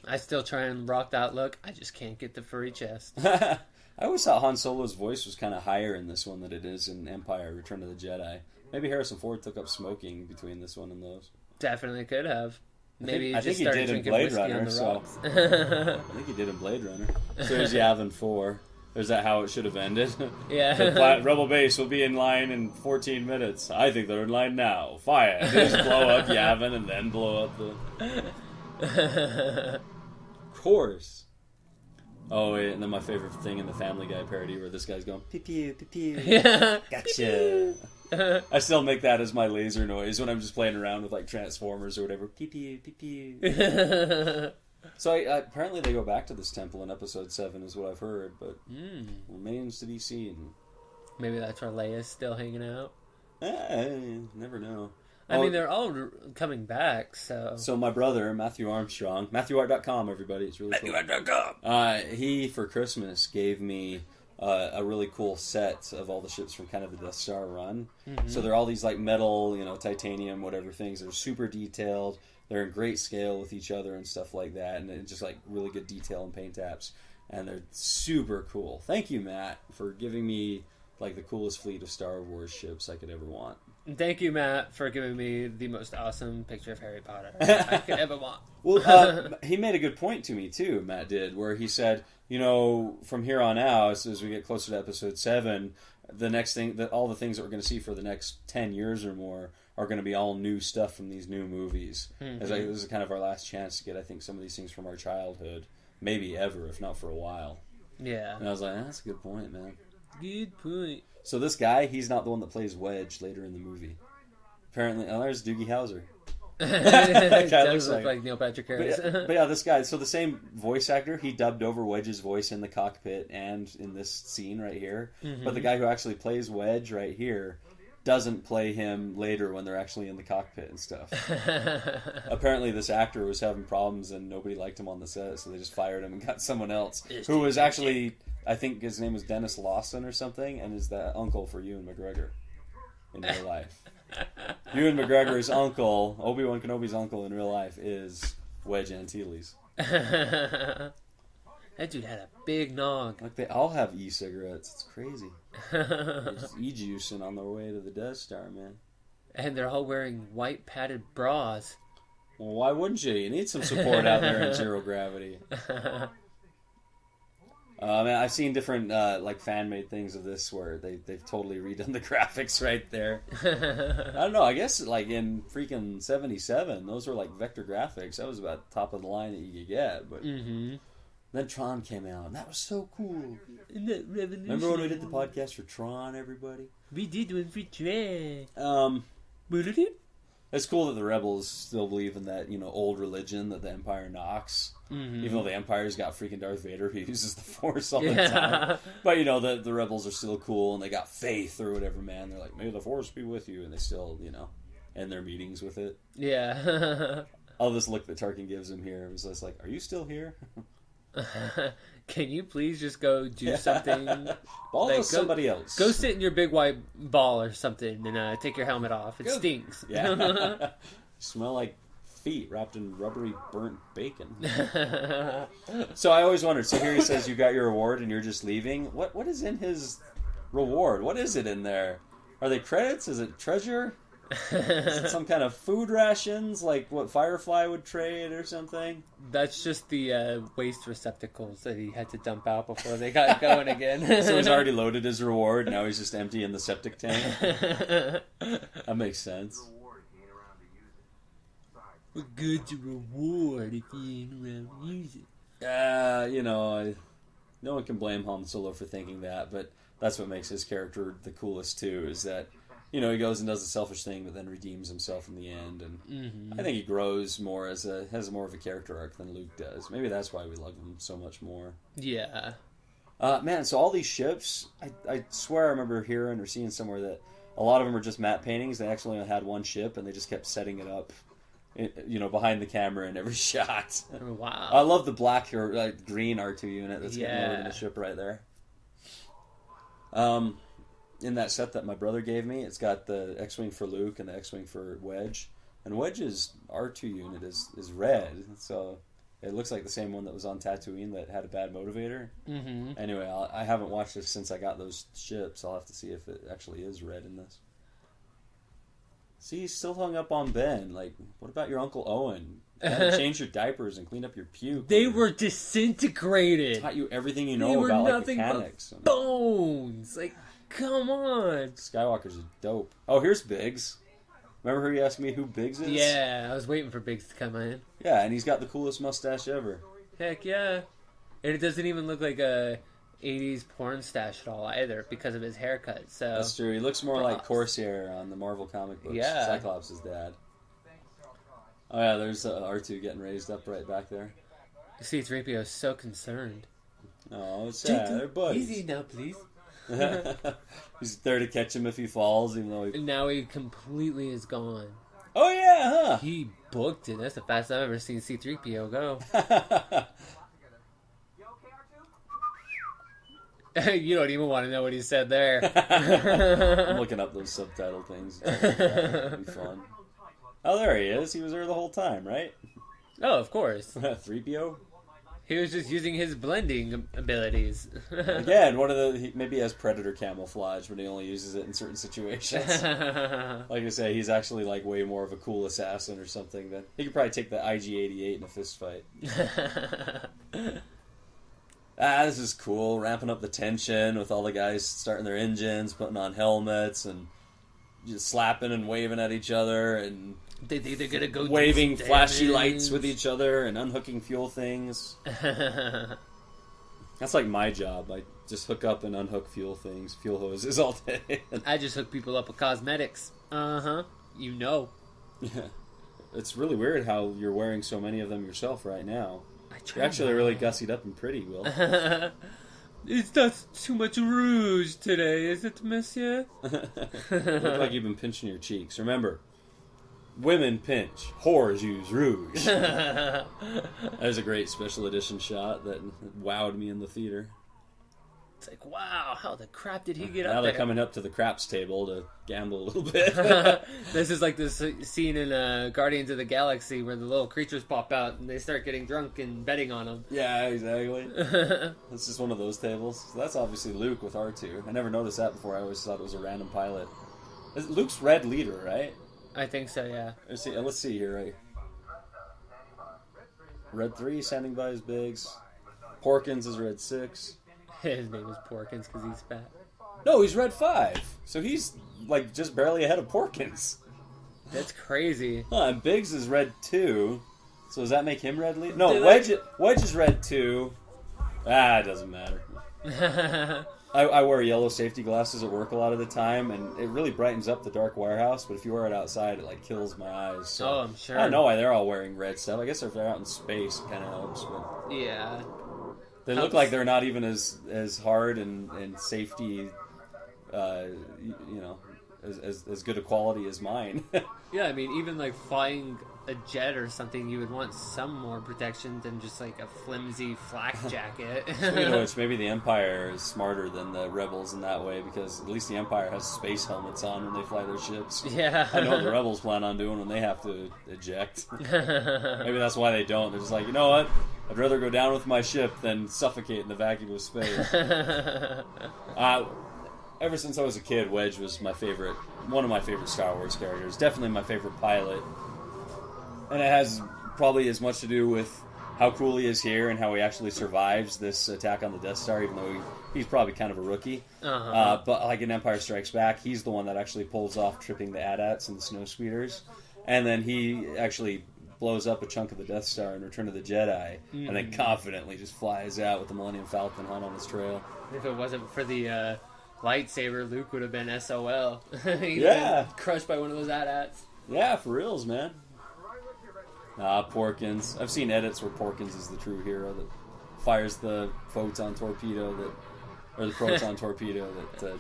I still try and rock that look. I just can't get the furry chest. I always thought Han Solo's voice was kind of higher in this one than it is in Empire, Return of the Jedi. Maybe Harrison Ford took up smoking between this one and those. Definitely could have. Maybe I think he did in Blade Runner. I think he did in Blade Runner. So there's Yavin 4. There's that how it should have ended. Yeah. The Rebel base will be in line in 14 minutes. I think they're in line now. Fire. They just blow up Yavin and then blow up the... Of course. Oh, wait, and then my favorite thing in the Family Guy parody where this guy's going, pew-pew, pew-pew. Yeah. Gotcha. I still make that as my laser noise when I'm just playing around with Transformers or whatever. Pew-pew, pew-pew. So apparently they go back to this temple in Episode 7 is what I've heard, but remains to be seen. Maybe that's where Leia's still hanging out. Never know. I mean, they're all coming back, so... So my brother, Matthew Armstrong, MatthewArt.com, everybody, it's really cool. MatthewArt.com! He, for Christmas, gave me a really cool set of all the ships from kind of the Death Star run. Mm-hmm. So they're all these, metal, titanium, whatever things. They're super detailed. They're in great scale with each other and stuff like that. And it's just, really good detail and paint apps. And they're super cool. Thank you, Matt, for giving me, the coolest fleet of Star Wars ships I could ever want. Thank you, Matt, for giving me the most awesome picture of Harry Potter I could ever want. Well, he made a good point to me, too, Matt did, where he said, from here on out, as we get closer to Episode 7, the next thing, all the things that we're going to see for the next 10 years or more are going to be all new stuff from these new movies. Mm-hmm. As this is kind of our last chance to get, I think, some of these things from our childhood, maybe ever, if not for a while. Yeah. And I was like, that's a good point, man. Good point. So this guy, he's not the one that plays Wedge later in the movie. Apparently, there's Doogie Howser. It does look like Neil Patrick Harris. But yeah, this guy, so the same voice actor, he dubbed over Wedge's voice in the cockpit and in this scene right here. Mm-hmm. But the guy who actually plays Wedge right here doesn't play him later when they're actually in the cockpit and stuff. Apparently this actor was having problems and nobody liked him on the set, so they just fired him and got someone else who was actually... I think his name was Dennis Lawson or something, and is the uncle for Ewan McGregor in real life. Ewan McGregor's uncle, Obi-Wan Kenobi's uncle in real life, is Wedge Antilles. That dude had a big nog. They all have e-cigarettes. It's crazy. They're just e-juicing on their way to the Death Star, man. And they're all wearing white padded bras. Well, why wouldn't you? You need some support out there in zero gravity. I've seen different fan-made things of this where they've totally redone the graphics right there. I don't know. I guess in freaking 77, those were vector graphics. That was about top of the line that you could get. But then Tron came out, and that was so cool. Remember when we did the podcast for Tron, everybody? We did one for Tron. It's cool that the Rebels still believe in that, old religion that the Empire knocks. Mm-hmm. Even though the Empire's got freaking Darth Vader who uses the Force all the time. But, the Rebels are still cool, and they got faith or whatever, man. They're like, may the Force be with you. And they still, end their meetings with it. Yeah. All this look that Tarkin gives him here was just like, are you still here? Can you please just go do something? Ball somebody else. Go sit in your big white ball or something and take your helmet off. It stinks. Yeah. Smell like feet wrapped in rubbery burnt bacon. So I always wondered. So here he says you got your reward and you're just leaving. What is in his reward? What is it in there? Are they credits? Is it treasure? Is it some kind of food rations, like what Firefly would trade or something? That's just the waste receptacles that he had to dump out before they got going again. So he's already loaded his reward, now he's just emptying the septic tank? That makes sense. What good's a reward if you ain't around to use it? No one can blame Han Solo for thinking that, but that's what makes his character the coolest too, is that he goes and does the selfish thing, but then redeems himself in the end. And I think he grows more has more of a character arc than Luke does. Maybe that's why we love him so much more. Yeah. Man, so all these ships, I swear I remember hearing or seeing somewhere that a lot of them are just matte paintings. They actually only had one ship, and they just kept setting it up, behind the camera in every shot. Wow. I love the black or green R2 unit that's getting loaded in the ship right there. In that set that my brother gave me, it's got the X-Wing for Luke and the X-Wing for Wedge. And Wedge's R2 unit is red, so it looks like the same one that was on Tatooine that had a bad motivator. Mm-hmm. Anyway, I haven't watched this since I got those ships. I'll have to see if it actually is red in this. See, he's still hung up on Ben. Like, what about your Uncle Owen? Change your diapers and clean up your puke. They were disintegrated. Taught you everything you know about mechanics. But bones. Like, come on. Skywalker's dope. Oh, here's Biggs. Remember who you asked me who Biggs is? Yeah, I was waiting for Biggs to come in. Yeah, and he's got the coolest mustache ever. Heck yeah. And it doesn't even look like a 80s porn stash at all either because of his haircut. So that's true. He looks more like Corsair on the Marvel comic books. Yeah. Cyclops' dad. Oh yeah, there's R2 getting raised up right back there. C-3PO is so concerned. Oh, it's sad. They're buddies. Easy now, please. He's there to catch him if he falls, even though now he completely is gone. Oh yeah, huh? He booked it. That's the fastest I've ever seen C-3PO go. You don't even want to know what he said there. I'm looking up those subtitle things. It'll be fun. Oh, there he is. He was there the whole time, right? Oh, of course. 3PO? He was just using his blending abilities. Again, maybe he has Predator camouflage, but he only uses it in certain situations. Like I say, he's actually like way more of a cool assassin or something. Than he could probably take the IG-88 in a fist fight. This is cool. Ramping up the tension with all the guys starting their engines, putting on helmets, and just slapping and waving at each other, and they're gonna go waving flashy lights with each other and unhooking fuel things. That's like my job. I just hook up and unhook fuel hoses all day. I just hook people up with cosmetics. You know. Yeah. It's really weird how you're wearing so many of them yourself right now. You're actually really gussied up and pretty, Will. It's not too much rouge today, is it, monsieur? You look like you've been pinching your cheeks. Remember, women pinch, whores use rouge. That was a great special edition shot that wowed me in the theater. It's like, wow, how the crap did he get up there? Now they're coming up to the craps table to gamble a little bit. This is like this scene in Guardians of the Galaxy where the little creatures pop out and they start getting drunk and betting on them. Yeah, exactly. It's just one of those tables. So that's obviously Luke with R2. I never noticed that before. I always thought it was a random pilot. Luke's red leader, right? I think so, yeah. Let's see here. Right? Red 3, standing by his Biggs. Porkins is red 6. His name is Porkins because he's fat. No, he's red 5. So he's like just barely ahead of Porkins. That's crazy. And Biggs is red 2. So does that make him red leader? No, Wedge is red 2. It doesn't matter. I wear yellow safety glasses at work a lot of the time, and it really brightens up the dark warehouse, but if you wear it outside, it like kills my eyes. So I'm sure. I don't know why they're all wearing red stuff. I guess if they're out in space, it kind of helps. But yeah. They look like they're not even as hard and safety, as good a quality as mine. Yeah, I mean, even like flying a jet or something, you would want some more protection than just like a flimsy flak jacket. Speaking of which, maybe the Empire is smarter than the Rebels in that way, because at least the Empire has space helmets on when they fly their ships. Yeah. I know what the Rebels plan on doing when they have to eject. Maybe that's why they don't. They're just like, you know what? I'd rather go down with my ship than suffocate in the vacuum of space. Ever since I was a kid, Wedge was one of my favorite Star Wars characters. Definitely my favorite pilot. And it has probably as much to do with how cool he is here and how he actually survives this attack on the Death Star, even though he's probably kind of a rookie. But like in Empire Strikes Back, he's the one that actually pulls off tripping the AT-ATs and the snow speeders. And then he actually blows up a chunk of the Death Star in Return of the Jedi, and then confidently just flies out with the Millennium Falcon hot on his trail. If it wasn't for the lightsaber, Luke would have been SOL. He'd Yeah. been crushed by one of those AT-ATs. Yeah, for reals, man. Porkins. I've seen edits where Porkins is the true hero that fires the proton torpedo that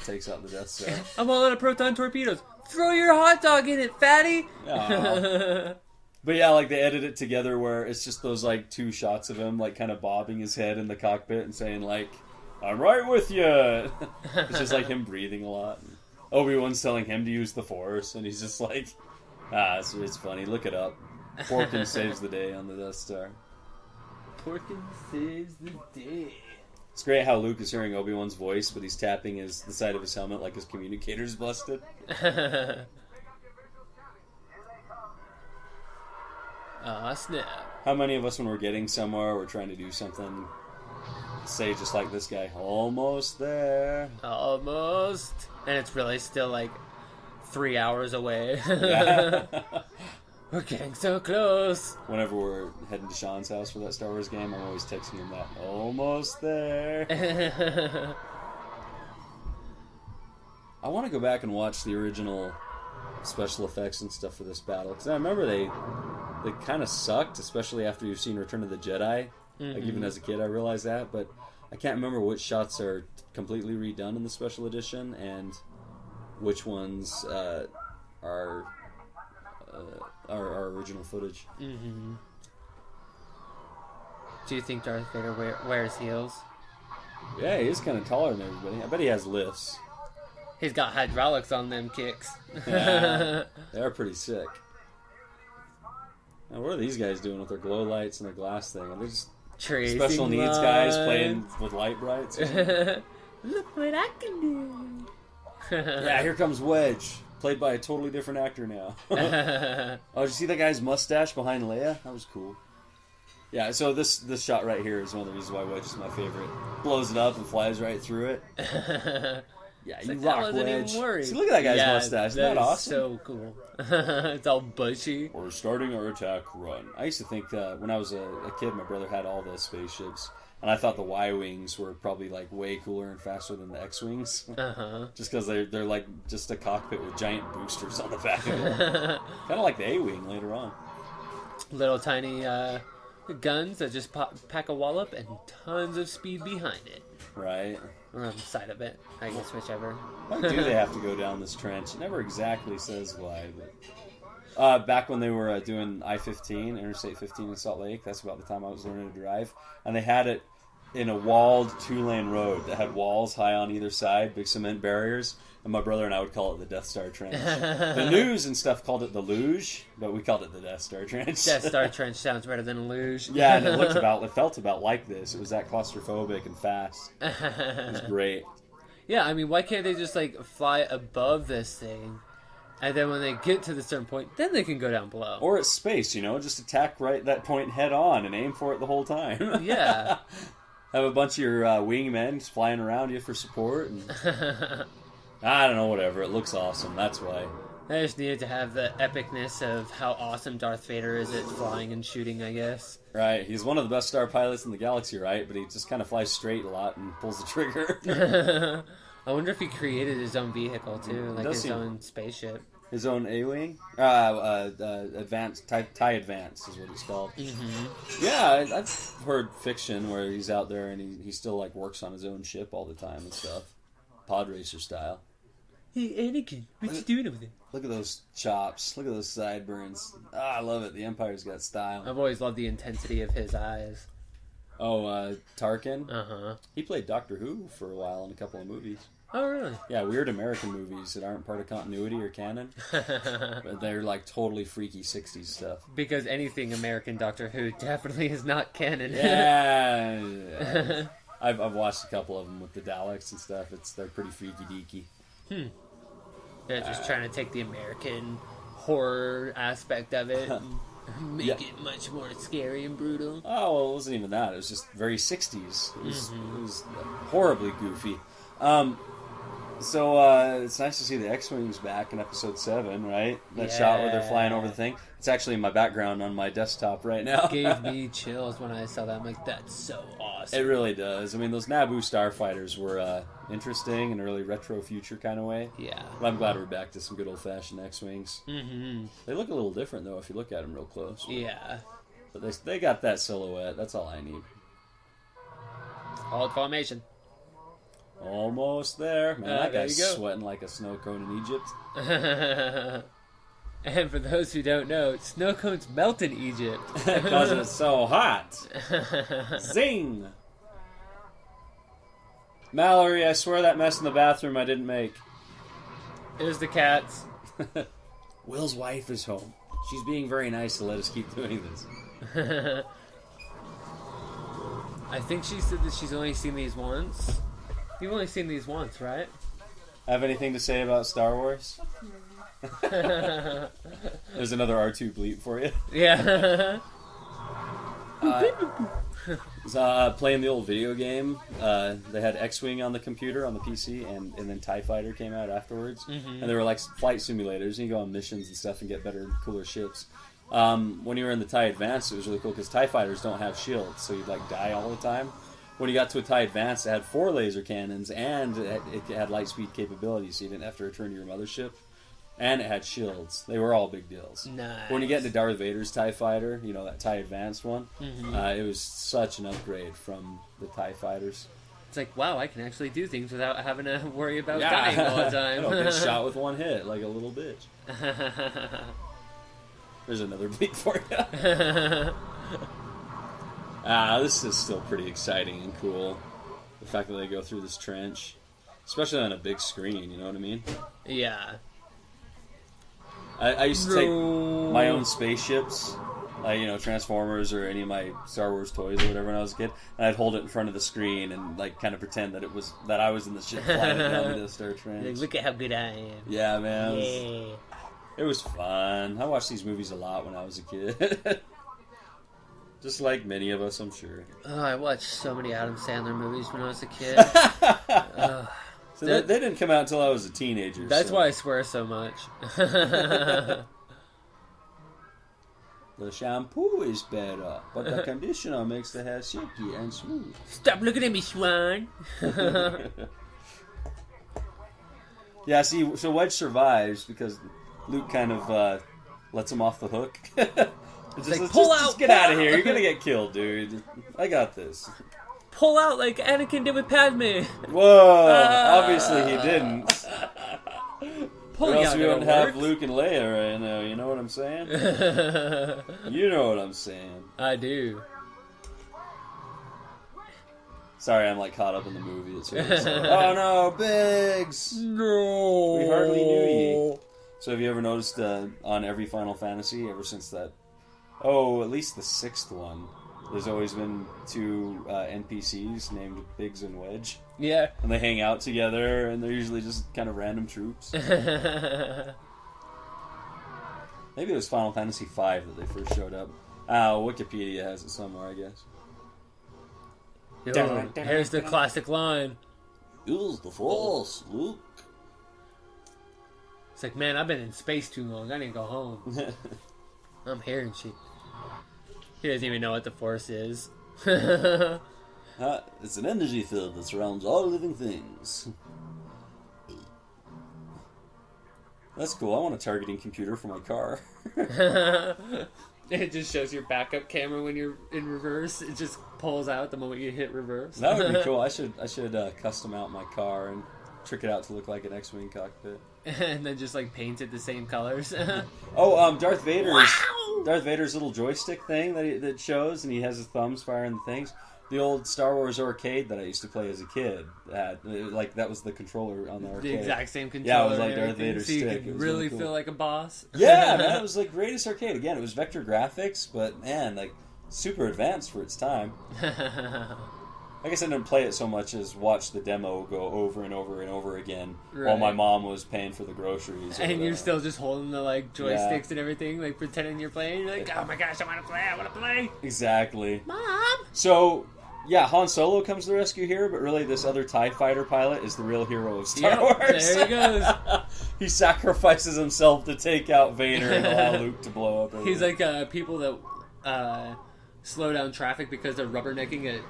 takes out the Death Star. I'm all out of proton torpedoes. Throw your hot dog in it, fatty! But yeah, like they edit it together where it's just those like two shots of him like kind of bobbing his head in the cockpit and saying like, "I'm right with you." It's just like him breathing a lot. Obi-Wan's telling him to use the Force, and he's just like, it's funny. Look it up. Porkins saves the day on the Death Star. Porkins saves the day. It's great how Luke is hearing Obi-Wan's voice, but he's tapping the side of his helmet like his communicator's busted. Snap. How many of us, when we're getting somewhere, we're trying to do something, say just like this guy, almost there. Almost. And it's really still like 3 hours away. Yeah. We're getting so close. Whenever we're heading to Sean's house for that Star Wars game, I'm always texting him that, almost there. I want to go back and watch the original special effects and stuff for this battle, because I remember they kind of sucked, especially after you've seen Return of the Jedi. Like even as a kid I realized that, but I can't remember which shots are completely redone in the special edition and which ones are our original footage. Do you think Darth Vader wears heels? Yeah, he is kind of taller than everybody. I bet he has lifts. He's got hydraulics on them kicks. Yeah, they're pretty sick. Now, what are these guys doing with their glow lights and their glass thing? Are they just Tracing special needs lines. guys playing with light brights? Look what I can do. Yeah, here comes Wedge, played by a totally different actor now. Oh, did you see that guy's mustache behind Leia? That was cool. Yeah, so this shot right here is one of the reasons why Wedge is my favorite. Blows it up and flies right through it. Yeah, you like, rock, Wedge. See, look at that guy's mustache. Isn't that awesome? So cool. It's all bushy. We're starting our attack run. I used to think when I was a kid, my brother had all the spaceships, and I thought the Y-Wings were probably like way cooler and faster than the X-Wings. Just because they're like just a cockpit with giant boosters on the back of it. Kind of like the A-Wing later on. Little tiny guns that just pack a wallop and tons of speed behind it. Right. Or on the side of it. I guess whichever. Why do they have to go down this trench? It never exactly says why. But back when they were doing I-15, Interstate 15 in Salt Lake, that's about the time I was learning to drive. And they had it in a walled 2-lane road that had walls high on either side, big cement barriers. And my brother and I would call it the Death Star Trench. The news and stuff called it the luge, but we called it the Death Star Trench. Death Star Trench sounds better than a luge. Yeah, and it felt about like this. It was that claustrophobic and fast. It was great. Yeah, I mean, why can't they just like fly above this thing, and then when they get to the certain point, then they can go down below? Or it's space, just attack right that point head on and aim for it the whole time. Yeah. Have a bunch of your wingmen just flying around you for support. And I don't know, whatever. It looks awesome. That's why. I just needed to have the epicness of how awesome Darth Vader is at flying and shooting, I guess. Right. He's one of the best star pilots in the galaxy, right? But he just kind of flies straight a lot and pulls the trigger. I wonder if he created his own vehicle, too. Like his own spaceship. His own A-Wing? Advanced, TIE Advance is what it's called. Yeah, I've heard fiction where he's out there and he still like works on his own ship all the time and stuff. Pod racer style. Hey, Anakin, what you doing over there? Look at those chops. Look at those sideburns. I love it. The Empire's got style. I've always loved the intensity of his eyes. Oh, Tarkin? Uh-huh. He played Doctor Who for a while in a couple of movies. Oh, really? Yeah, weird American movies that aren't part of continuity or canon. But they're like totally freaky 60s stuff. Because anything American Doctor Who definitely is not canon. Yeah. I've watched a couple of them with the Daleks and stuff. They're pretty freaky deaky. They're just trying to take the American horror aspect of it and make it much more scary and brutal. Oh, well, it wasn't even that. It was just very 60s. It was horribly goofy. So it's nice to see the X-Wings back in Episode 7, right? That shot where they're flying over the thing. It's actually in my background on my desktop right now. It gave me chills when I saw that. I'm like, that's so awesome. It really does. I mean, those Naboo starfighters were interesting in a really retro future kind of way. Yeah. But I'm glad we're back to some good old-fashioned X-Wings. Mm-hmm. They look a little different, though, if you look at them real close. Yeah. But they got that silhouette. That's all I need. Hold formation. Almost there. Man, that guy's there you go. sweating like a snow cone in Egypt. And for those who don't know, snow cones melt in Egypt. Because it's so hot. Zing! Mallory, I swear that mess in the bathroom I didn't make. It was the cats. Will's wife is home. She's being very nice to let us keep doing this. I think she said that she's only seen these once. You've only seen these once, right? Have anything to say about Star Wars? There's another R2 bleep for you. Yeah. Playing the old video game, they had X-Wing on the computer, on the PC, and then TIE Fighter came out afterwards. Mm-hmm. And they were like flight simulators, and you go on missions and stuff and get better and cooler ships. When you were in the TIE Advance, it was really cool because TIE Fighters don't have shields, so you'd like die all the time. When you got to a TIE Advance, it had 4 laser cannons, and it had light speed capabilities, so you didn't have to return to your mothership. And it had shields. They were all big deals. Nice. When you get into Darth Vader's TIE Fighter, you know, that TIE Advanced one, it was such an upgrade from the TIE Fighters. It's like, wow, I can actually do things without having to worry about dying all the time. I don't get shot with one hit like a little bitch. There's another bleep for you. This is still pretty exciting and cool. The fact that they go through this trench. Especially on a big screen, you know what I mean? Yeah. I used to take my own spaceships, Transformers or any of my Star Wars toys or whatever when I was a kid, and I'd hold it in front of the screen and like kind of pretend that I was in the ship flying down the Star Trek. Like, look at how good I am. Yeah, man. It was fun. I watched these movies a lot when I was a kid. Just like many of us, I'm sure. Oh, I watched so many Adam Sandler movies when I was a kid. So they didn't come out until I was a teenager. That's why I swear so much. The shampoo is better, but the conditioner makes the hair silky and smooth. Stop looking at me, Swan! Yeah, see, so Wedge survives because Luke kind of lets him off the hook. Just get out of here. You're going to get killed, dude. I got this. Pull out like Anakin did with Padme. Whoa! Obviously he didn't. Or else we wouldn't have Luke and Leia right now. You know what I'm saying? You know what I'm saying. I do. Sorry, I'm like caught up in the movie. It's really oh no, Biggs! No! We hardly knew ye. So have you ever noticed on every Final Fantasy, ever since that... at least the 6th one, there's always been 2 NPCs named Biggs and Wedge. Yeah. And they hang out together, and they're usually just kind of random troops. Maybe it was Final Fantasy V that they first showed up. Wikipedia has it somewhere, I guess. Here's the classic line. Use the Force, Luke. It's like, man, I've been in space too long. I need to go home. I'm hearing shit. He doesn't even know what the Force is. It's an energy field that surrounds all living things. That's cool. I want a targeting computer for my car. It just shows your backup camera when you're in reverse. It just pulls out the moment you hit reverse. That would be cool. I should custom out my car and trick it out to look like an X-Wing cockpit. And then just like paint it the same colors. Darth Vader's Wow! Darth Vader's little joystick thing that shows, and he has his thumbs firing the things. The old Star Wars arcade that I used to play as a kid, that was the controller on the arcade. The exact same controller. Yeah, it was like Darth Vader's so you stick. could really cool. feel like a boss. Yeah, man, it was like greatest arcade. Again, it was vector graphics, but man, like super advanced for its time. I guess I didn't play it so much as watch the demo go over and over and over again while my mom was paying for the groceries. And you're still just holding the like joysticks and everything, like pretending you're playing. You're like, oh my gosh, I want to play. Exactly. Mom! So, yeah, Han Solo comes to the rescue here, but really this other TIE fighter pilot is the real hero of Star Wars. There he goes. He sacrifices himself to take out Vader and allow Luke to blow up. He's like people that slow down traffic because they're rubbernecking at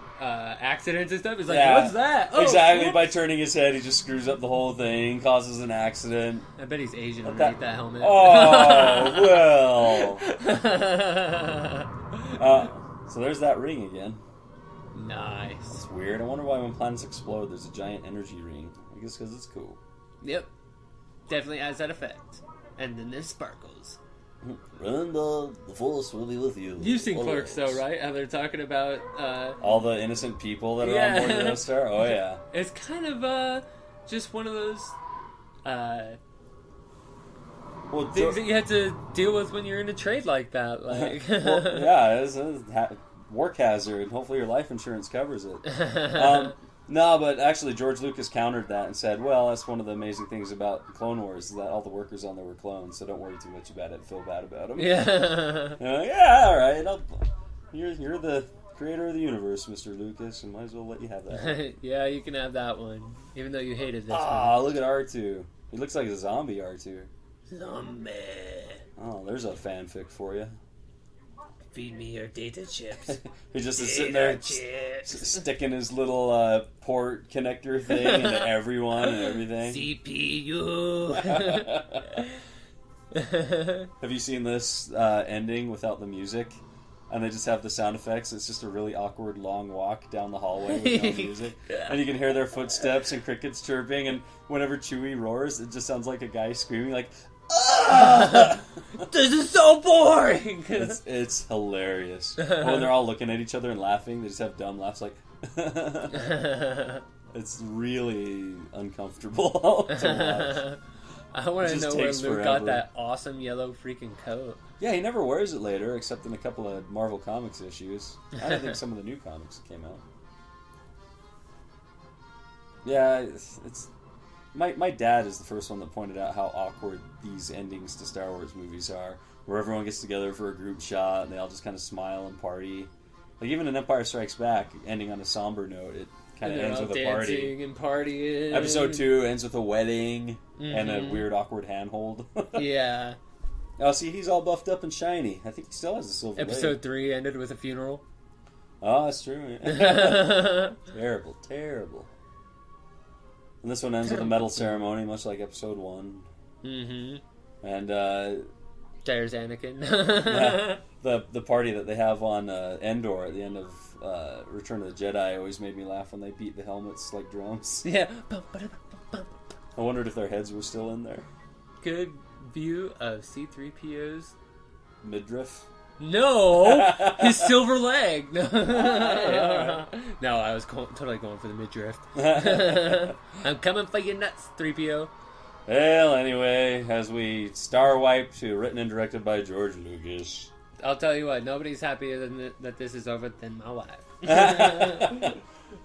accidents and stuff. He's like, what's that? Oh, exactly. whoops. By turning his head, he just screws up the whole thing, causes an accident. I bet he's Asian underneath that helmet. Oh, well. So there's that ring again. Nice. That's weird. I wonder why when planets explode, there's a giant energy ring. I guess because it's cool. Yep. Definitely has that effect. And then there's sparkles. Remember, the Force will be with you. You've seen Clerks, though, right? How they're talking about all the innocent people that are on board the Death Star. Oh yeah, it's kind of just one of those things that you have to deal with when you're in a trade like that. Like, it's a work hazard. Hopefully, your life insurance covers it. No, but actually, George Lucas countered that and said, well, that's one of the amazing things about Clone Wars, is that all the workers on there were clones, so don't worry too much about it. Feel bad about them. Yeah. Yeah, all right. You're the creator of the universe, Mr. Lucas, and might as well let you have that. Yeah, you can have that one, even though you hated this one. Ah, look at R2. He looks like a zombie R2. Zombie. Oh, there's a fanfic for you. Feed me your data chips. He just is sitting there sticking his little port connector thing into everyone and everything. CPU. Have you seen this ending without the music? And they just have the sound effects. It's just a really awkward long walk down the hallway with no music. And you can hear their footsteps and crickets chirping. And whenever Chewie roars, it just sounds like a guy screaming like, "Ah!" This is so boring! It's hilarious. When they're all looking at each other and laughing, they just have dumb laughs like... It's really uncomfortable to watch. I want to know where Luke got that awesome yellow freaking coat. Yeah, he never wears it later, except in a couple of Marvel Comics issues. I don't think some of the new comics came out. Yeah, it's my dad is the first one that pointed out how awkward these endings to Star Wars movies are, where everyone gets together for a group shot and they all just kind of smile and party. Like even in Empire Strikes Back, ending on a somber note, it kind of ends with a party. Dancing and partying. Episode 2 ends with a wedding and a weird awkward handhold. Yeah. Oh, see, he's all buffed up and shiny. I think he still has a silver Episode 3 ended with a funeral. Oh, that's true. Terrible, terrible. And this one ends with a medal ceremony, much like Episode 1. Mm-hmm. And, there's Anakin. the party that they have on Endor at the end of Return of the Jedi always made me laugh when they beat the helmets like drums. Yeah. I wondered if their heads were still in there. Good view of C-3PO's midriff. No, his silver leg. No, no, I was totally going for the midriff. I'm coming for your nuts, 3PO. Well, anyway, as we star wipe to written and directed by George Lucas. I'll tell you what, nobody's happier that this is over than my wife.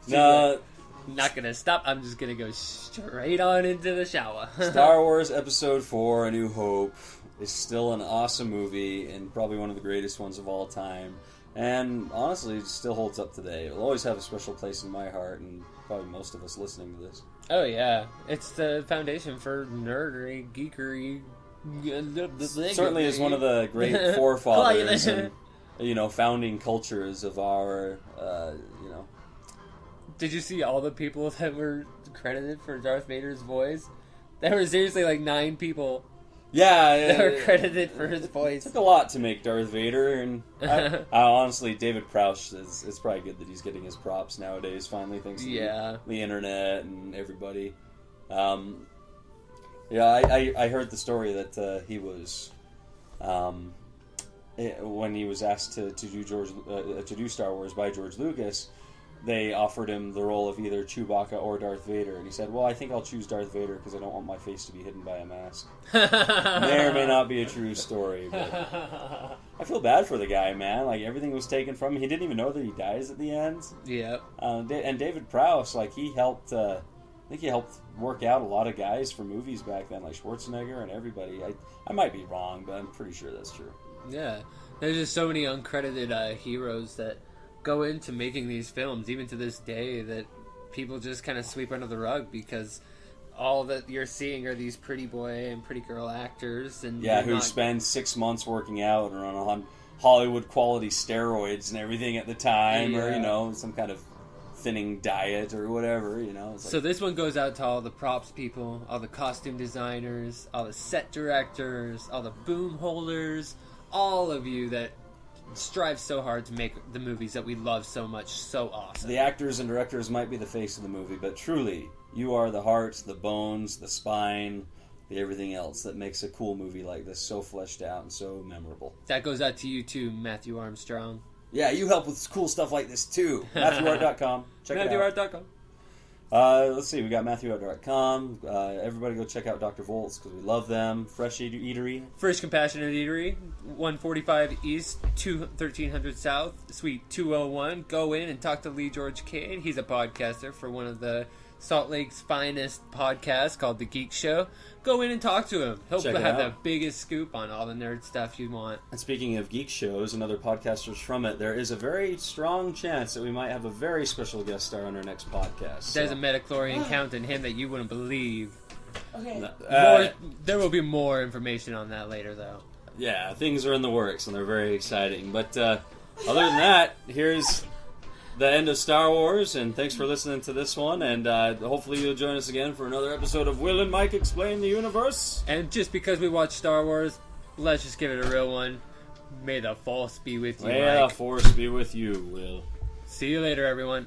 No. Not gonna stop. I'm just gonna go straight on into the shower. Star Wars Episode 4: A New Hope is still an awesome movie and probably one of the greatest ones of all time. And honestly, it still holds up today. It will always have a special place in my heart and probably most of us listening to this. Oh yeah, it's the foundation for nerdery, geekery. Certainly is one of the great forefathers and founding cultures of our Did you see all the people that were credited for Darth Vader's voice? There were seriously like 9 people. Yeah, that were credited for his voice. It took a lot to make Darth Vader, and I honestly, David Prowse it's probably good that he's getting his props nowadays. Finally, thanks to the internet and everybody. I heard the story that he was, when he was asked to do Star Wars by George Lucas, they offered him the role of either Chewbacca or Darth Vader, and he said, "Well, I think I'll choose Darth Vader because I don't want my face to be hidden by a mask." May or may not be a true story, but I feel bad for the guy, man. Like, everything was taken from him. He didn't even know that he dies at the end. Yeah. And David Prowse, like, he helped. I think he helped work out a lot of guys for movies back then, like Schwarzenegger and everybody. I might be wrong, but I'm pretty sure that's true. Yeah, there's just so many uncredited heroes that go into making these films, even to this day, that people just kind of sweep under the rug because all that you're seeing are these pretty boy and pretty girl actors, and who spend 6 months working out and on Hollywood quality steroids and everything at the time, or some kind of thinning diet or whatever. So this one goes out to all the props people, all the costume designers, all the set directors, all the boom holders, all of you that strive so hard to make the movies that we love so much so awesome. The actors and directors might be the face of the movie, but truly, you are the heart, the bones, the spine, the everything else that makes a cool movie like this so fleshed out and so memorable. That goes out to you too, Matthew Armstrong. Yeah, you help with cool stuff like this too. MatthewArt.com. Check it out. MatthewArt.com. Let's see, we got MatthewArt.com. Everybody go check out Dr. Volt's because we love them. Fresh Eatery. First Compassionate Eatery, 145 East, 1300 South, Suite 201. Go in and talk to Lee George Cade. He's a podcaster for one of the Salt Lake's finest podcasts called The Geek Show. Go in and talk to him. He'll have the biggest scoop on all the nerd stuff you want. And speaking of geek shows and other podcasters from it, there is a very strong chance that we might have a very special guest star on our next podcast. There's a metachlorian count in him that you wouldn't believe. Okay. There will be more information on that later, though. Yeah, things are in the works, and they're very exciting. But other than that, here's the end of Star Wars, and thanks for listening to this one, and hopefully you'll join us again for another episode of Will and Mike Explain the Universe. And just because we watched Star Wars, let's just give it a real one. May the Force be with you, Mike. May the Force be with you, Will. See you later, everyone.